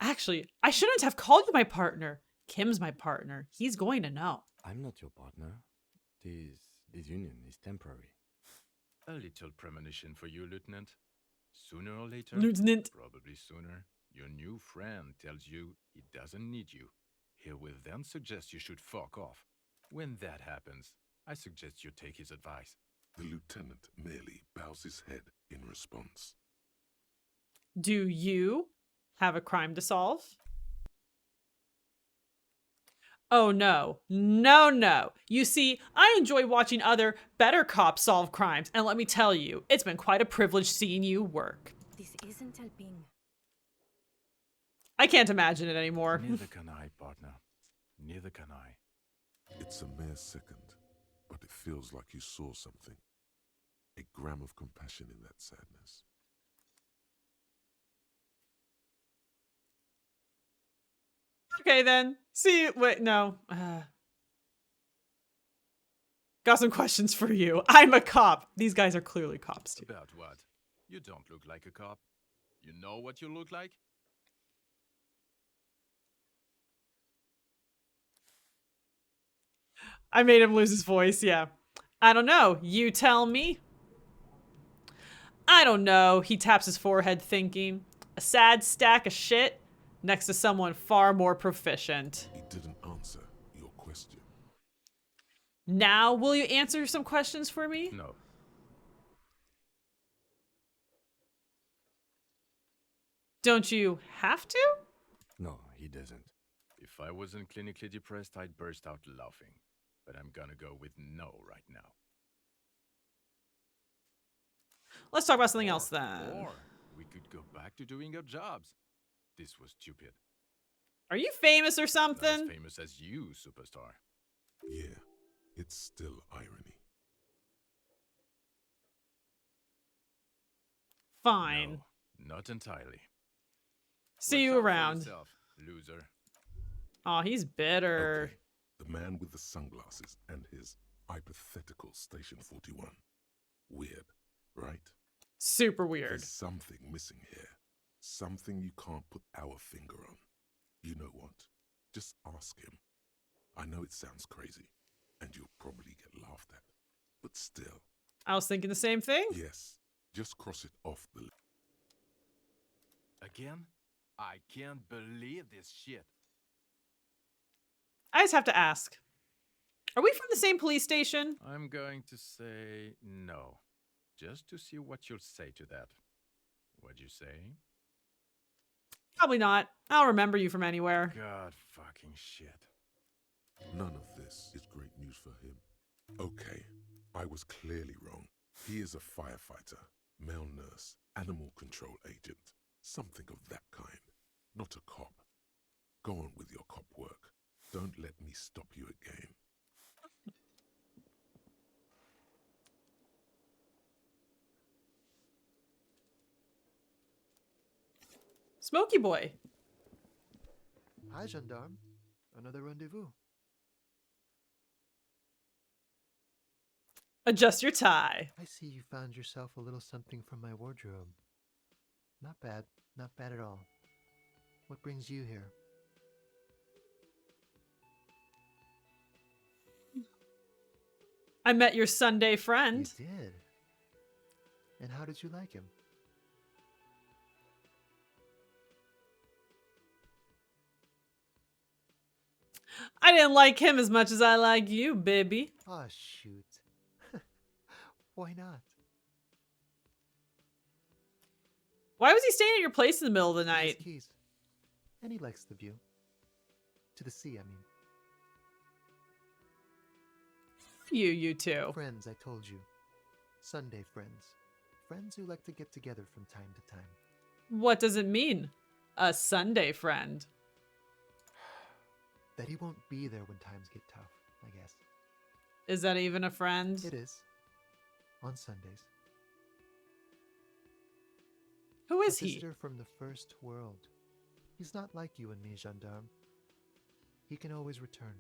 Actually, I shouldn't have called you my partner. Kim's my partner. He's going to know. I'm not your partner. This union is temporary. A little premonition for you, Lieutenant. Sooner or later, Lieutenant. Probably sooner, your new friend tells you he doesn't need you. He will then suggest you should fuck off. When that happens, I suggest you take his advice. The lieutenant merely bows his head in response. Do you have a crime to solve? Oh no. No. You see, I enjoy watching other, better cops solve crimes, and let me tell you, it's been quite a privilege seeing you work. This isn't helping. I can't imagine it anymore. Neither can I, partner. Neither can I. It's a mere second, but it feels like you saw something. A gram of compassion in that sadness. Okay then. See, wait, no. Got some questions for you. I'm a cop. These guys are clearly cops too. About what? You don't look like a cop. You know what you look like? I made him lose his voice, yeah. I don't know. You tell me. I don't know. He taps his forehead thinking. A sad stack of shit next to someone far more proficient. He didn't answer your question. Now, will you answer some questions for me? No. Don't you have to? No, he doesn't. If I wasn't clinically depressed, I'd burst out laughing. But I'm gonna go with no right now. Let's talk about something else then. Or we could go back to doing our jobs. This was stupid. Are you famous or Not something? as famous as you, superstar. Yeah, it's still irony. Fine. No, not entirely. See you Watch out for around. yourself, loser. Oh, he's bitter. Okay. The man with the sunglasses and his hypothetical Station 41. Weird, right? Super weird. There's something missing here. Something you can't put our finger on. You know what? Just ask him. I know it sounds crazy, and you'll probably get laughed at. But still. I was thinking the same thing. Yes. Just cross it off the list. Again? I can't believe this shit. I just have to ask. Are we from the same police station? I'm going to say no. Just to see what you'll say to that. What'd you say? Probably not. I'll remember you from anywhere. God fucking shit. None of this is great news for him. Okay, I was clearly wrong. He is a firefighter, male nurse, animal control agent. Something of that kind. Not Smoky boy. Hi, gendarme. Another rendezvous. Adjust your tie. I see you found yourself a little something from my wardrobe. Not bad. Not bad at all. What brings you here? I met your Sunday friend. You did? And how did you like him? I didn't like him as much as I like you, baby. Ah, shoot. Why not? Why was he staying at your place in the middle of the He has night? keys. And he likes the view. To the sea, I mean. You two. Friends, I told you. Sunday friends. Friends who like to get together from time to time. What does it mean? A Sunday friend. That he won't be there when times get tough, I guess. Is that even a friend? It is. On Sundays. Who is a he? visitor from the first world. He's not like you and me, gendarme. He can always return.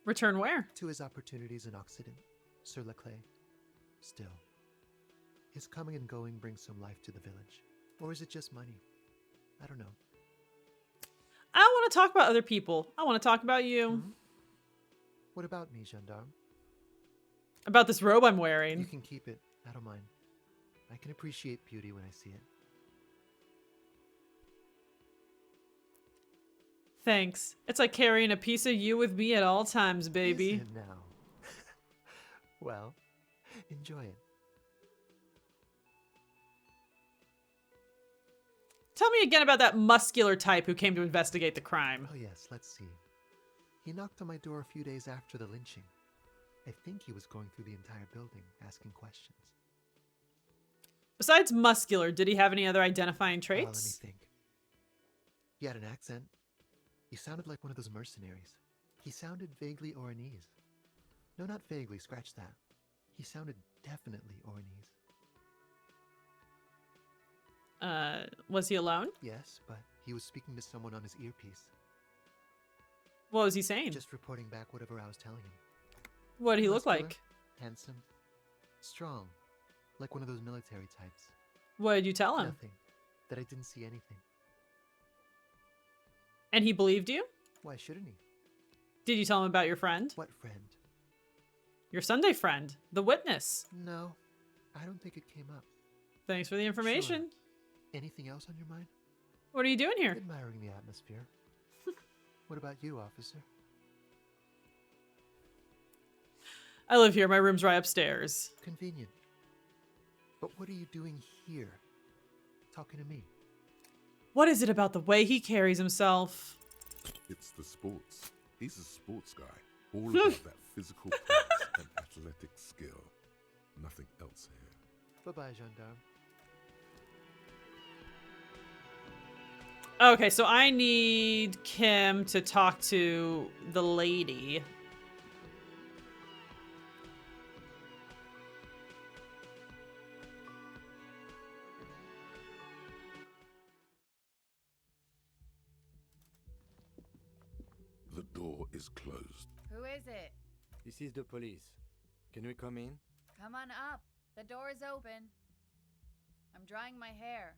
Return where? To his opportunities in Occident, sur la clé. Still, his coming and going brings some life to the village. Or is it just money? I don't know. I don't want to talk about other people. I want to talk about you. Mm-hmm. What about me, gendarme? About this robe I'm wearing. You can keep it. I don't mind. I can appreciate beauty when I see it. Thanks. It's like carrying a piece of you with me at all times, baby. Is it now? Well, enjoy it. Tell me again about that muscular type who came to investigate the crime. Oh yes, let's see. He knocked on my door a few days after the lynching. I think he was going through the entire building, asking questions. Besides muscular, did he have any other identifying Let me traits? think. He had an accent. He sounded like one of those mercenaries. He sounded vaguely Oranese. No, not vaguely, scratch that. He sounded definitely Oranese. Was he alone? Yes, but he was speaking to someone on his earpiece. What was he saying? Just reporting back whatever I was telling him. What did he look Muscular, like? Handsome. Strong. Like one of those military types. What did you tell him? Nothing. That I didn't see anything. And he believed you? Why shouldn't he? Did you tell him about your friend? What friend? Your Sunday friend, the witness. No, I don't think it came up. Thanks for the information. Sure. Anything else on your mind? What are you doing here? Admiring the atmosphere. What about you, officer? I live here. My room's right upstairs. Convenient. But what are you doing here? Talking to me? What is it about the way he carries himself? It's the sports. He's a sports guy. All about that physical prowess and athletic skill. Nothing else here. Bye-bye, gendarme. Okay, so I need Kim to talk to the lady. The door is closed. Who is it? This is the police. Can we come in? Come on up. The door is open. I'm drying my hair.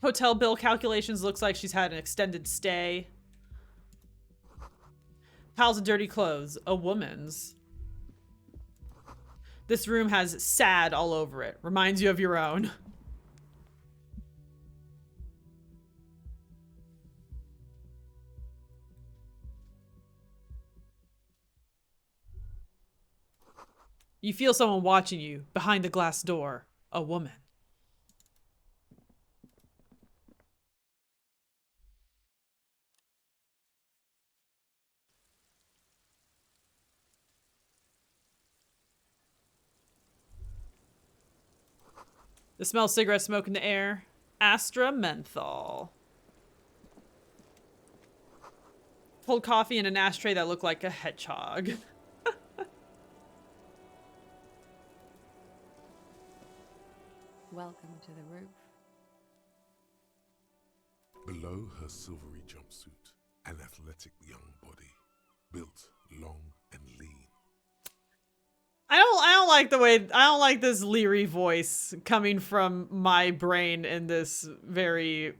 Hotel bill calculations looks like she's had an extended stay. Piles of dirty clothes. A woman's. This room has sad all over it. Reminds you of your own. You feel someone watching you behind the glass door. A woman. The smell of cigarette smoke in the air. Astra menthol. Cold coffee in an ashtray that looked like a hedgehog. welcome to the roof. Below her silvery jumpsuit, an athletic young body, built long and lean. I don't like the way, I don't like this leery voice coming from my brain in this very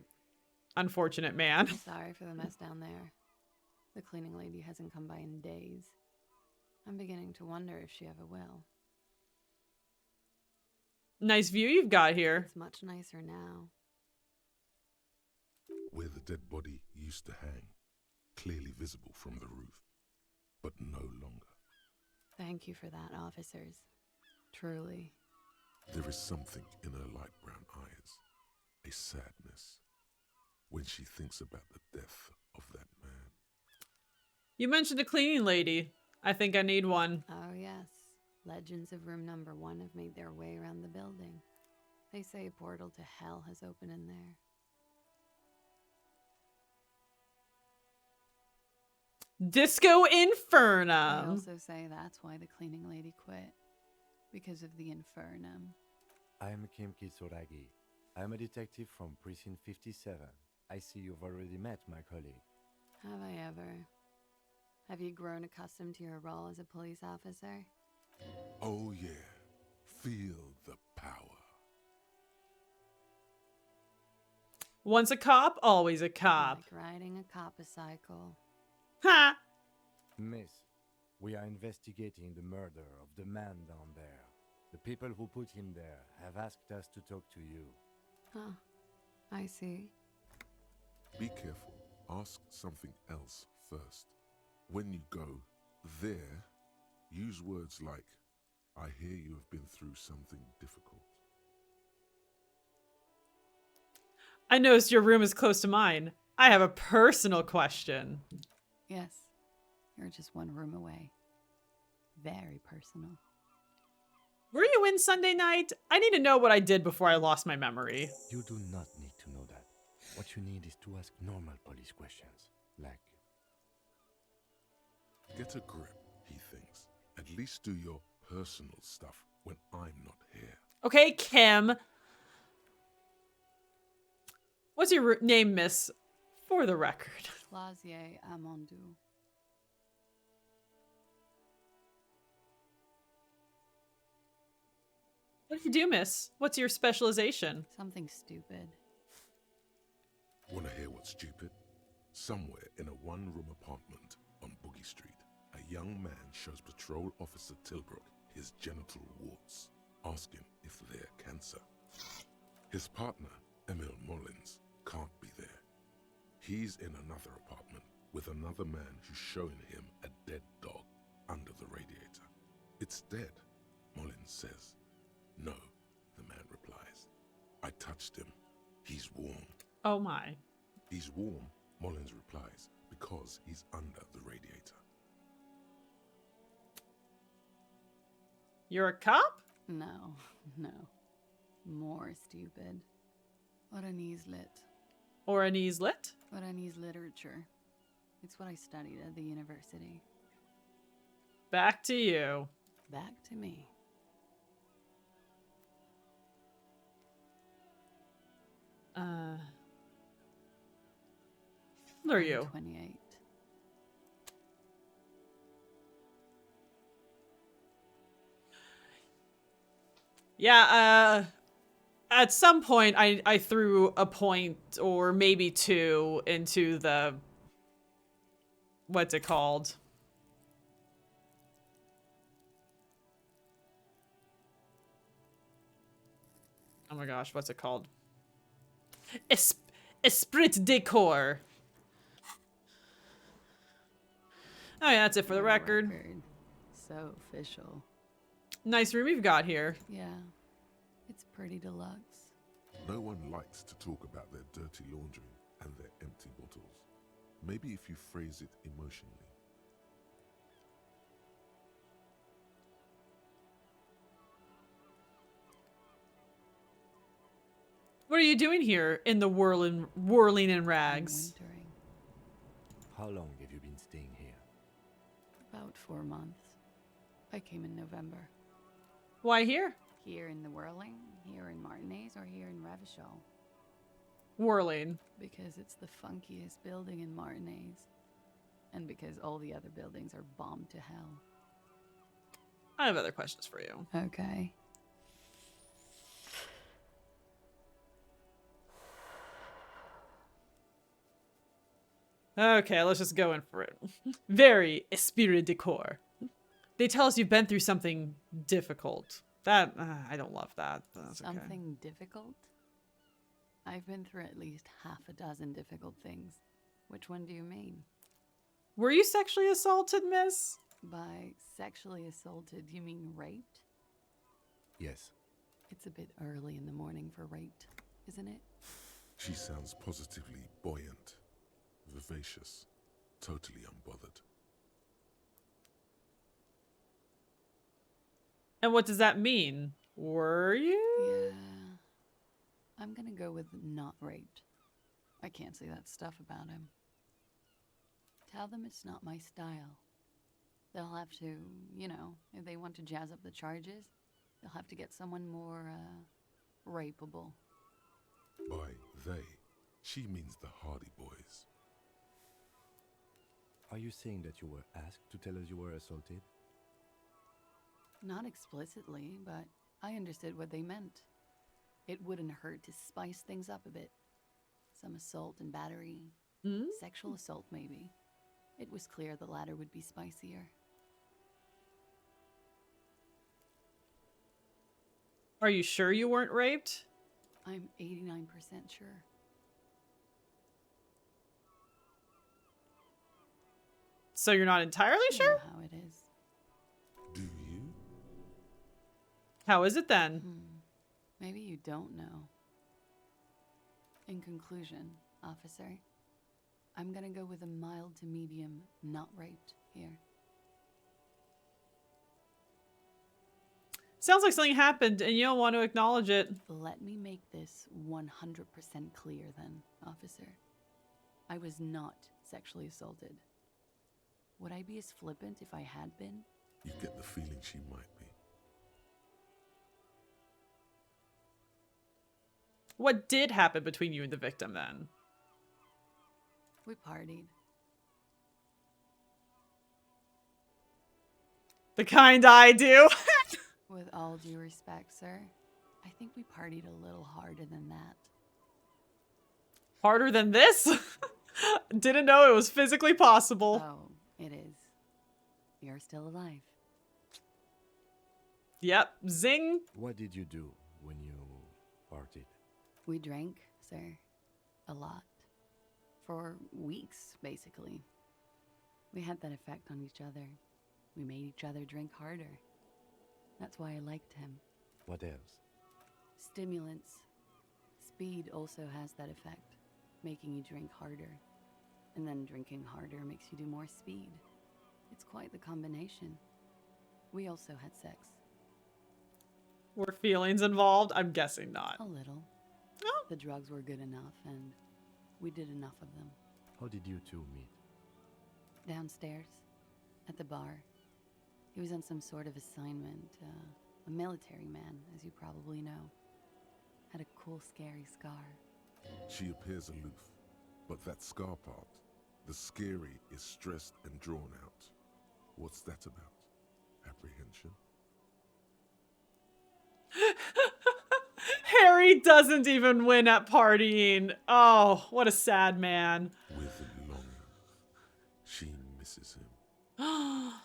unfortunate man. I'm sorry for the mess down there. The cleaning lady hasn't come by in days. I'm beginning to wonder if she ever will. Nice view you've got here. It's much nicer now. Where the dead body used to hang, clearly visible from the roof, but no longer. Thank you for that, officers. Truly. There is something in her light brown eyes, a sadness, when she thinks about the death of that man. You mentioned a cleaning lady. I think I need one. Oh, yes. Legends of room number 1 have made their way around the building. They say a portal to hell has opened in there. Disco They Infernum. also say that's why the cleaning lady quit. Because of the infernum. I am Kim Kitsuragi. I am a detective from Precinct 57. I see you've already met my colleague. Have I ever? Have you grown accustomed to your role as a police officer? Oh yeah, feel the power. Once a cop, always a cop. Like riding a cop-a-cycle. Ha! Miss, we are investigating the murder of the man down there. The people who put him there have asked us to talk to you. Huh. I see. Be careful. Ask something else first. When you go there, use words like, I hear you have been through something difficult. I noticed your room is close to mine. I have a personal question. Yes. You're just one room away. Very personal. Were you in Sunday night? I need to know what I did before I lost my memory. You do not need to know that. What you need is to ask normal police questions, like... Get a grip, he thinks. At least do your personal stuff when I'm not here. Okay, Kim. What's your name, miss? For the record. Clausier Amondou. What do you do, miss? What's your specialization? Something stupid. Want to hear what's stupid? Somewhere in a one-room apartment on Boogie Street, a young man shows Patrol Officer Tilbrook his genital warts, asking if they're cancer. His partner, Emil Mullins, can't be there. He's in another apartment with another man who's showing him a dead dog under the radiator. It's dead, Mullins says. No, the man replies. I touched him. He's warm. Oh my. He's warm, Mullins replies, because he's under the radiator. You're a cop? No, no. More stupid. Oranese lit. Oranese lit? Oranese literature. It's what I studied at the university. Back to you. Back to me. Who are you? 28. Yeah, at some point I threw a point or maybe two into the, what's it called? Oh my gosh, what's it called? Esprit de corps. Oh yeah, that's it for the record. So official. Nice room you've got here. Yeah, it's pretty deluxe. No one likes to talk about their dirty laundry and their empty bottles. Maybe if you phrase it emotionally. What are you doing here in the whirling in rags? Wintering. How long have you been staying here? About 4 months. I came in November. Why here? Here in the Whirling, here in Martinez, or here in Revachol? Whirling. Because it's the funkiest building in Martinez. And because all the other buildings are bombed to hell. I have other questions for you. Okay. Okay, let's just go in for it. Very esprit de corps. They tell us you've been through something difficult. That, I don't love that. That's Something difficult? I've been through at least half a dozen difficult things. Which one do you mean? Were you sexually assaulted, miss? By sexually assaulted, you mean raped? Yes. It's a bit early in the morning for raped, isn't it? She sounds positively buoyant, vivacious, totally unbothered. And what does that mean? Were you? Yeah. I'm gonna go with not raped. I can't say that stuff about him. Tell them it's not my style. They'll have to, you know, if they want to jazz up the charges, they'll have to get someone more, rapeable. By they, she means the Hardy Boys. Are you saying that you were asked to tell us you were assaulted? Not explicitly, but I understood what they meant. It wouldn't hurt to spice things up a bit. Some assault and battery. Sexual assault, maybe. It was clear the latter would be spicier. Are you sure you weren't raped? I'm 89% sure. So you're not entirely You know sure? how it is. Do you? How is it then? Maybe you don't know. In conclusion, officer, I'm gonna go with a mild to medium not raped here. Sounds like something happened and you don't want to acknowledge it. Let me make this 100% clear then, officer. I was not sexually assaulted. Would I be as flippant if I had been? You get the feeling she might be. What did happen between you and the victim then? We partied. The kind I do. With all due respect, sir, I think we partied a little harder than that. Harder than this? Didn't know it was physically possible. Oh, it is. You're still alive. Yep, zing. What did you do when you partied? We drank, sir. A lot. For weeks, basically. We had that effect on each other. We made each other drink harder. That's why I liked him. What else? Stimulants. Speed also has that effect, making you drink harder. And then drinking harder makes you do more speed. It's quite the combination. We also had sex. Were feelings involved? I'm guessing not. A little. Oh. The drugs were good enough, and we did enough of them. How did you two meet? Downstairs, at the bar. He was on some sort of assignment, a military man, as you probably know. Had a cool, scary scar. She appears aloof, but that scar part, the scary, is stressed and drawn out. What's that about? Apprehension? Harry doesn't even win at partying. Oh, what a sad man. With longing. She misses him.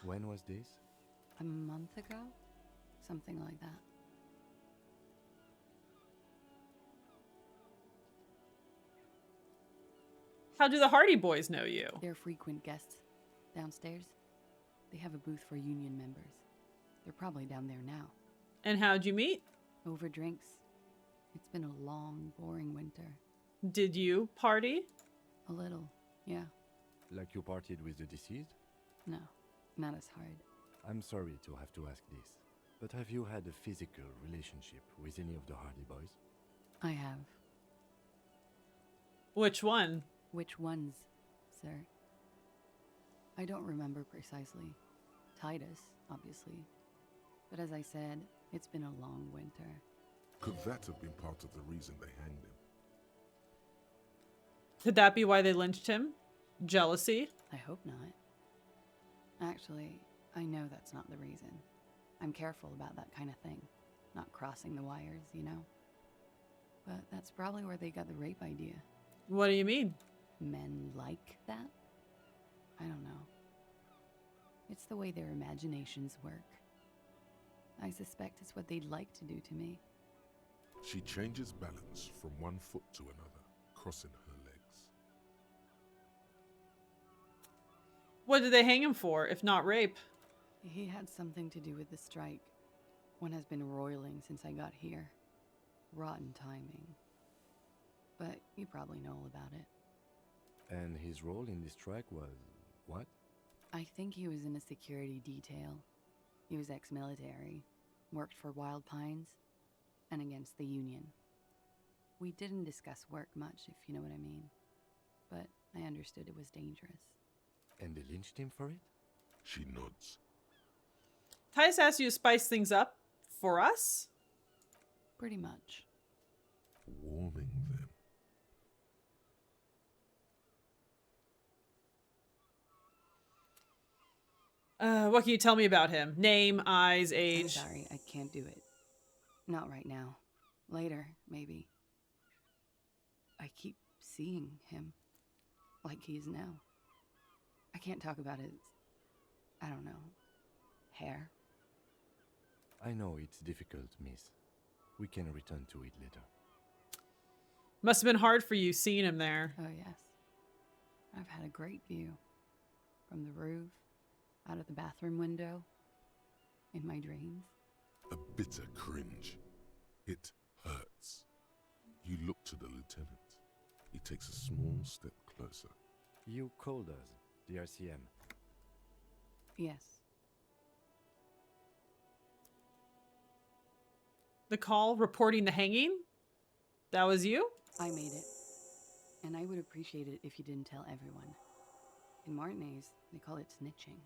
When was this? A month ago? Something like that. How do the Hardy Boys know you? They're frequent guests. Downstairs, they have a booth for union members. They're probably down there now. And how'd you meet? Over drinks. It's been a long, boring winter. Did you party? A little, yeah. Like you partied with the deceased? No, not as hard. I'm sorry to have to ask this, but have you had a physical relationship with any of the Hardy Boys? I have. Which one? Which ones, sir? I don't remember precisely. Titus, obviously. But as I said, It's been a long winter. Could that have been part of the reason they hanged him? Could that be why they lynched him? Jealousy? I hope not. Actually, I know that's not the reason. I'm careful about that kind of thing. Not crossing the wires, you know? But that's probably where they got the rape idea. What do you mean? Men like that? I don't know. It's the way their imaginations work. I suspect it's what they'd like to do to me. She changes balance from one foot to another, crossing her legs. What did they hang him for, if not rape? He had something to do with the strike. One has been roiling since I got here. Rotten timing. But you probably know all about it. And his role in this strike was what? I think he was in a security detail. He was ex-military, worked for Wild Pines, and against the Union. We didn't discuss work much, if you know what I mean. But I understood it was dangerous. And they lynched him for it? She nods. Titus asked you to spice things up for us? Pretty much. Warming them. What can you tell me about him? Name, eyes, I'm age. sorry, I can't do it. Not right now. Later, maybe. I keep seeing him. Like he is now. I can't talk about his... I don't know. Hair. I know it's difficult, miss. We can return to it later. Must have been hard for you seeing him there. Oh, yes. I've had a great view. From the roof, out of the bathroom window, in my dreams. A bitter cringe. It hurts. You look to the lieutenant. He takes a small step closer. You called us, the RCM. Yes. The call reporting the hanging? That was you? I made it. And I would appreciate it if you didn't tell everyone. In Martinez, they call it snitching.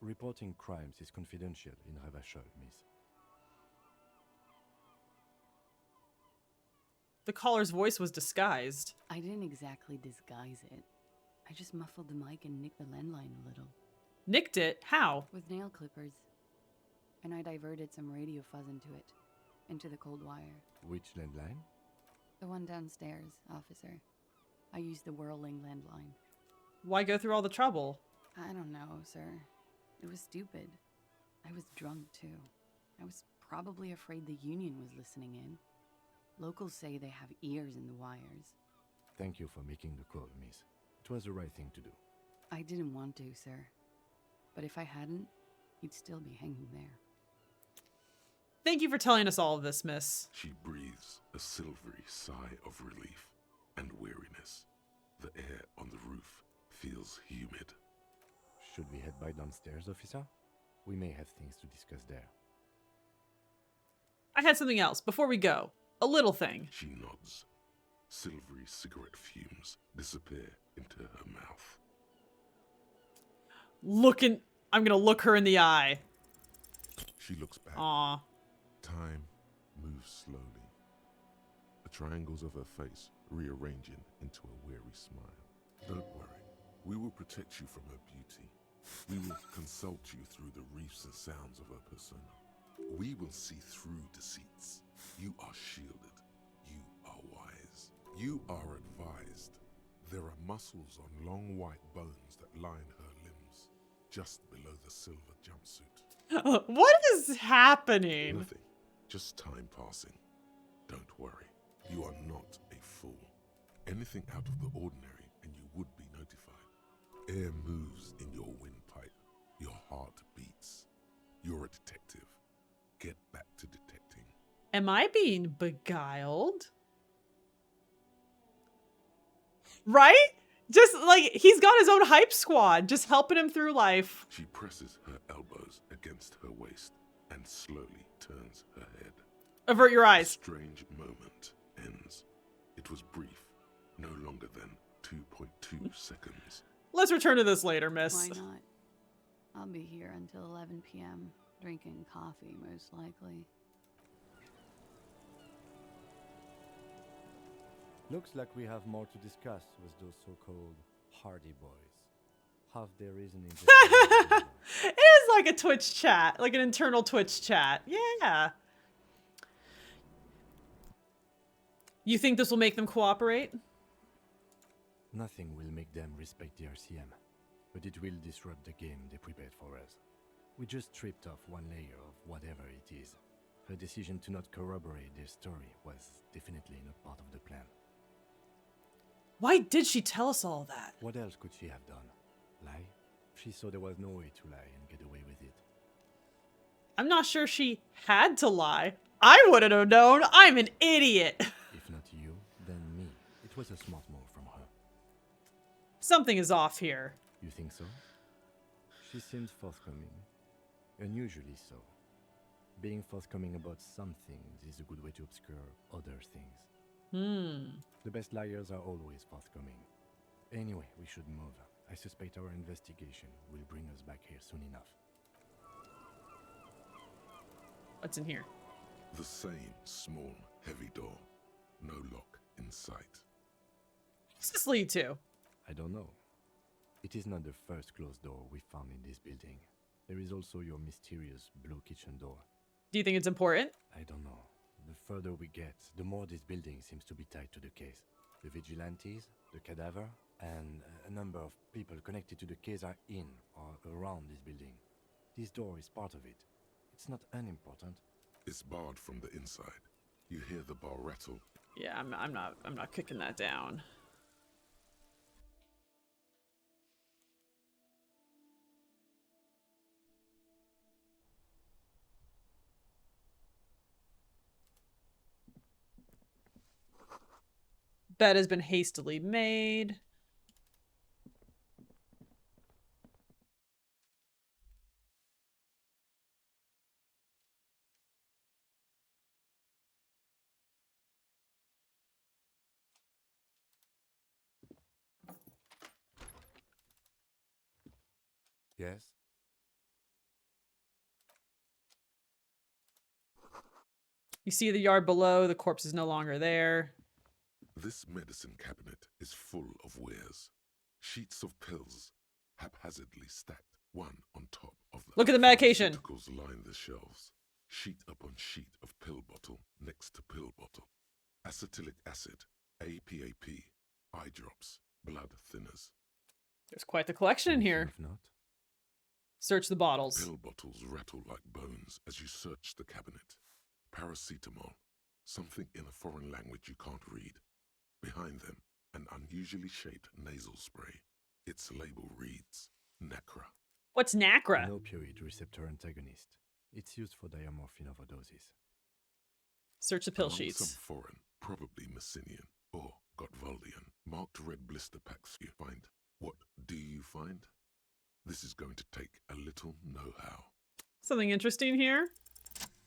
Reporting crimes is confidential in Ravachol, miss. The caller's voice was disguised. I didn't exactly disguise it. I just muffled the mic and nicked the landline a little. Nicked it? How? With nail clippers. And I diverted some radio fuzz into it. Into the cold wire. Which landline? The one downstairs, officer. I used the whirling landline. Why go through all the trouble? I don't know, sir. It was stupid. I was drunk, too. I was probably afraid the Union was listening in. Locals say they have ears in the wires. Thank you for making the call, miss. It was the right thing to do. I didn't want to, sir. But if I hadn't, he'd still be hanging there. Thank you for telling us all of this, miss. She breathes a silvery sigh of relief and weariness. The air on the roof feels humid. Should we head by downstairs, officer? We may have things to discuss there. I had something else before we go. A little thing. She nods. Silvery cigarette fumes disappear into her mouth. I'm gonna look her in the eye. She looks back. Aw. Time moves slowly. The triangles of her face rearranging into a weary smile. Don't worry. We will protect you from her beauty. We will consult you through the reefs and sounds of her persona. We will see through deceits. You are shielded. You are wise. You are advised. There are muscles on long white bones that line her limbs, just below the silver jumpsuit. What is happening? Nothing. Just time passing. Don't worry. You are not a fool. Anything out of the ordinary and you would be notified. Air moves in your windpipe. Your heart beats. You're a detective. Get back to detecting. Am I being beguiled? Right? Just like he's got his own hype squad, just helping him through life. She presses her elbows against her waist and slowly turns her head. Avert your eyes. A strange moment ends. It was brief, no longer than 2.2 seconds. Let's return to this later, miss. Why not? I'll be here until 11 p.m. Drinking coffee, most likely. Looks like we have more to discuss with those so-called Hardy Boys. Have their reasoning. It is like a Twitch chat, like an internal Twitch chat. Yeah. You think this will make them cooperate? Nothing will make them respect the RCM, but it will disrupt the game they prepared for us. We just stripped off one layer of whatever it is. Her decision to not corroborate their story was definitely not part of the plan. Why did she tell us all that? What else could she have done? Lie? She saw there was no way to lie and get away with it. I'm not sure she had to lie. I wouldn't have known. I'm an idiot. If not you, then me. It was a smart move from her. Something is off here. You think so? She seems forthcoming. Unusually so. Being forthcoming about some things is a good way to obscure other things. The best liars are always forthcoming. Anyway, we should move. I suspect our investigation will bring us back here soon enough. What's in here? The same small, heavy door. No lock in sight. What does this lead to? I don't know. It is not the first closed door we found in this building. There is also your mysterious blue kitchen door. Do you think it's important? I don't know. The further we get, the more this building seems to be tied to the case. The vigilantes, the cadaver, and a number of people connected to the case are in or around this building. This door is part of it. It's not unimportant. It's barred from the inside. You hear the bar rattle. Yeah, I'm not kicking that down. Bed has been hastily made. Yes? You see the yard below, the corpse is no longer there. This medicine cabinet is full of wares. Sheets of pills, haphazardly stacked, one on top of the Look at the medication. Pharmaceuticals line the shelves. Sheet upon sheet of pill bottle next to pill bottle. Acetylic acid, APAP, eye drops, blood thinners. There's quite the collection in here. If not, search the bottles. Pill bottles rattle like bones as you search the cabinet. Paracetamol, something in a foreign language you can't read. Behind them, an unusually shaped nasal spray. Its label reads, Nacra. What's Nacra? An opioid receptor antagonist. It's used for diamorphine overdoses. Search the pill Among sheets. Some foreign, probably Messinian or Gottwaldian, marked red blister packs you find. What do you find? This is going to take a little know-how. Something interesting here?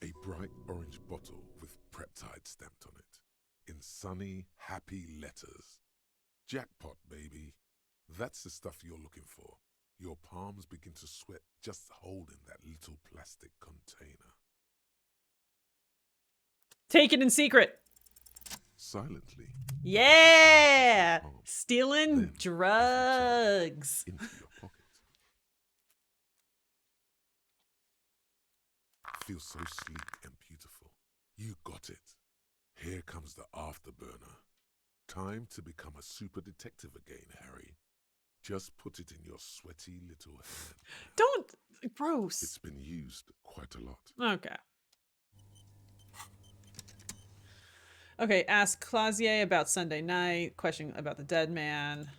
A bright orange bottle with Preptide stamped on it. In sunny, happy letters. Jackpot, baby. That's the stuff you're looking for. Your palms begin to sweat just holding that little plastic container. Take it in secret. Silently. Yeah! Stealing drugs. Into your pocket. Feels so sleek and beautiful. You got it. Here comes the afterburner. Time to become a super detective again, Harry. Just put it in your sweaty little hand. Don't. Gross. It's been used quite a lot. Okay. Okay, ask Clausier about Sunday night. Question about the dead man.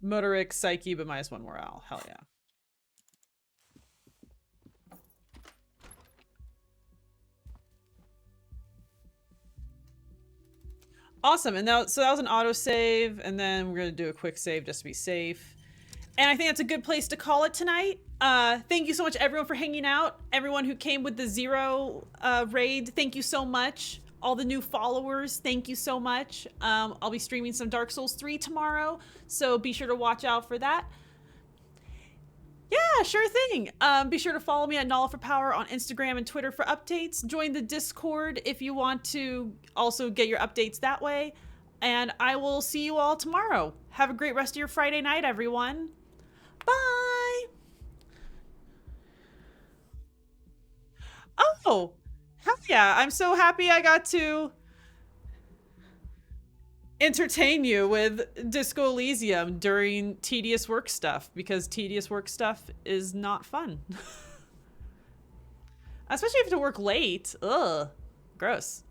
Motoric, psyche, but -1 morale. Hell yeah. Awesome. And now, so that was an autosave, and then we're going to do a quick save just to be safe. And I think that's a good place to call it tonight. Thank you so much, everyone, for hanging out. Everyone who came with the 0 raid, thank you so much. all the new followers, thank you so much. I'll be streaming some Dark Souls 3 tomorrow, so be sure to watch out for that. Yeah, sure thing. Be sure to follow me at Nala for Power on Instagram and Twitter for updates. Join the Discord if you want to also get your updates that way. And I will see you all tomorrow. Have a great rest of your Friday night, everyone. Bye. Oh, hell yeah. I'm so happy I got to entertain you with Disco Elysium during tedious work stuff, because tedious work stuff is not fun. Especially if you have to work late. Ugh. Gross.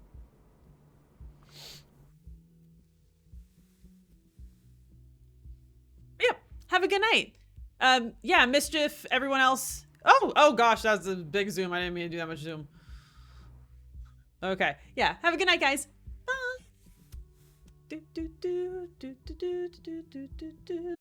Yep. Have a good night. Yeah, Mischief, everyone else. Oh gosh, that was a big zoom. I didn't mean to do that much zoom. Okay. Yeah. Have a good night, guys. Bye. Do, do, do, do, do, do, do, do, do, do.